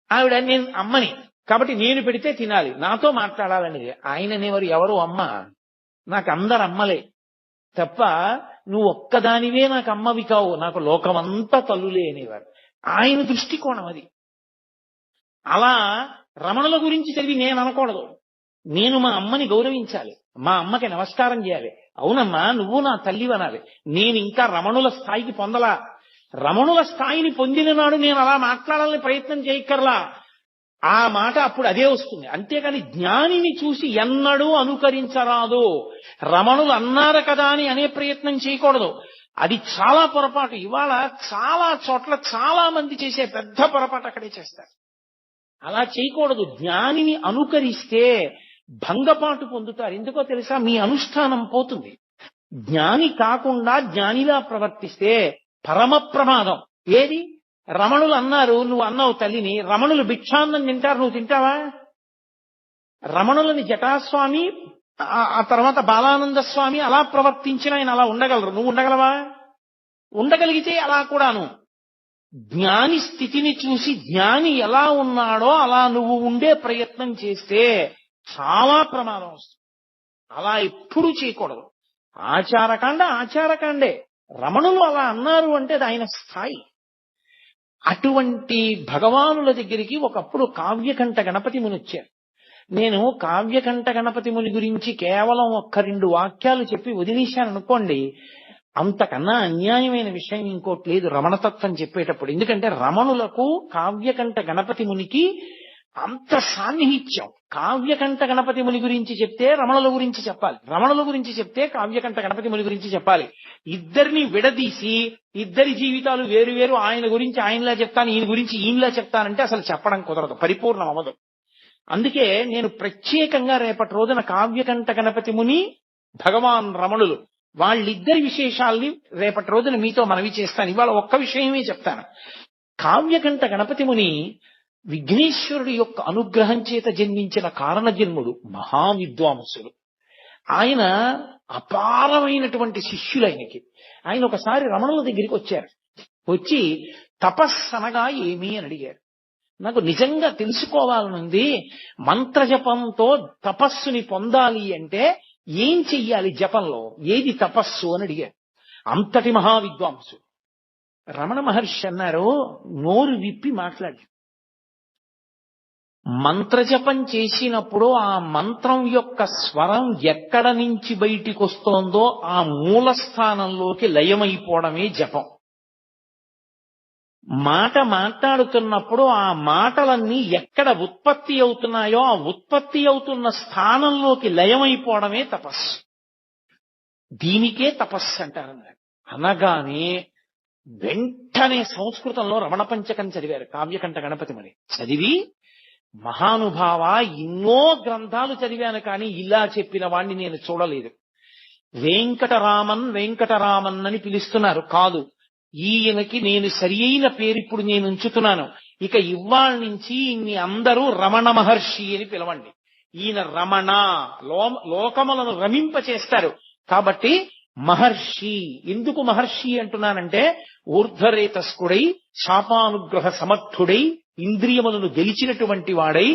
Speaker 2: ఆవిడ నేను అమ్మని కాబట్టి నేను పెడితే తినాలి, నాతో మాట్లాడాలని. ఆయన అనేవారు, ఎవరు అమ్మ? నాకు అందరు అమ్మలే తప్ప నువ్వు ఒక్కదానివే నాకు అమ్మవి కావు, నాకు లోకమంతా తల్లులే అనేవారు. ఆయన దృష్టికోణం అది. అలా రమణుల గురించి చదివి నేను అనకూడదు. నేను మా అమ్మని గౌరవించాలి, మా అమ్మకి నమస్కారం చేయాలి. అవునమ్మా నువ్వు నా తల్లి అనాలి. నేను ఇంకా రమణుల స్థాయికి పొందలా. రమణుల స్థాయిని పొందిన నాడు నేను అలా మాట్లాడాలని ప్రయత్నం చేయక్కర్లా. ఆ మాట అప్పుడు అదే వస్తుంది. అంతేగాని జ్ఞానిని చూసి ఎన్నడూ అనుకరించరాదు. రమణులు అన్నారు కదా అని అనే ప్రయత్నం చేయకూడదు. అది చాలా పొరపాటు. ఇవాళ చాలా చోట్ల చాలా మంది చేసే పెద్ద పొరపాటు అక్కడే చేస్తారు. అలా చేయకూడదు. జ్ఞానిని అనుకరిస్తే భంగపాటు పొందుతారు. ఎందుకో తెలుసా? మీ అనుష్ఠానం పోతుంది. జ్ఞాని కాకుండా జ్ఞానిలా ప్రవర్తిస్తే పరమ ప్రమాదం. ఏది? రమణులు అన్నారు, నువ్వు అన్నావు తల్లిని. రమణులు భిక్షాన్నం తింటారు, నువ్వు తింటావా? రమణులని జటాస్వామి ఆ తర్వాత బాలానంద స్వామి అలా ప్రవర్తించిన ఆయన అలా ఉండగలరు, నువ్వు ఉండగలవా? ఉండగలిగితే అలా కూడాను. జ్ఞాని స్థితిని చూసి జ్ఞాని ఎలా ఉన్నాడో అలా నువ్వు ఉండే ప్రయత్నం చేస్తే చాలా ప్రమాదం వస్తుంది. అలా ఎప్పుడూ చేయకూడదు. ఆచారకాండే. రమణులు అలా అన్నారు అంటే అది ఆయన స్థాయి. అటువంటి భగవానుల దగ్గరికి ఒకప్పుడు కావ్యకంఠ గణపతి ముని వచ్చారు. నేను కావ్యకంఠ గణపతి ముని గురించి కేవలం 1-2 వాక్యాలు చెప్పి వదిలేశాను అనుకోండి, అంతకన్నా అన్యాయమైన విషయం ఇంకోటి లేదు రమణతత్వం చెప్పేటప్పుడు. ఎందుకంటే రమణులకు కావ్యకంఠ గణపతి మునికి అంత సాన్నిహిత్యం. కావ్యకంఠ గణపతి ముని గురించి చెప్తే రమణుల గురించి చెప్పాలి, రమణుల గురించి చెప్తే కావ్యకంఠ గణపతి ముని గురించి చెప్పాలి. ఇద్దరిని విడదీసి ఇద్దరి జీవితాలు వేరు వేరు, ఆయన గురించి ఆయనలా చెప్తాను, ఈయన గురించి ఈయనలా చెప్తానంటే అసలు చెప్పడం కుదరదు, పరిపూర్ణం అవ్వదు. అందుకే నేను ప్రత్యేకంగా రేపటి రోజున కావ్యకంఠ గణపతి ముని, భగవాన్ రమణులు వాళ్ళిద్దరి విశేషాల్ని రేపటి రోజున మీతో మనవి చేస్తాను. ఇవాళ ఒక్క విషయమే చెప్తాను. కావ్యకంఠ గణపతి ముని విఘ్నేశ్వరుడి యొక్క అనుగ్రహం చేత జన్మించిన కారణ జన్ముడు, మహావిద్వాంసుడు. ఆయన అపారమైనటువంటి శిష్యులు ఆయనకి. ఆయన ఒకసారి రమణుల దగ్గరికి వచ్చారు. వచ్చి తపస్సనగా ఏమి అని అడిగారు. నాకు నిజంగా తెలుసుకోవాలనుంది, మంత్రజపంతో తపస్సుని పొందాలి అంటే ఏం చెయ్యాలి, జపంలో ఏది తపస్సు అని అడిగారు. అంతటి మహావిద్వాంసు రమణ మహర్షి అన్నారు, నోరు విప్పి మాట్లాడి. మంత్రజపం చేసినప్పుడు ఆ మంత్రం యొక్క స్వరం ఎక్కడ నుంచి బయటికి వస్తోందో ఆ మూల స్థానంలోకి లయమైపోవడమే జపం.
Speaker 3: మాట మాట్లాడుతున్నప్పుడు ఆ మాటలన్నీ ఎక్కడ ఉత్పత్తి అవుతున్నాయో ఆ ఉత్పత్తి అవుతున్న స్థానంలోకి లయమైపోవడమే తపస్సు. దీనికే తపస్సు అంటారన్నారు. అనగానే వెంటనే సంస్కృతంలో రమణ పంచకం చదివారు కావ్యకంఠ గణపతిమని. చదివి, మహానుభావ, ఎన్నో గ్రంథాలు చదివాను కానీ ఇలా చెప్పిన వాణ్ణి నేను చూడలేదు. వెంకటరామన్ అని పిలుస్తున్నారు. కాదు, ఈయనకి నేను సరి అయిన పేరు ఇప్పుడు నేను ఉంచుతున్నాను. ఇక ఇవాళ నుంచి ఇన్ని అందరూ రమణ మహర్షి అని పిలవండి. ఈయన రమణ, లోకములను రమింప చేస్తారు. కాబట్టి మహర్షి. ఎందుకు మహర్షి అంటున్నానంటే, ఊర్ధ్వరేతస్కుడై, శాపానుగ్రహ సమర్థుడై, ఇంద్రియములను గెలిచినటువంటి వాడై,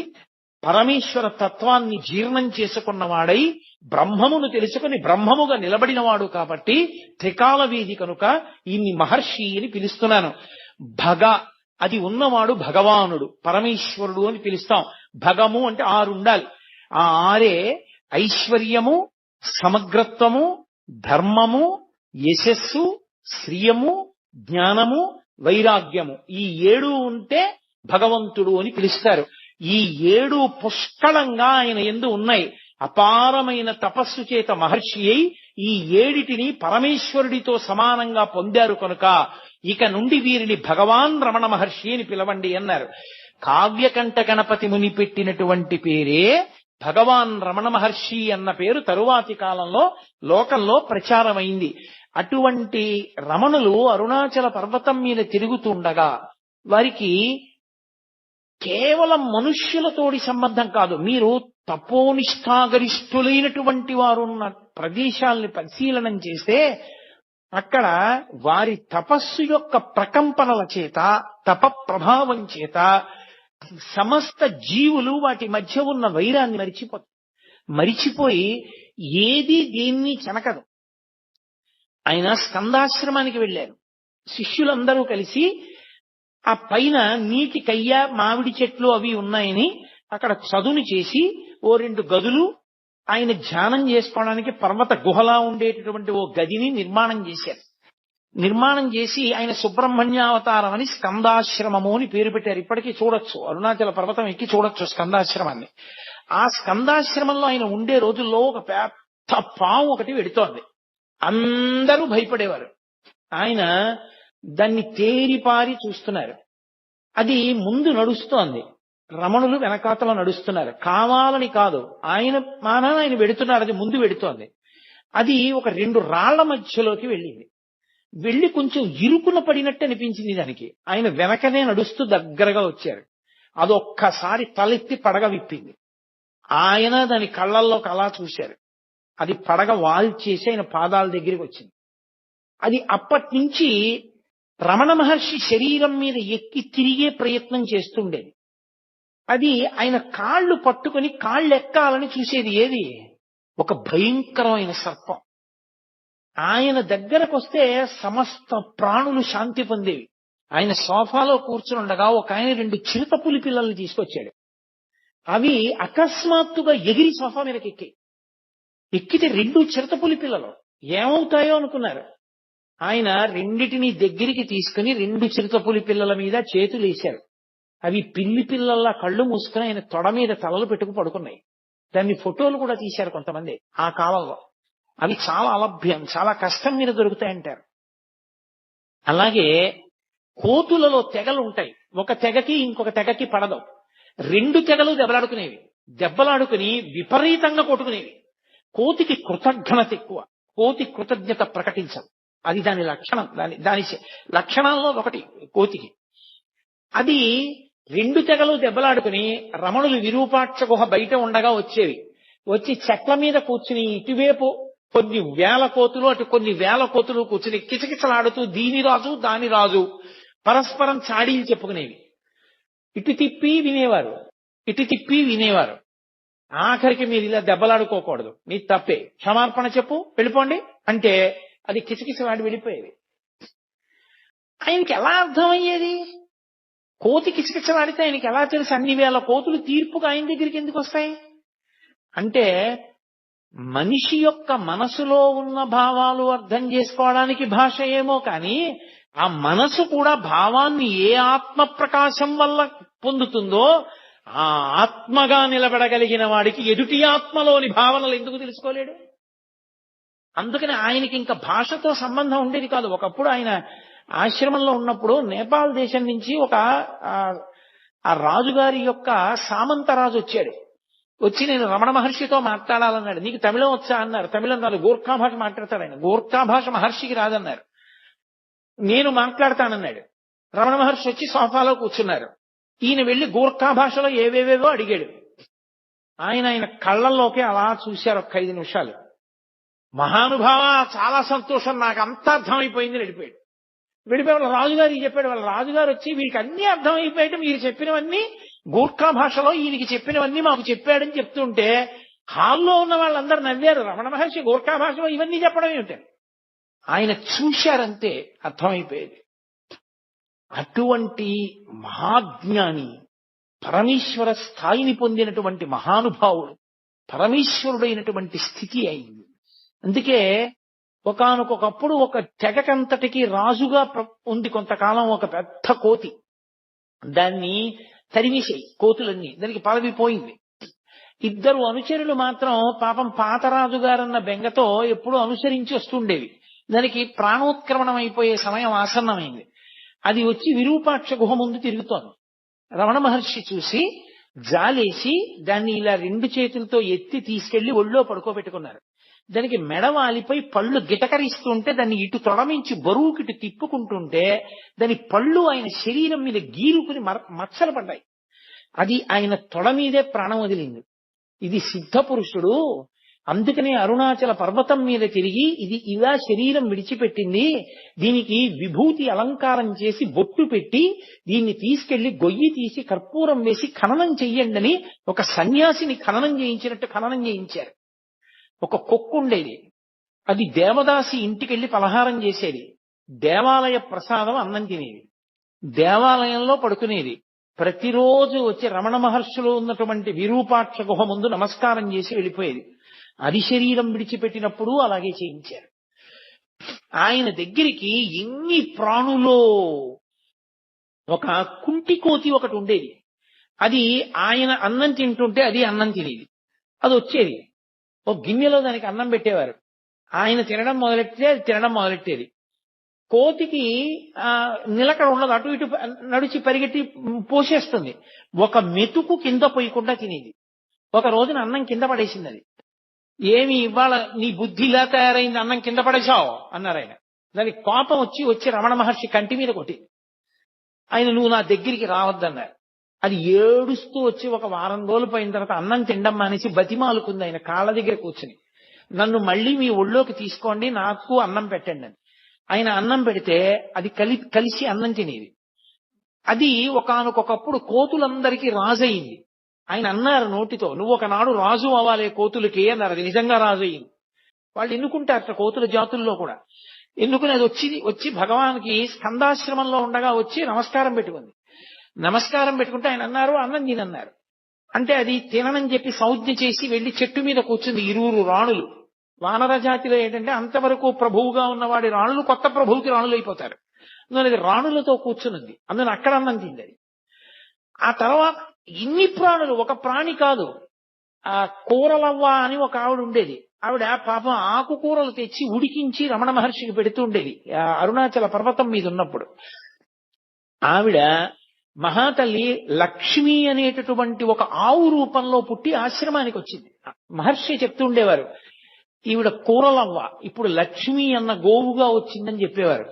Speaker 3: పరమేశ్వర తత్వాన్ని జీర్ణం చేసుకున్నవాడై, బ్రహ్మమును తెలుసుకుని బ్రహ్మముగా నిలబడినవాడు. కాబట్టి త్రికాల వీధి కనుక ఈయన్ని మహర్షి అని పిలుస్తున్నాను. భగ, అది ఉన్నవాడు భగవానుడు, పరమేశ్వరుడు అని పిలుస్తాం. భగము అంటే 6 ఉండాలి. ఆ 6 ఐశ్వర్యము, సమగ్రత్వము, ధర్మము, యశస్సు, శ్రియము, జ్ఞానము, వైరాగ్యము. ఈ 7 ఉంటే భగవంతుడు అని పిలుస్తారు. ఈ 7 పుష్కళంగా ఆయన యందు ఉన్నాయి. అపారమైన తపస్సు చేత మహర్షి అయి ఈ 7టిని పరమేశ్వరుడితో సమానంగా పొందారు కనుక ఇక నుండి వీరిని భగవాన్ రమణ మహర్షి అని పిలవండి అన్నారు. కావ్యకంఠ గణపతి ముని పెట్టినటువంటి పేరే భగవాన్ రమణ మహర్షి అన్న పేరు తరువాతి కాలంలో లోకంలో ప్రచారమైంది. అటువంటి రమణులు అరుణాచల పర్వతం మీద తిరుగుతుండగా వారికి కేవలం మనుష్యులతోటి సంబంధం కాదు, మీరు తపోనిష్టాగరిష్ఠులైనటువంటి వారు ఉన్న ప్రదేశాల్ని పరిశీలనం చేస్తే అక్కడ వారి తపస్సు యొక్క ప్రకంపనల చేత, తప ప్రభావం చేత సమస్త జీవులు వాటి మధ్య ఉన్న వైరాన్ని మరిచిపోయి ఏది దేన్ని చెనకదు. ఆయన స్కందాశ్రమానికి వెళ్ళారు. శిష్యులందరూ కలిసి ఆ పైన నీటి కయ్య, మామిడి చెట్లు అవి ఉన్నాయని అక్కడ చదును చేసి 2 గదులు ఆయన ధ్యానం చేసుకోవడానికి పర్వత గుహలా ఉండేటటువంటి ఓ గదిని నిర్మాణం చేశారు. నిర్మాణం చేసి ఆయన సుబ్రహ్మణ్యావతారం అని స్కందాశ్రమము అని పేరు పెట్టారు. ఇప్పటికీ చూడొచ్చు, అరుణాచల పర్వతం ఎక్కి చూడొచ్చు స్కందాశ్రమాన్ని. ఆ స్కందాశ్రమంలో ఆయన ఉండే రోజుల్లో ఒక పెద్ద పాము ఒకటి వెడుతోంది. అందరూ భయపడేవారు. ఆయన దాన్ని తేరిపారి చూస్తున్నారు. అది ముందు నడుస్తోంది, రమణులు వెనకాతల నడుస్తున్నారు. కావాలని కాదు, ఆయన మానాన ఆయన వెడుతున్నారు, అది ముందు వెడుతోంది. అది ఒక 2 రాళ్ల మధ్యలోకి వెళ్ళింది. వెళ్ళి కొంచెం ఇరుకున పడినట్టు అనిపించింది దానికి. ఆయన వెనకనే నడుస్తూ దగ్గరగా వచ్చారు. అదొక్కసారి తలెత్తి పడగ విప్పింది. ఆయన దాని కళ్ళల్లోకి అలా చూశారు. అది పడగ వాల్చేసి ఆయన పాదాల దగ్గరికి వచ్చింది. అది అప్పటి నుంచి రమణ మహర్షి శరీరం మీద ఎక్కి తిరిగే ప్రయత్నం చేస్తుండేది. అది ఆయన కాళ్ళు పట్టుకుని కాళ్ళు ఎక్కాలని చూసేది. ఏది? ఒక భయంకరమైన సర్పం. ఆయన దగ్గరకు వస్తే సమస్త ప్రాణులు శాంతి పొందేవి. ఆయన సోఫాలో కూర్చుని ఉండగా ఒక ఆయన 2 చిరుతపులి పిల్లల్ని తీసుకొచ్చాడు. అవి అకస్మాత్తుగా ఎగిరి సోఫా మీదకి ఎక్కితే 2 చిరుతపులి పిల్లలు ఏమవుతాయో అనుకున్నారు. ఆయన రెండిటిని దగ్గరికి తీసుకుని 2 చిరుతపులి పిల్లల మీద చేతులు వేశారు. అవి పిల్లి పిల్లల్లా కళ్ళు మూసుకుని ఆయన తొడ మీద తలలు పెట్టుకు పడుకున్నాయి. దాన్ని ఫోటోలు కూడా తీశారు కొంతమంది ఆ కాలంలో. అవి చాలా అలభ్యం, చాలా కష్టం మీద దొరుకుతాయంటారు. అలాగే కోతులలో తెగలు ఉంటాయి. ఒక తెగకి ఇంకొక తెగకి పడదు. 2 తెగలు దెబ్బలాడుకుని విపరీతంగా కొట్టుకునేవి. కోతికి కృతజ్ఞత ఎక్కువ, కోతి కృతజ్ఞత ప్రకటించదు. అది దాని లక్షణం. దాని లక్షణాల్లో ఒకటి కోతికి. అది 2 తెగలు దెబ్బలాడుకుని రమణులు విరూపాక్ష గుహ బయట ఉండగా వచ్చేవి. వచ్చి చెట్ల మీద కూర్చుని ఇటువైపు కొన్ని వేల కోతులు, అటు కొన్ని వేల కోతులు కూర్చుని కిచకిచలాడుతూ దీని రాజు దాని రాజు పరస్పరం చాడీలు చెప్పుకునేవి. ఇటు తిప్పి వినేవారు. ఆఖరికి మీరు ఇలా దెబ్బలాడుకోకూడదు, మీ తప్పే, క్షమార్పణ చెప్పు, వెళ్ళిపోండి అంటే అది కిచకిచలాడి వెళ్ళిపోయేది. ఆయనకి ఎలా అర్థమయ్యేది? కోతి కిచకిచలాడితే ఆయనకి ఎలా తెలుసు? అన్ని వేల కోతులు తీర్పుగా ఆయన దగ్గరికి ఎందుకు వస్తాయి? అంటే మనిషి యొక్క మనసులో ఉన్న భావాలు అర్థం చేసుకోవడానికి భాష ఏమో కానీ ఆ మనసు కూడా భావాన్ని ఏ ఆత్మ ప్రకాశం వల్ల పొందుతుందో ఆ ఆత్మగా నిలబడగలిగిన వాడికి ఎదుటి ఆత్మలోని భావనలు ఎందుకు తెలుసుకోలేడు? అందుకని ఆయనకి ఇంకా భాషతో సంబంధం ఉండేది కాదు. ఒకప్పుడు ఆయన ఆశ్రమంలో ఉన్నప్పుడు నేపాల్ దేశం నుంచి ఆ రాజుగారి యొక్క సామంతరాజు వచ్చాడు. వచ్చి నేను రమణ మహర్షితో మాట్లాడాలన్నాడు. నీకు తమిళం వచ్చా అన్నారు. తమిళం రాదు, గోర్ఖా భాష మాట్లాడతాడు ఆయన. గోర్ఖా భాష మహర్షికి రాదన్నారు. నేను మాట్లాడతానన్నాడు. రమణ మహర్షి వచ్చి సోఫాలో కూర్చున్నారు. ఈయన వెళ్లి గోర్ఖా భాషలో ఏవేవేవో అడిగాడు. ఆయన కళ్ళల్లోకి అలా చూశారు ఒక 5 నిమిషాలు. మహానుభావ, చాలా సంతోషం, నాకు అంతా అర్థమైపోయింది, వెళ్ళిపోయాడు. వాళ్ళ రాజుగారికి చెప్పాడు. వాళ్ళ రాజుగారు వచ్చి వీరికి అన్ని అర్థమైపోయాడు, మీరు చెప్పినవన్నీ గూర్ఖా భాషలో ఈయనకి చెప్పినవన్నీ మాకు చెప్పాడని చెప్తుంటే హాల్లో ఉన్న వాళ్ళందరూ నవ్వారు. రమణ మహర్షి గూర్ఖా భాషలో ఇవన్నీ చెప్పడం ఏమిటి? ఆయన చూశారంతే అర్థమైపోయేది. అటువంటి మహాజ్ఞాని, పరమేశ్వర స్థాయిని పొందినటువంటి మహానుభావుడు, పరమేశ్వరుడైనటువంటి స్థితి అయింది. అందుకే ఒకానొకప్పుడు ఒక తెగకంతటికి రాజుగా ఉంది కొంతకాలం ఒక పెద్ద కోతి. దాన్ని తరిమేశాయి కోతులన్నీ, దానికి పదవి పోయింది. 2 అనుచరులు మాత్రం పాపం పాతరాజుగారన్న బెంగతో ఎప్పుడూ అనుసరించి వస్తుండేవి. దానికి ప్రాణోత్క్రమణం అయిపోయే సమయం ఆసన్నమైంది. అది వచ్చి విరూపాక్ష గుహ ముందు తిరుగుతోంది. రమణ మహర్షి చూసి జాలేసి దాన్ని ఇలా 2 చేతులతో ఎత్తి తీసుకెళ్లి ఒళ్ళో పడుకోబెట్టుకున్నారు. దానికి మెడవాలిపై పళ్ళు గిటకరిస్తుంటే దాన్ని ఇటు తొడమించి బరువుకిటు తిప్పుకుంటుంటే దాని పళ్ళు ఆయన శరీరం మీద గీరుకుని మచ్చలు పడ్డాయి. అది ఆయన తొడ మీదే ప్రాణం వదిలింది. ఇది సిద్ధ పురుషుడు, అందుకనే అరుణాచల పర్వతం మీద తిరిగి ఇది ఇలా శరీరం విడిచిపెట్టింది, దీనికి విభూతి అలంకారం చేసి బొట్టు పెట్టి దీన్ని తీసుకెళ్లి గొయ్యి తీసి కర్పూరం వేసి ఖననం చెయ్యండి అని ఒక సన్యాసిని ఖననం చేయించినట్టు ఖననం చేయించారు. ఒక కుక్క ఉండేది, అది దేవదాసి ఇంటికెళ్లి పలహారం చేసేది. దేవాలయ ప్రసాదం అన్నం తినేది, దేవాలయంలో పడుకునేది. ప్రతిరోజు వచ్చి రమణ మహర్షులు ఉన్నటువంటి విరూపాక్ష గుహ ముందు నమస్కారం చేసి వెళ్ళిపోయేది. అది శరీరం విడిచిపెట్టినప్పుడు అలాగే చేయించారు. ఆయన దగ్గరికి ఎన్ని ప్రాణులో ఒక కుంటి కోతి ఒకటి ఉండేది. అది ఆయన అన్నం తింటుంటే అది అన్నం తినేది. అది వచ్చేది, ఒక గిన్నెలో దానికి అన్నం పెట్టేవారు. ఆయన తినడం మొదలెట్టితే అది తినడం మొదలెట్టేది. కోతికి నిలకడ ఉండదు, అటు ఇటు నడిచి పరిగెట్టి పోసేస్తుంది. ఒక మెతుకు కింద పోయకుండా తినేది. ఒక రోజున అన్నం కింద పడేసింది. అది ఏమి ఇవాళ నీ బుద్ధి ఇలా తయారైంది, అన్నం కింద పడేశావు అన్నారు ఆయన. దానికి కోపం వచ్చి రమణ మహర్షి కంటి మీద కొట్టింది. ఆయన నువ్వు నా దగ్గరికి రావద్దన్నారు. అది ఏడుస్తూ వచ్చి ఒక వారం రోజులు పోయిన తర్వాత అన్నం తినడం మానేసి బతిమాలుకుంది ఆయన కాళ్ళ దగ్గర కూర్చుని, నన్ను మళ్ళీ మీ ఒళ్ళోకి తీసుకోండి, నాకు అన్నం పెట్టండి అని. ఆయన అన్నం పెడితే అది కలిసి అన్నం తినేది. అది ఒకానొకప్పుడు కోతులందరికీ రాజు అయింది. ఆయన అన్నారు నోటితో, నువ్వు ఒకనాడు రాజు అవ్వాలి కోతులకి అన్నారు. అది నిజంగా రాజు అయింది. వాళ్ళు ఎన్నుకుంటారట కోతుల జాతుల్లో కూడా. ఎన్నుకుని అది వచ్చి భగవాన్కి స్కందాశ్రమంలో ఉండగా వచ్చి నమస్కారం పెట్టుకుంది. నమస్కారం పెట్టుకుంటే ఆయన అన్నారు అన్నం తినన్నారు. అంటే అది తిననని చెప్పి సంజ్ఞ చేసి వెళ్లి చెట్టు మీద కూర్చుంది. 2 రాణులు. వానర జాతిలో ఏంటంటే అంతవరకు ప్రభువుగా ఉన్నవాడి రాణులు కొత్త ప్రభువుకి రాణులు అయిపోతారు. అందుకని రాణులతో కూర్చున్నది. అందుకని అక్కడ అన్నం తింది అది. ఆ తర్వాత ఇన్ని ప్రాణులు, ఒక ప్రాణి కాదు. ఆ కూరలవ్వ అని ఒక ఆవిడ ఉండేది. ఆవిడ పాపం ఆకుకూరలు తెచ్చి ఉడికించి రమణ మహర్షికి పెడుతూ ఉండేది అరుణాచల పర్వతం మీద ఉన్నప్పుడు. ఆవిడ మహాతల్లి లక్ష్మి అనేటటువంటి ఒక ఆవు రూపంలో పుట్టి ఆశ్రమానికి వచ్చింది. మహర్షి చెప్తూ ఉండేవారు, ఈవిడ కూరలవ్వ ఇప్పుడు లక్ష్మి అన్న గోవుగా వచ్చిందని చెప్పేవారు.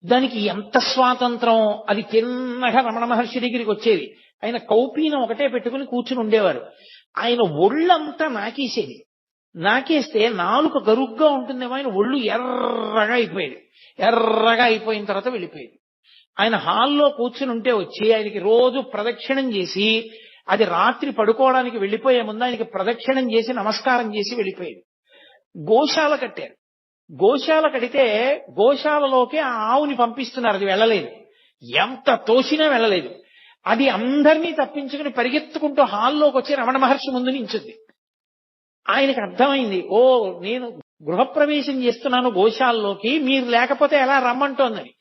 Speaker 3: దానికి ఎంత స్వాతంత్రం, అది తిన్నగా రమణ మహర్షి దగ్గరికి వచ్చేది. ఆయన కౌపీనం ఒకటే పెట్టుకుని కూర్చుని ఉండేవారు. ఆయన ఒళ్ళంతా నాకేసేది. నాకేస్తే నాలుక గరుగ్గా ఉంటుందేమో, ఆయన ఒళ్ళు ఎర్రగా అయిపోయేది. ఎర్రగా అయిపోయిన తర్వాత వెళ్ళిపోయేది. ఆయన హాల్లో కూర్చుని ఉంటే వచ్చి ఆయనకి రోజు ప్రదక్షిణం చేసి, అది రాత్రి పడుకోవడానికి వెళ్ళిపోయే ముందు ఆయనకి ప్రదక్షిణం చేసి నమస్కారం చేసి వెళ్ళిపోయేది. గోశాల కట్టారు. గోశాల కడితే గోశాలలోకి ఆ ఆవుని పంపిస్తున్నారు. అది వెళ్ళలేదు, ఎంత తోసినా వెళ్ళలేదు. అది అందరినీ తప్పించుకుని పరిగెత్తుకుంటూ హాల్లోకి వచ్చి రమణ మహర్షి ముందు నించుంది. ఆయనకు అర్థమైంది, ఓ నేను గృహప్రవేశం చేస్తున్నాను గోశాలలోకి, మీరు లేకపోతే ఎలా రమ్మంటోందని.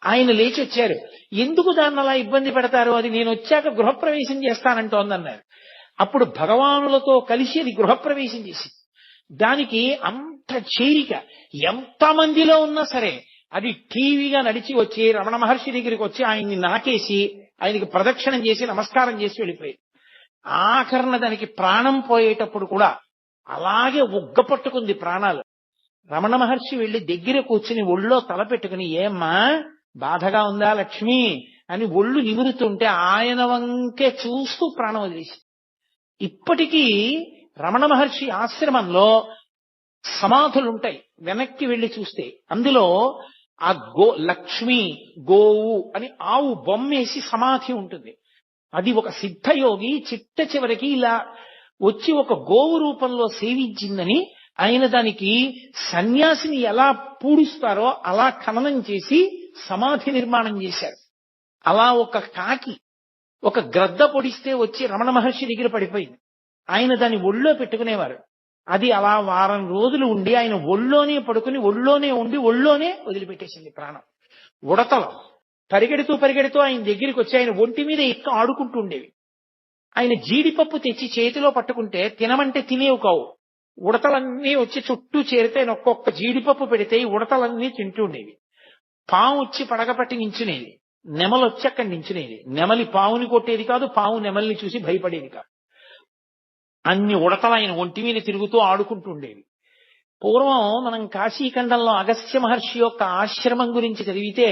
Speaker 3: ఆయన లేచి వచ్చారు. ఎందుకు దాన్ని అలా ఇబ్బంది పెడతారు, అది నేను వచ్చాక గృహప్రవేశం చేస్తానంటోందన్నారు. అప్పుడు భగవానులతో కలిసి అది గృహప్రవేశం చేసి దానికి అంత చేరిక, ఎంతమందిలో ఉన్నా సరే అది టీవీగా నడిచి వచ్చి రమణ మహర్షి దగ్గరికి వచ్చి ఆయన్ని నాకేసి ఆయనకి ప్రదక్షిణం చేసి నమస్కారం చేసి వెళ్ళిపోయింది. ఆఖరణ దానికి ప్రాణం పోయేటప్పుడు కూడా అలాగే ఉగ్గపట్టుకుంది ప్రాణాలు. రమణ మహర్షి వెళ్లి దగ్గర కూర్చుని ఒళ్ళో తల పెట్టుకుని, ఏమ్మా బాధగా ఉందా లక్ష్మి అని ఒళ్ళు నిమురుతుంటే ఆయన వంకే చూస్తూ ప్రాణం వదిలేసి. ఇప్పటికీ రమణ మహర్షి ఆశ్రమంలో సమాధులుంటాయి, వెనక్కి వెళ్లి చూస్తే అందులో ఆ లక్ష్మి గోవు అని ఆవు బొమ్మేసి సమాధి ఉంటుంది. అది ఒక సిద్ధయోగి చిట్ట చివరికి ఇలా వచ్చి ఒక గోవు రూపంలో సేవించిందని ఆయన దానికి సన్యాసిని ఎలా పూడుస్తారో అలా ఖననం చేసి సమాధి నిర్మాణం చేశారు. అలా ఒక కాకి ఒక గ్రద్ద పొడిస్తే వచ్చి రమణ మహర్షి దగ్గర పడిపోయింది. ఆయన దాన్ని ఒళ్ళో పెట్టుకునేవారు. అది అలా వారం రోజులు ఉండి ఆయన ఒళ్ళోనే పడుకుని ఒళ్ళోనే ఉండి ఒళ్ళోనే వదిలిపెట్టేసింది ప్రాణం. ఉడతలు పరిగెడుతూ పరిగెడుతూ ఆయన దగ్గరికి వచ్చి ఆయన ఒంటి మీద ఎక్క ఆడుకుంటూ ఉండేవి. ఆయన జీడిపప్పు తెచ్చి చేతిలో పట్టుకుంటే తినమంటే తినేవి కావు. ఉడతలన్నీ వచ్చి చుట్టూ చేరితే ఆయన ఒక్కొక్క జీడిపప్పు పెడితే ఈ ఉడతలన్నీ తింటూ ఉండేవి. పాము వచ్చి పడగపట్టి నించునేది, నెమలు వచ్చి అక్కడ నించునేది. నెమలి పావుని కొట్టేది కాదు, పావు నెమలిని చూసి భయపడేది కాదు. అన్ని ఉడతలు ఆయన ఒంటి మీద తిరుగుతూ ఆడుకుంటూ ఉండేవి. పూర్వం మనం కాశీఖండంలో అగస్త్య మహర్షి యొక్క ఆశ్రమం గురించి చదివితే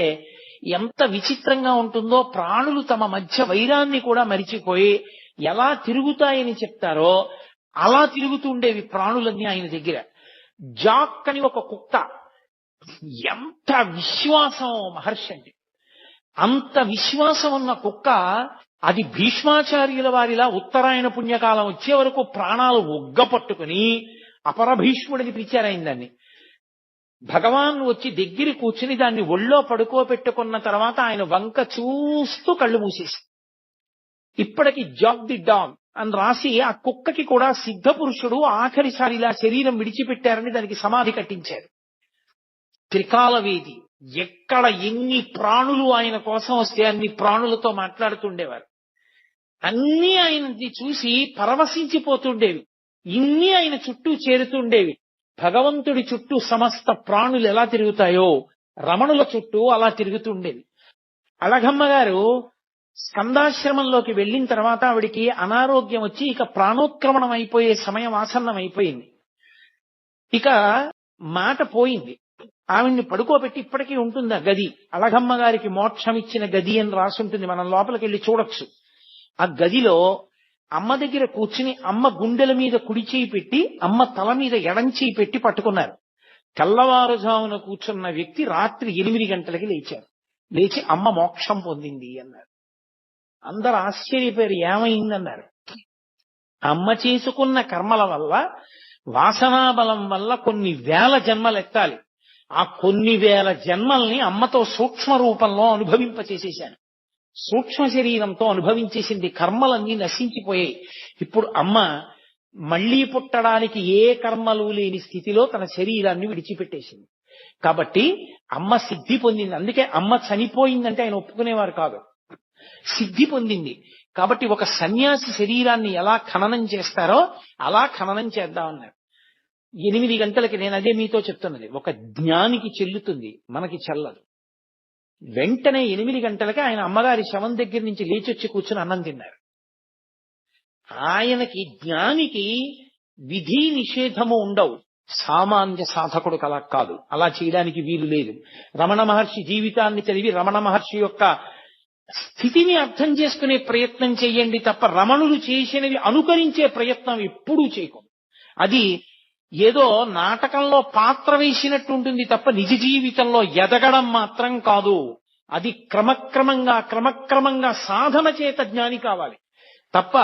Speaker 3: ఎంత విచిత్రంగా ఉంటుందో. ప్రాణులు తమ మధ్య వైరాన్ని కూడా మరిచిపోయి ఎలా తిరుగుతాయని చెప్తారో అలా తిరుగుతూ ఉండేవి ప్రాణులన్నీ ఆయన దగ్గర. జాక్ అని ఒక కుక్క, ఎంత విశ్వాసం మహర్షి అంటే, అంత విశ్వాసం ఉన్న కుక్క అది భీష్మాచార్యుల వారిలా ఉత్తరాయణ పుణ్యకాలం వచ్చే వరకు ప్రాణాలు ఒగ్గపట్టుకుని అపరభీష్ముడిని పిలిచారాయన దాన్ని. భగవాన్ వచ్చి దగ్గర కూర్చుని దాన్ని ఒళ్ళో పడుకోబెట్టుకున్న తర్వాత ఆయన వంక చూస్తూ కళ్ళు మూసేసి ఇప్పటికి జాక్ ది డాగ్ అని రాసి ఆ కుక్కకి కూడా సిద్ధ పురుషుడు ఆఖరిసారిలా శరీరం విడిచిపెట్టారని దానికి సమాధి కట్టించారు. త్రికాలవేది ఎక్కడ ఎన్ని ప్రాణులు ఆయన కోసం వస్తే అన్ని ప్రాణులతో మాట్లాడుతుండేవారు. అన్నీ ఆయనది చూసి పరవశించిపోతుండేవి. ఇన్ని ఆయన చుట్టూ చేరుతుండేవి. భగవంతుడి చుట్టూ సమస్త ప్రాణులు ఎలా తిరుగుతాయో రమణుల చుట్టూ అలా తిరుగుతుండేవి. అళగమ్మ గారు స్కందాశ్రమంలోకి వెళ్ళిన తర్వాత ఆవిడికి అనారోగ్యం వచ్చి ఇక ప్రాణోత్క్రమణం అయిపోయే సమయం ఆసన్నం అయిపోయింది. ఇక మాట పోయింది. ఆవిడ్ని పడుకోబెట్టి ఇప్పటికీ ఉంటుంది ఆ గది. అళగమ్మ గారికి మోక్షం ఇచ్చిన గది అని రాసుంటుంది, మనం లోపలికి వెళ్ళి చూడొచ్చు. ఆ గదిలో అమ్మ దగ్గర కూర్చుని అమ్మ గుండెల మీద కుడి చేయి పెట్టి అమ్మ తల మీద ఎడం చేయి పెట్టి పట్టుకున్నారు. తెల్లవారుజామున కూర్చున్న వ్యక్తి రాత్రి 8 గంటలకి లేచారు. లేచి అమ్మ మోక్షం పొందింది అన్నారు. అందరు ఆశ్చర్యపోయారు, ఏమైందన్నారు. అమ్మ చేసుకున్న కర్మల వల్ల వాసనాబలం వల్ల కొన్ని వేల జన్మలు ఎత్తాలి. ఆ కొన్ని వేల జన్మల్ని అమ్మతో సూక్ష్మ రూపంలో అనుభవింపచేసేశాను. సూక్ష్మ శరీరంతో అనుభవించేసింది. కర్మలన్నీ నశించిపోయాయి. ఇప్పుడు అమ్మ మళ్లీ పుట్టడానికి ఏ కర్మలు లేని స్థితిలో తన శరీరాన్ని విడిచిపెట్టేసింది. కాబట్టి అమ్మ సిద్ధి పొందింది. అందుకే అమ్మ చనిపోయిందంటే ఆయన ఒప్పుకునేవారు కాదు, సిద్ధి పొందింది. కాబట్టి ఒక సన్యాసి శరీరాన్ని ఎలా ఖననం చేస్తారో అలా ఖననం చేద్దామన్నారు. 8 గంటలకి, నేను అదే మీతో చెప్తున్నది, ఒక జ్ఞానికి చెల్లుతుంది, మనకి చెల్లదు. వెంటనే 8 గంటలకి ఆయన అమ్మగారి శవం దగ్గర నుంచి లేచొచ్చి కూర్చుని అన్నం తిన్నారు. ఆయనకి జ్ఞానికి విధి నిషేధము ఉండవు. సామాన్య సాధకుడు అలా కాదు, అలా చేయడానికి వీలు లేదు. రమణ మహర్షి జీవితాన్ని చదివి రమణ మహర్షి యొక్క స్థితిని అర్థం చేసుకునే ప్రయత్నం చేయండి తప్ప రమణులు చేసినవి అనుకరించే ప్రయత్నం ఎప్పుడూ చేయకూడదు. అది ఏదో నాటకంలో పాత్ర వేసినట్టు ఉంటుంది తప్ప నిజ జీవితంలో ఎదగడం మాత్రం కాదు. అది క్రమక్రమంగా సాధన చేత జ్ఞాని కావాలి తప్ప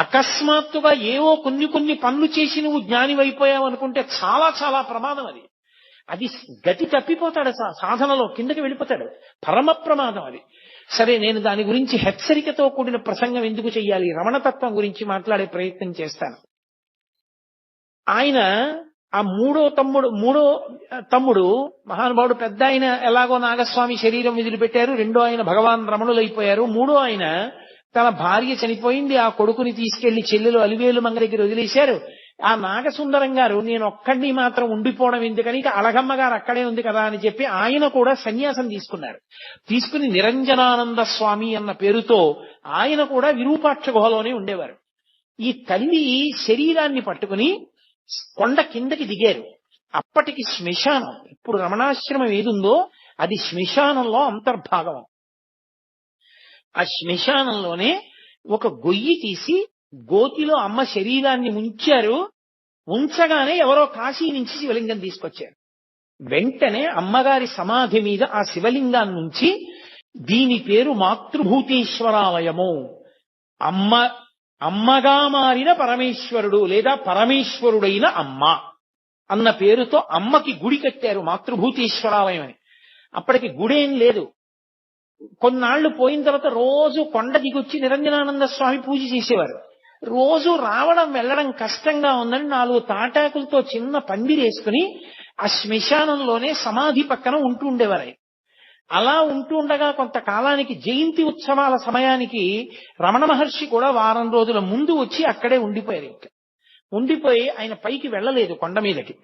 Speaker 3: అకస్మాత్తుగా ఏవో కొన్ని పనులు చేసి నువ్వు జ్ఞానివైపోయావు అనుకుంటే చాలా చాలా ప్రమాదం. అది గతి తప్పిపోతాడు, సాధనలో కిందకి వెళ్ళిపోతాడు, పరమ ప్రమాదం అది. సరే, నేను దాని గురించి హెచ్చరికతో కూడిన ప్రసంగం ఎందుకు చెయ్యాలి, రమణతత్వం గురించి మాట్లాడే ప్రయత్నం చేస్తాను. ఆయన ఆ మూడో తమ్ముడు మహానుభావుడు పెద్ద ఆయన ఎలాగో నాగస్వామి శరీరం వదిలిపెట్టారు, రెండో ఆయన భగవాన్ రమణులైపోయారు, మూడో ఆయన తన భార్య చనిపోయింది, ఆ కొడుకుని తీసుకెళ్లి చెల్లెలు అలివేలు మంగ దగ్గర వదిలేశారు. ఆ నాగసుందరం గారు నేను ఒక్కడిని మాత్రం ఉండిపోవడం ఎందుకని, ఇక అళగమ్మ గారు అక్కడే ఉంది కదా అని చెప్పి ఆయన కూడా సన్యాసం తీసుకున్నారు. తీసుకుని నిరంజనానంద స్వామి అన్న పేరుతో ఆయన కూడా విరూపాక్ష గుహలోనే ఉండేవారు. ఈ తల్లి శరీరాన్ని పట్టుకుని కొండ కిందకి దిగారు. అప్పటికి శ్మశానం, ఇప్పుడు రమణాశ్రమం ఏదుందో అది శ్మశానంలో అంతర్భాగం. ఆ శ్మశానంలోనే ఒక గొయ్యి తీసి గోతిలో అమ్మ శరీరాన్ని ఉంచారు. ఉంచగానే ఎవరో కాశీ నుంచి శివలింగం తీసుకొచ్చారు. వెంటనే అమ్మగారి సమాధి మీద ఆ శివలింగాన్ని ఉంచి దీని పేరు మాతృభూతేశ్వరాలయము, అమ్మగా మారిన పరమేశ్వరుడు లేదా పరమేశ్వరుడైన అమ్మ అన్న పేరుతో అమ్మకి గుడి కట్టారు, మాతృభూతేశ్వరాలయం అని. అప్పటికి గుడేం లేదు. కొన్నాళ్లు పోయిన తర్వాత రోజు కొండ దిగొచ్చి నిరంజనానంద స్వామి పూజ చేసేవారు. రోజు రావడం వెళ్ళడం కష్టంగా ఉందని 4 తాటాకులతో చిన్న పందిరేసుకుని ఆ శ్మశానంలోనే సమాధి పక్కన ఉంటూ ఉండేవారు. అలా ఉంటూ ఉండగా కొంతకాలానికి జయంతి ఉత్సవాల సమయానికి రమణ మహర్షి కూడా వారం రోజుల ముందు వచ్చి అక్కడే ఉండిపోయారు. ఉండిపోయి ఆయన పైకి వెళ్ళలేదు కొండ మీదకి.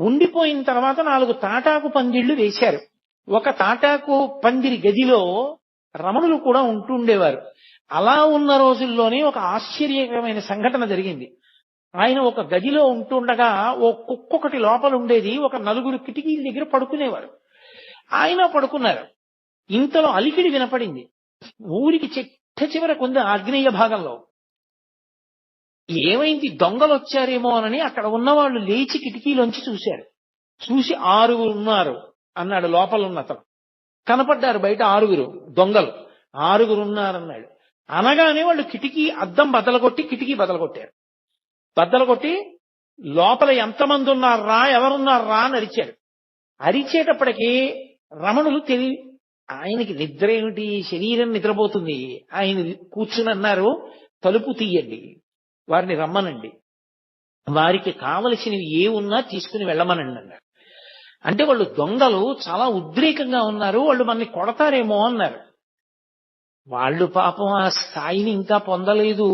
Speaker 3: ఉండిపోయిన తర్వాత 4 తాటాకు పందిళ్లు వేశారు. ఒక తాటాకు పందిరి గదిలో రమణులు కూడా ఉంటూ ఉండేవారు. అలా ఉన్న రోజుల్లోనే ఒక ఆశ్చర్యకరమైన సంఘటన జరిగింది. ఆయన ఒక గదిలో ఉంటుండగా ఓ కుక్కొకటి లోపల ఉండేది. ఒక 4 కిటికీల దగ్గర పడుకునేవారు. ఆయన పడుకున్నారు. ఇంతలో అలికిడి వినపడింది. ఊరికి చిట్ట చివరకు ఉంది ఆగ్నేయ భాగంలో. ఏమైంది, దొంగలు వచ్చారేమో అని అక్కడ ఉన్నవాళ్ళు లేచి కిటికీలోంచి చూశారు. చూసి 6 ఉన్నారు అన్నాడు లోపల ఉన్న అతను. కనపడ్డారు బయట 6 దొంగలు. 6 ఉన్నారన్నాడు. అనగానే వాళ్ళు కిటికీ అద్దం బద్దలగొట్టి కిటికీ బద్దలగొట్టారు. బద్దలగొట్టి లోపల ఎంతమంది ఉన్నారా, ఎవరున్నారా అని అరిచారు. అరిచేటప్పటికీ రమణులు ఆయనకి నిద్ర ఏమిటి, శరీరం నిద్రపోతుంది. ఆయన కూర్చుని అన్నారు, తలుపు తీయండి, వారిని రమ్మనండి, వారికి కావలసినవి ఏ ఉన్నా తీసుకుని వెళ్ళమనండి అన్నారు. అంటే వాళ్ళు దొంగలు చాలా ఉద్రేకంగా ఉన్నారు, వాళ్ళు మనల్ని కొడతారేమో అన్నారు. వాళ్ళు పాపం ఆ స్థాయిని ఇంకా పొందలేదు,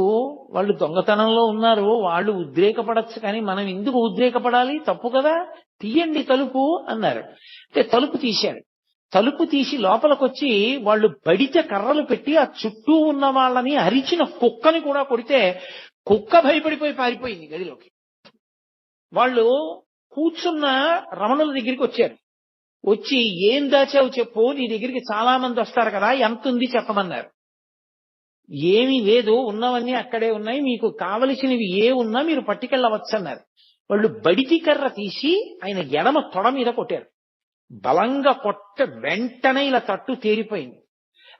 Speaker 3: వాళ్ళు దొంగతనంలో ఉన్నారు, వాళ్ళు ఉద్రేకపడచ్చు, కానీ మనం ఎందుకు ఉద్రేకపడాలి, తప్పు కదా, తీయండి తలుపు అన్నారు. అంటే తలుపు తీశారు. తలుపు తీసి లోపలికొచ్చి వాళ్ళు బడిత కర్రలు పెట్టి ఆ చుట్టూ ఉన్న వాళ్ళని అరిచిన కుక్కని కూడా కొడితే కుక్క భయపడిపోయి పారిపోయింది గదిలోకి. వాళ్ళు కూర్చున్న రమణుల దగ్గరికి వచ్చారు. వచ్చి ఏం దాచావు చెప్పు, నీ దగ్గరికి చాలా మంది వస్తారు కదా, ఎంత ఉంది చెప్పమన్నారు. ఏమీ లేదు, ఉన్నవన్నీ అక్కడే ఉన్నాయి, మీకు కావలసినవి ఏ ఉన్నా మీరు పట్టుకెళ్ళవచ్చు అన్నారు. వాళ్ళు బడితి కర్ర తీసి ఆయన ఎడమ తొడ మీద కొట్టారు. బలంగా కొట్ట వెంటనే ఇలా తట్టు తేరిపోయింది.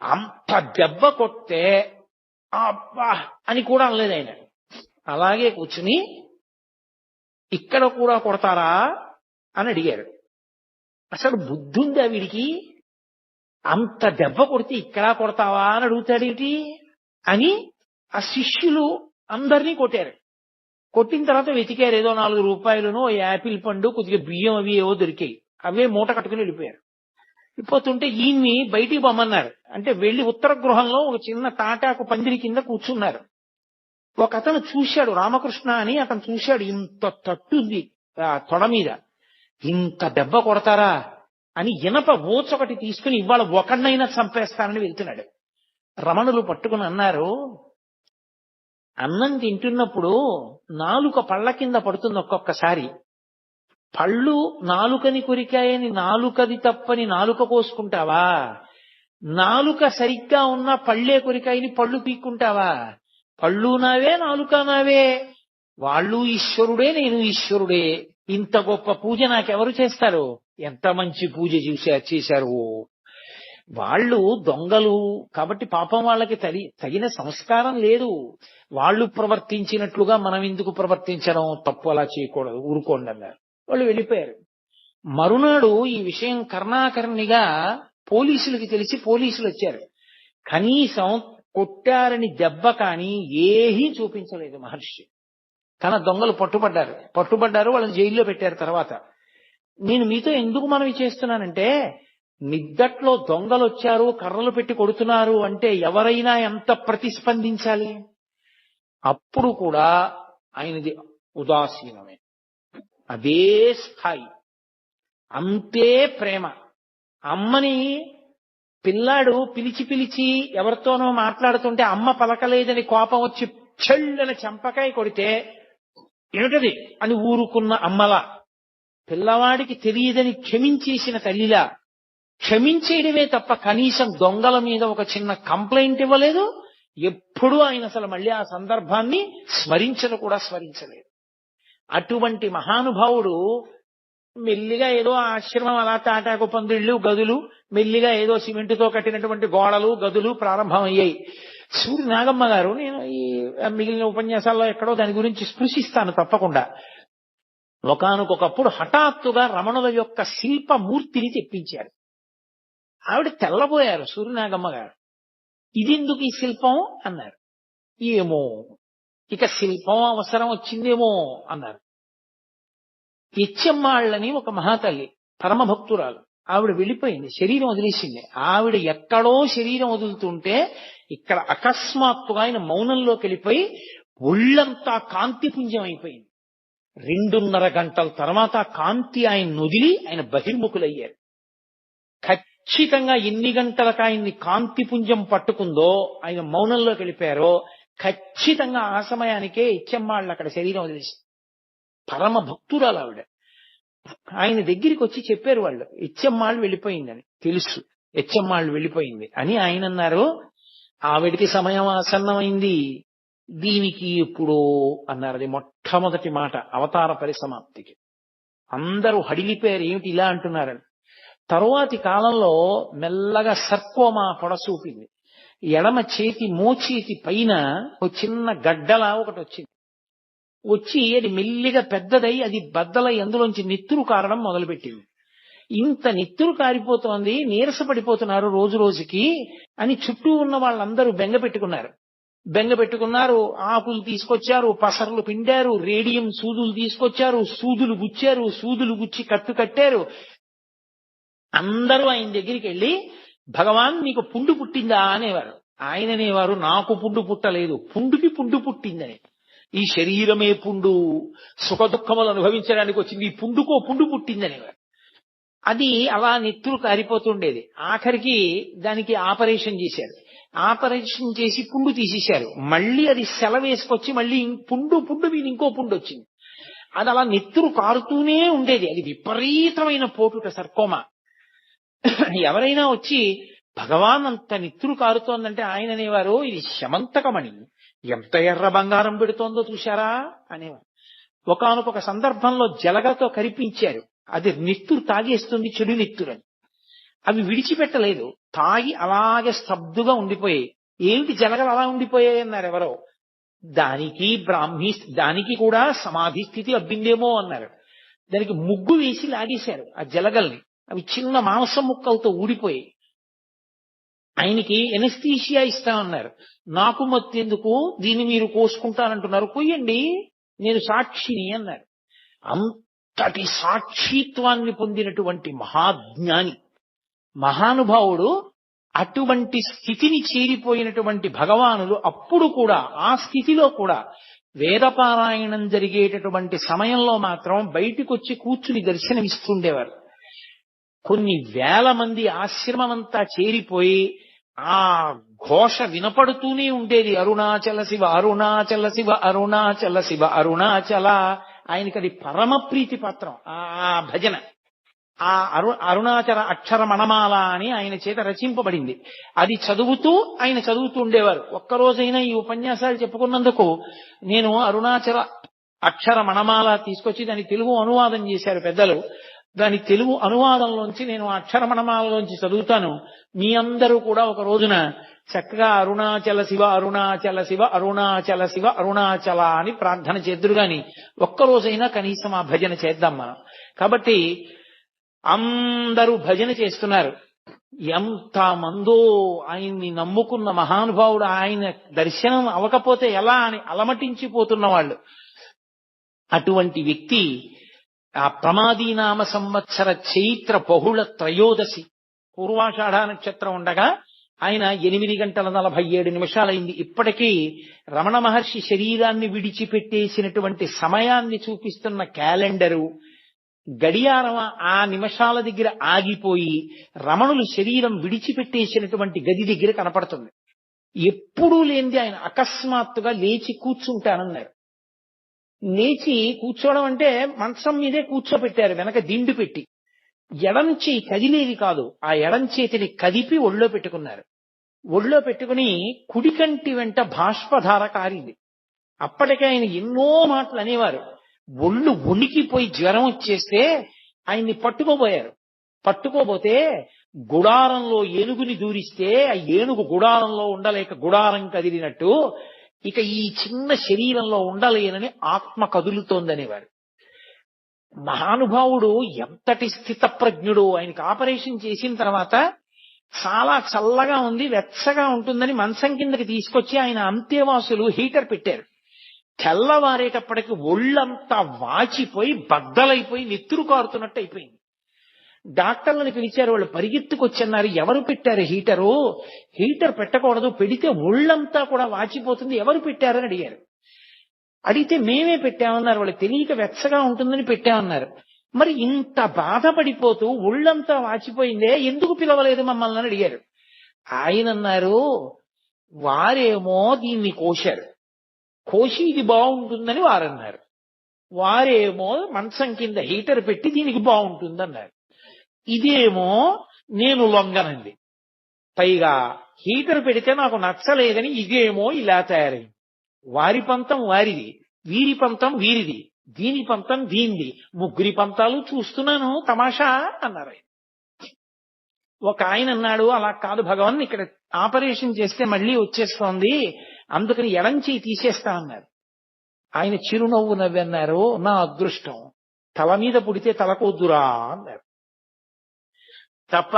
Speaker 3: అంత దెబ్బ కొట్టే అబ్బా అని కూడా అనలేదు ఆయన. అలాగే కూర్చుని ఇక్కడ కూడా కొడతారా అని అడిగారు. అసలు బుద్ధుందా వీడికి, అంత దెబ్బ కొడితే ఇక్కడ కొడతావా అని అడుగుతాడేంటి అని ఆ శిష్యులు అందరినీ కొట్టారు. కొట్టిన తర్వాత వెతికారు, ఏదో 4 రూపాయలను, యాపిల్ పండు, కొద్దిగా బియ్యం అవి ఏవో దొరికాయి. అవే మూట కట్టుకుని వెళ్ళిపోయారు. వెళ్ళిపోతుంటే ఈయన్ని బయటికి పొమ్మన్నారు. అంటే వెళ్లి ఉత్తర గృహంలో ఒక చిన్న తాటాకు పందిరి కింద కూర్చున్నారు. ఒక అతను చూశాడు, రామకృష్ణ అని అతను చూశాడు, ఇంత తట్టుంది తొడ మీద, ఇంత దెబ్బ కొడతారా అని ఇనప ఓచొకటి తీసుకుని ఇవాళ ఒకడినైనా చంపేస్తానని వెళ్తున్నాడు. రమణులు పట్టుకుని అన్నారు, అన్నం తింటున్నప్పుడు నాలుక పళ్ళ కింద పడుతుంది ఒక్కొక్కసారి, పళ్ళు నాలుకని కొరికాయని నాలుకది తప్పని నాలుక కోసుకుంటావా, నాలుక సరిగ్గా ఉన్న పళ్ళే కొరికాయని పళ్ళు పీక్కుంటావా, పళ్ళు నావే నాలుక నావే, వాళ్ళు ఈశ్వరుడే నేను ఈశ్వరుడే, ఇంత గొప్ప పూజ నాకెవరు చేస్తారు, ఎంత మంచి పూజ చేశారు. వాళ్ళు దొంగలు కాబట్టి పాపం వాళ్ళకి తగిన సంస్కారం లేదు. వాళ్ళు ప్రవర్తించినట్లుగా మనం ఎందుకు ప్రవర్తించడం, తప్పు అలా చేయకూడదు, ఊరుకోండి అన్నారు. వాళ్ళు వెళ్ళిపోయారు. మరునాడు ఈ విషయం కర్ణాకర్ణిగా పోలీసులకి తెలిసి పోలీసులు వచ్చారు. కనీసం కొట్టారని దెబ్బ కానీ ఏమీ చూపించలేదు మహర్షి. కానీ దొంగలు పట్టుబడ్డారు, వాళ్ళని జైల్లో పెట్టారు. తర్వాత నేను మీతో ఎందుకు మనవి చేస్తున్నానంటే, నిద్దట్లో దొంగలు వచ్చారు, కర్రలు పెట్టి కొడుతున్నారు అంటే ఎవరైనా ఎంత ప్రతిస్పందించాలి? అప్పుడు కూడా ఆయనది ఉదాసీనమే, అదే స్థాయి, అంతే ప్రేమ. అమ్మని పిల్లాడు పిలిచి ఎవరితోనో మాట్లాడుతుంటే అమ్మ పలకలేదని కోపం వచ్చి చెళ్ళని చెంపకాయ కొడితే ఏమిటది అని ఊరుకున్న అమ్మలా, పిల్లవాడికి తెలియదని క్షమించేసిన తల్లిలా, క్షమించేయడమే తప్ప కనీసం దొంగల మీద ఒక చిన్న కంప్లైంట్ ఇవ్వలేదు. ఎప్పుడూ ఆయన అసలు మళ్ళీ ఆ సందర్భాన్ని స్మరించలేదు. అటువంటి మహానుభావుడు మెల్లిగా ఏదో ఆశ్రమం అలా తాటాకు పందిళ్ళు, గదులు, మెల్లిగా ఏదో సిమెంటుతో కట్టినటువంటి గోడలు, గదులు ప్రారంభమయ్యాయి. సూర్య నాగమ్మ గారు, నేను ఈ మిగిలిన ఉపన్యాసాల్లో ఎక్కడో దాని గురించి స్పృశిస్తాను తప్పకుండా. ఒకానొకప్పుడు హఠాత్తుగా రమణుల యొక్క శిల్పమూర్తిని తెప్పించారు. ఆవిడ తెల్లబోయారు సూర్యనాగమ్మ గారు. ఇదెందుకు ఈ శిల్పం అన్నారు. ఏమో ఇక శిల్పం అవసరం వచ్చిందేమో అన్నారు. ఎచ్చెమ్మాళ్ళని ఒక మహాతల్లి, పరమభక్తురాలు, ఆవిడ వెళ్ళిపోయింది, శరీరం వదిలేసింది. ఆవిడ ఎక్కడో శరీరం వదులుతుంటే ఇక్కడ అకస్మాత్తుగా ఆయన మౌనంలోకి వెళ్ళిపోయి ఒళ్ళంతా కాంతిపుంజం అయిపోయింది. 2.5 గంటల తర్వాత కాంతి ఆయన వదిలి ఆయన బహిర్ముఖులయ్యారు. ఖచ్చితంగా ఎన్ని గంటలకు ఆయన్ని కాంతిపుంజం పట్టుకుందో, ఆయన మౌనంలోకి వెళ్ళిపోయారో, ఖచ్చితంగా ఆ సమయానికే ఇచ్చెమ్మాళ్ళు అక్కడ శరీరం వదిలేసి. పరమ భక్తురాలు ఆవిడ. ఆయన దగ్గరికి వచ్చి చెప్పారు వాళ్ళు, ఇచ్చెమ్మాళ్ళు వెళ్ళిపోయిందని. తెలుసు ఇచ్చెమ్మాళ్ళు వెళ్ళిపోయింది అని ఆయన అన్నారు. ఆవిడికి సమయం ఆసన్నమైంది, దీనికి ఎప్పుడో అన్నారు. అది మొట్టమొదటి మాట అవతార పరిసమాప్తికి. అందరూ హడిలిపోయారు, ఏమిటి ఇలా అంటున్నారని. తరువాతి కాలంలో మెల్లగా సర్కోమా పొడసూపింది. ఎడమ చేతి మోచేతి పైన ఒక చిన్న గడ్డలా ఒకటి వచ్చింది. వచ్చి అది మెల్లిగా పెద్దదై అది బద్దలై అందులోంచి నెత్తురు కారడం మొదలుపెట్టింది. ఇంత నెత్తురు కారిపోతోంది, నీరస పడిపోతున్నారు రోజు రోజుకి అని చుట్టూ ఉన్న వాళ్ళందరూ బెంగ పెట్టుకున్నారు. ఆకులు తీసుకొచ్చారు, పసర్లు పిండారు, రేడియం సూదులు తీసుకొచ్చారు, సూదులు గుచ్చి కట్టు కట్టారు. అందరూ ఆయన దగ్గరికి వెళ్ళి, భగవాన్ మీకు పుండు పుట్టిందా అనేవారు. ఆయన అనేవారు, నాకు పుండు పుట్టలేదు, పుండుకి పుండు పుట్టిందని. ఈ శరీరమే పుండు, సుఖ దుఃఖములు అనుభవించడానికి వచ్చింది, ఈ పుండుకో పుండు పుట్టిందనేవారు. అది అలా నెత్తురు కారిపోతుండేది. ఆఖరికి దానికి ఆపరేషన్ చేశారు. ఆపరేషన్ చేసి పుండు తీసేశారు. మళ్ళీ అది సెలవేసుకొచ్చి మళ్ళీ పుండు మీద ఇంకో పుండు వచ్చింది. అది అలా నెత్తురు కారుతూనే ఉండేది. అది విపరీతమైన పోటుట సర్కోమా. ఎవరైనా వచ్చి భగవాన్ అంత నెత్తురు కారుతోందంటే ఆయన అనేవారు, ఇది శమంతకమణి, ఎంత ఎర్ర బంగారం పెడుతోందో చూశారా అనేవారు. ఒకానొక సందర్భంలో జలగతో కరిపించారు. అది నెత్తురు తాగేస్తుంది, చెడు నెత్తురని. అవి విడిచిపెట్టలేదు, తాగి అలాగే స్తబ్దుగా ఉండిపోయాయి. ఏమిటి జలగలు అలా ఉండిపోయాయి అన్నారు ఎవరో. దానికి కూడా సమాధి స్థితి అబ్బిందేమో అన్నారు. దానికి ముగ్గు వేసి లాగేశారు ఆ జలగల్ని. అవి చిన్న మాంసం ముక్కలతో ఊడిపోయాయి. ఆయనకి ఎనస్థీషియా ఇస్తామన్నారు. నాకు మత్తెందుకు, దీన్ని మీరు కోసుకుంటానంటున్నారు, కొయ్యండి, నేను సాక్షిని అన్నారు. అంతటి సాక్షిత్వాన్ని పొందినటువంటి మహాజ్ఞాని, మహానుభావుడు. అటువంటి స్థితిని చేరిపోయినటువంటి భగవానులు అప్పుడు కూడా, ఆ స్థితిలో కూడా వేదపారాయణం జరిగేటటువంటి సమయంలో మాత్రం బయటికొచ్చి కూర్చుని దర్శనమిస్తుండేవారు. కొన్ని వేల మంది ఆశ్రమమంతా చేరిపోయి ఆ ఘోష వినపడుతూనే ఉండేది. అరుణాచల శివ, అరుణాచల శివ, అరుణాచల శివ, అరుణాచల. ఆయనకి అది పరమ ప్రీతి పాత్రం ఆ భజన. ఆ అరుణాచల అక్షర మణమాల అని ఆయన చేత రచింపబడింది. అది ఆయన చదువుతూ ఉండేవారు. ఒక్కరోజైనా ఈ ఉపన్యాసాలు చెప్పుకున్నందుకు నేను అరుణాచల అక్షర మణమాల తీసుకొచ్చి దాని తెలుగు అనువాదం చేశారు పెద్దలు. దాని తెలుగు అనువాదంలోంచి నేను అక్షరమణమాలలోంచి చదువుతాను. మీ అందరూ కూడా ఒక రోజున చక్కగా అరుణాచల శివ, అరుణాచల శివ, అరుణాచల శివ, అరుణాచల అని ప్రార్థన చేద్దురు గాని ఒక్కరోజైనా కనీసం ఆ భజన చేద్దాం మనం. కాబట్టి అందరూ భజన చేస్తున్నారు. ఎంత మందో ఆయన్ని నమ్ముకున్న మహానుభావుడు, ఆయన దర్శనం అవ్వకపోతే ఎలా అని అలమటించిపోతున్న వాళ్ళు. అటువంటి వ్యక్తి ఆ ప్రమాదీనామ సంవత్సర చైత్ర బహుళ త్రయోదశి పూర్వాషాఢ నక్షత్రం ఉండగా ఆయన 8:47 ఇప్పటికీ రమణ మహర్షి శరీరాన్ని విడిచిపెట్టేసినటువంటి సమయాన్ని చూపిస్తున్న క్యాలెండరు గడియారం ఆ నిమిషాల దగ్గర ఆగిపోయి రమణులు శరీరం విడిచిపెట్టేసినటువంటి గది దగ్గర కనపడుతుంది. ఎప్పుడూ లేనిది ఆయన అకస్మాత్తుగా లేచి కూర్చుంటానన్నారు. లేచి కూర్చోవడం అంటే మంచం మీదే కూర్చోపెట్టారు, వెనక దిండు పెట్టి. ఎడం చేయి కదిలేది కాదు, ఆ ఎడం చేతిని కదిపి ఒళ్ళో పెట్టుకున్నారు. ఒళ్ళో పెట్టుకుని కుడికంటి వెంట బాష్పధార కారింది. అప్పటికే ఆయన ఎన్నో మాటలు అనేవారు. ఒళ్ళు వణికిపోయి జ్వరం వచ్చేస్తే ఆయన్ని పట్టుకోబోయారు. పట్టుకోబోతే గుడారంలో ఏనుగుని దూరిస్తే ఆ ఏనుగు గుడారంలో ఉండలేక గుడారం కదిలినట్టు ఇక ఈ చిన్న శరీరంలో ఉండలేనని ఆత్మ కదులుతోందనేవారు. మహానుభావుడు ఎంతటి స్థితప్రజ్ఞుడు. ఆయనకి ఆపరేషన్ చేసిన తర్వాత చాలా చల్లగా ఉంది, వెచ్చగా ఉంటుందని మంచం కిందకి తీసుకొచ్చి ఆయన అంత్యవాసులు హీటర్ పెట్టారు. తెల్లవారేటప్పటికి ఒళ్ళంతా వాచిపోయి బద్దలైపోయి నెత్తురు కారుతున్నట్టు అయిపోయింది. డాక్టర్లను పిలిచారు, వాళ్ళు పరిగెత్తుకొచ్చన్నారు, ఎవరు పెట్టారు హీటరు? హీటర్ పెట్టకూడదు, పెడితే ఒళ్ళంతా కూడా వాచిపోతుంది, ఎవరు పెట్టారని అడిగారు. అడిగితే మేమే పెట్టామన్నారు. వాళ్ళు తెలియక వెచ్చగా ఉంటుందని పెట్టామన్నారు. మరి ఇంత బాధపడిపోతూ ఒళ్ళంతా వాచిపోయిందే, ఎందుకు పిలవలేదు మమ్మల్ని అని అడిగారు. ఆయన అన్నారు, వారేమో దీన్ని కోశారు, కోసి ఇది బాగుంటుందని వారన్నారు. వారేమో మంచం కింద హీటర్ పెట్టి దీనికి బాగుంటుందన్నారు. ఇదేమో నేను లొంగనంది, పైగా హీటర్ పెడితే నాకు నచ్చలేదని ఇదేమో ఇలా తయారైంది. వారి పంతం వారిది, వీరి పంతం వీరిది, దీని పంతం దీనిది, ముగ్గురి పంతాలు చూస్తున్నాను తమాషా అన్నారు. ఒక ఆయన అన్నాడు, అలా కాదు భగవాన్, ఇక్కడ ఆపరేషన్ చేస్తే మళ్ళీ వచ్చేస్తోంది, అందుకని ఎడం చేయి తీసేస్తా అన్నారు. ఆయన చిరునవ్వు నవ్వన్నారు, నా అదృష్టం, తల మీద పుడితే తలకొద్దురా అన్నారు. తప్ప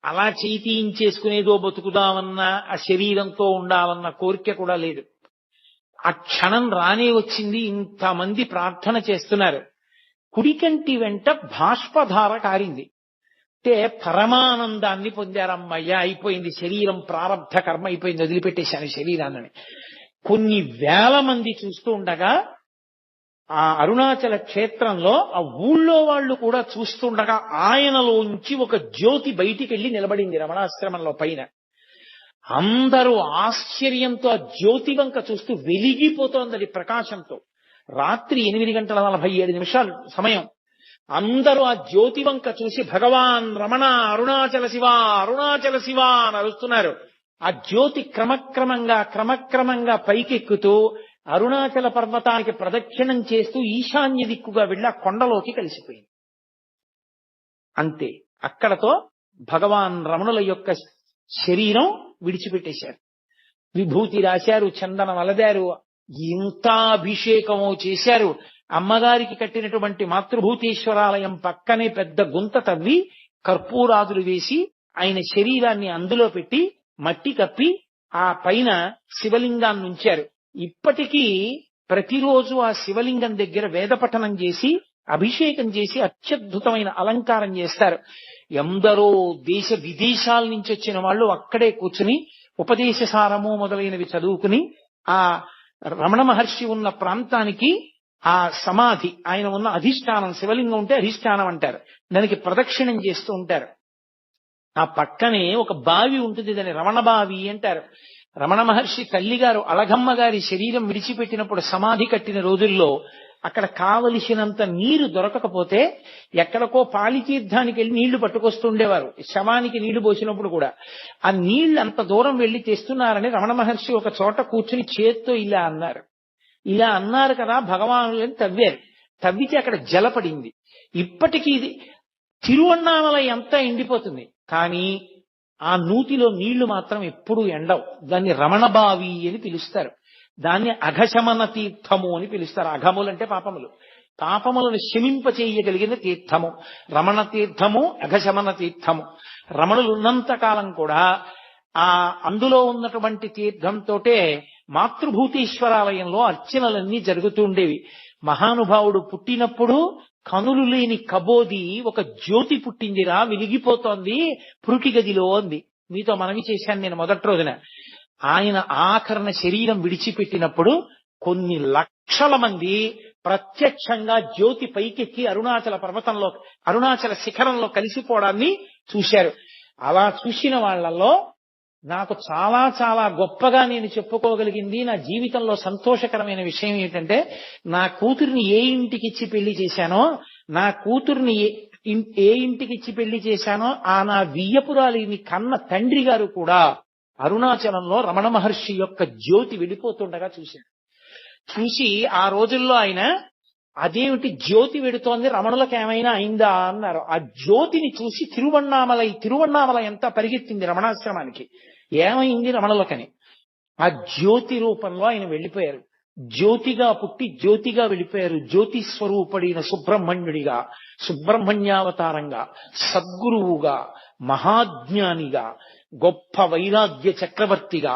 Speaker 3: అలా చేయి తీయించేసుకునేదో బతుకుదామన్నా ఆ శరీరంతో ఉండాలన్న కోరిక కూడా లేదు. ఆ క్షణం రానే వచ్చింది. ఇంతమంది ప్రార్థన చేస్తున్నారు. కుడికంటి వెంట బాష్పధార కారింది. అంటే పరమానందాన్ని పొందారమ్మయ్య, అయిపోయింది శరీరం, ప్రారంధ కర్మ అయిపోయింది, వదిలిపెట్టేశాను శరీరాన్ని. కొన్ని వేల మంది చూస్తూ ఉండగా ఆ అరుణాచల క్షేత్రంలో ఆ ఊళ్ళో వాళ్ళు కూడా చూస్తుండగా ఆయనలోంచి ఒక జ్యోతి బయటికి వెళ్ళి నిలబడింది రమణాశ్రమంలో పైన. అందరూ ఆశ్చర్యంతో ఆ జ్యోతి వంక చూస్తూ వెలిగిపోతోంది ప్రకాశంతో. రాత్రి 8:47 సమయం. అందరూ ఆ జ్యోతి వంక చూసి భగవాన్ రమణ అరుణాచల శివ అరుణాచల శివ అని అరుస్తున్నారు. ఆ జ్యోతి క్రమక్రమంగా పైకెక్కుతూ అరుణాచల పర్వతానికి ప్రదక్షిణం చేస్తూ ఈశాన్య దిక్కుగా వెళ్ళి ఆ కొండలోకి కలిసిపోయింది. అంతే, అక్కడతో భగవాన్ రమణుల యొక్క శరీరం విడిచిపెట్టేశారు. విభూతి రాశారు, చందనం అలదారు, ఇంత అభిషేకమో చేశారు. అమ్మగారికి కట్టినటువంటి మాతృభూతేశ్వరాలయం పక్కనే పెద్ద గుంత తవ్వి కర్పూరాదులు వేసి ఆయన శరీరాన్ని అందులో పెట్టి మట్టి కప్పి ఆ పైన శివలింగాన్ని ఉంచారు. ఇప్పటికీ ప్రతిరోజు ఆ శివలింగం దగ్గర వేదపఠనం చేసి అభిషేకం చేసి అత్యద్భుతమైన అలంకారం చేస్తారు. ఎందరో దేశ విదేశాల నుంచి వచ్చిన వాళ్ళు అక్కడే కూర్చుని ఉపదేశ సారము మొదలైనవి చదువుకుని ఆ రమణ మహర్షి ఉన్న ప్రాంతానికి ఆ సమాధి, ఆయన ఉన్న అధిష్టానం, శివలింగం ఉంటే అధిష్టానం అంటారు, దానికి ప్రదక్షిణం చేస్తూ ఉంటారు. ఆ పక్కనే ఒక బావి ఉంటుంది, దాన్ని రమణ బావి అంటారు. రమణ మహర్షి తల్లిగారు అళగమ్మ గారి శరీరం విడిచిపెట్టినప్పుడు సమాధి కట్టిన రోజుల్లో అక్కడ కావలసినంత నీరు దొరకకపోతే ఎక్కడికో పాలితీర్థానికి వెళ్ళి నీళ్లు పట్టుకొస్తుండేవారు. శవానికి నీళ్లు పోసినప్పుడు కూడా ఆ నీళ్లు అంత దూరం వెళ్లి తెస్తున్నారని రమణ మహర్షి ఒక చోట కూర్చుని చేత్తో ఇలా అన్నారు. ఇలా అన్నారు కదా భగవానులని తవ్వారు. తవ్వితే అక్కడ జలపడింది. ఇప్పటికీ ఇది తిరువన్నామలై అంతా ఎండిపోతుంది, కానీ ఆ నూతిలో నీళ్లు మాత్రం ఎప్పుడూ ఎండవు. దాన్ని రమణబావి అని పిలుస్తారు. దాన్ని అఘశమన తీర్థము అని పిలుస్తారు. అఘములంటే పాపములు, పాపములను శమింపచేయగలిగిన తీర్థము రమణ తీర్థము, అఘశమన తీర్థము. రమణులు ఉన్నంత కాలం కూడా ఆ అందులో ఉన్నటువంటి తీర్థంతోటే మాతృభూతేశ్వరాలయంలో అర్చనలన్నీ జరుగుతూ ఉండేవి. మహానుభావుడు పుట్టినప్పుడు కనులు లేని కబోది ఒక జ్యోతి పుట్టిందిరా, వెలిగిపోతోంది పురుటి గదిలో అంది. మీతో మనవి చేశాను నేను మొదటి రోజున. ఆయన ఆఖరణ శరీరం విడిచిపెట్టినప్పుడు కొన్ని లక్షల మంది ప్రత్యక్షంగా జ్యోతి పైకెక్కి అరుణాచల శిఖరంలో కలిసిపోవడాన్ని చూశారు. అలా చూసిన వాళ్ళల్లో నాకు చాలా చాలా గొప్పగా నేను చెప్పుకోగలిగింది, నా జీవితంలో సంతోషకరమైన విషయం ఏంటంటే, నా కూతుర్ని ఏ ఇంటికిచ్చి పెళ్లి చేశానో, నా కూతుర్ని ఏ ఇంటికిచ్చి పెళ్లి చేశానో ఆ నా వియ్యపురాలిని కన్న తండ్రి గారు కూడా అరుణాచలంలో రమణ మహర్షి యొక్క జ్యోతి వెళ్ళిపోతుండగా చూశాడు. చూసి ఆ రోజుల్లో ఆయన, అదేమిటి జ్యోతి వెడుతోంది, రమణులకు ఏమైనా అయిందా అన్నారు. ఆ జ్యోతిని చూసి తిరువన్నామల ఎంత పరిగెత్తింది రమణాశ్రమానికి, ఏమైంది రమణులకని. ఆ జ్యోతి రూపంలో ఆయన వెళ్ళిపోయారు. జ్యోతిగా పుట్టి జ్యోతిగా వెళ్ళిపోయారు. జ్యోతి స్వరూపుడైన సుబ్రహ్మణ్యుడిగా, సుబ్రహ్మణ్యావతారంగా, సద్గురువుగా, మహాజ్ఞానిగా, గొప్ప వైరాగ్య చక్రవర్తిగా,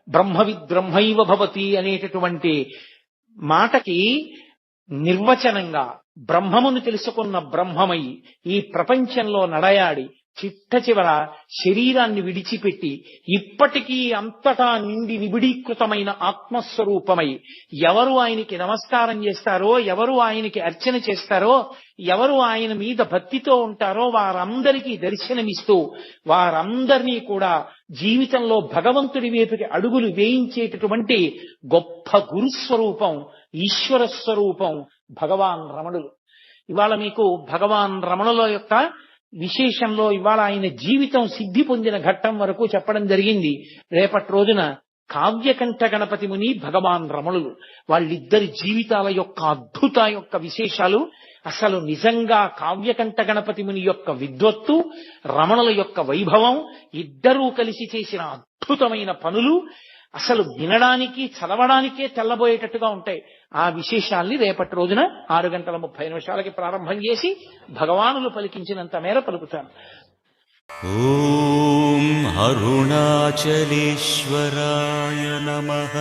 Speaker 3: బ్రహ్మవిద్బ్రహ్మైవ భవతి అనేటటువంటి మాటకి నిర్వచనంగా బ్రహ్మమును తెలుసుకున్న బ్రహ్మమై ఈ ప్రపంచంలో నడయాడి చిట్ట చివర శరీరాన్ని విడిచిపెట్టి ఇప్పటికీ అంతటా నిండి నిబిడీకృతమైన ఆత్మస్వరూపమై ఎవరు ఆయనకి నమస్కారం చేస్తారో, ఎవరు ఆయనకి అర్చన చేస్తారో, ఎవరు ఆయన మీద భక్తితో ఉంటారో వారందరికీ దర్శనమిస్తూ వారందరినీ కూడా జీవితంలో భగవంతుడి వైపుకి అడుగులు వేయించేటటువంటి గొప్ప గురుస్వరూపం, ఈశ్వర స్వరూపం భగవాన్ రమణులు. ఇవాళ మీకు భగవాన్ రమణుల యొక్క విశేషంలో ఇవాళ ఆయన జీవితం సిద్ధి పొందిన ఘట్టం వరకు చెప్పడం జరిగింది. రేపటి రోజున కావ్యకంఠ గణపతి ముని, భగవాన్ రమణులు, వాళ్ళిద్దరి జీవితాల యొక్క అద్భుత యొక్క విశేషాలు, అసలు నిజంగా కావ్యకంఠ గణపతి ముని యొక్క విద్వత్తు, రమణుల యొక్క వైభవం, ఇద్దరూ కలిసి చేసిన అద్భుతమైన పనులు అసలు వినడానికి చదవడానికే తెల్లబోయేటట్టుగా ఉంటాయి. ఆ విశేషాల్ని రేపటి రోజున 6:30 ప్రారంభం చేసి భగవానులు పలికించినంత మేర పలుకుతాను.
Speaker 1: ఓం అరుణాచలేశ్వరాయ నమః.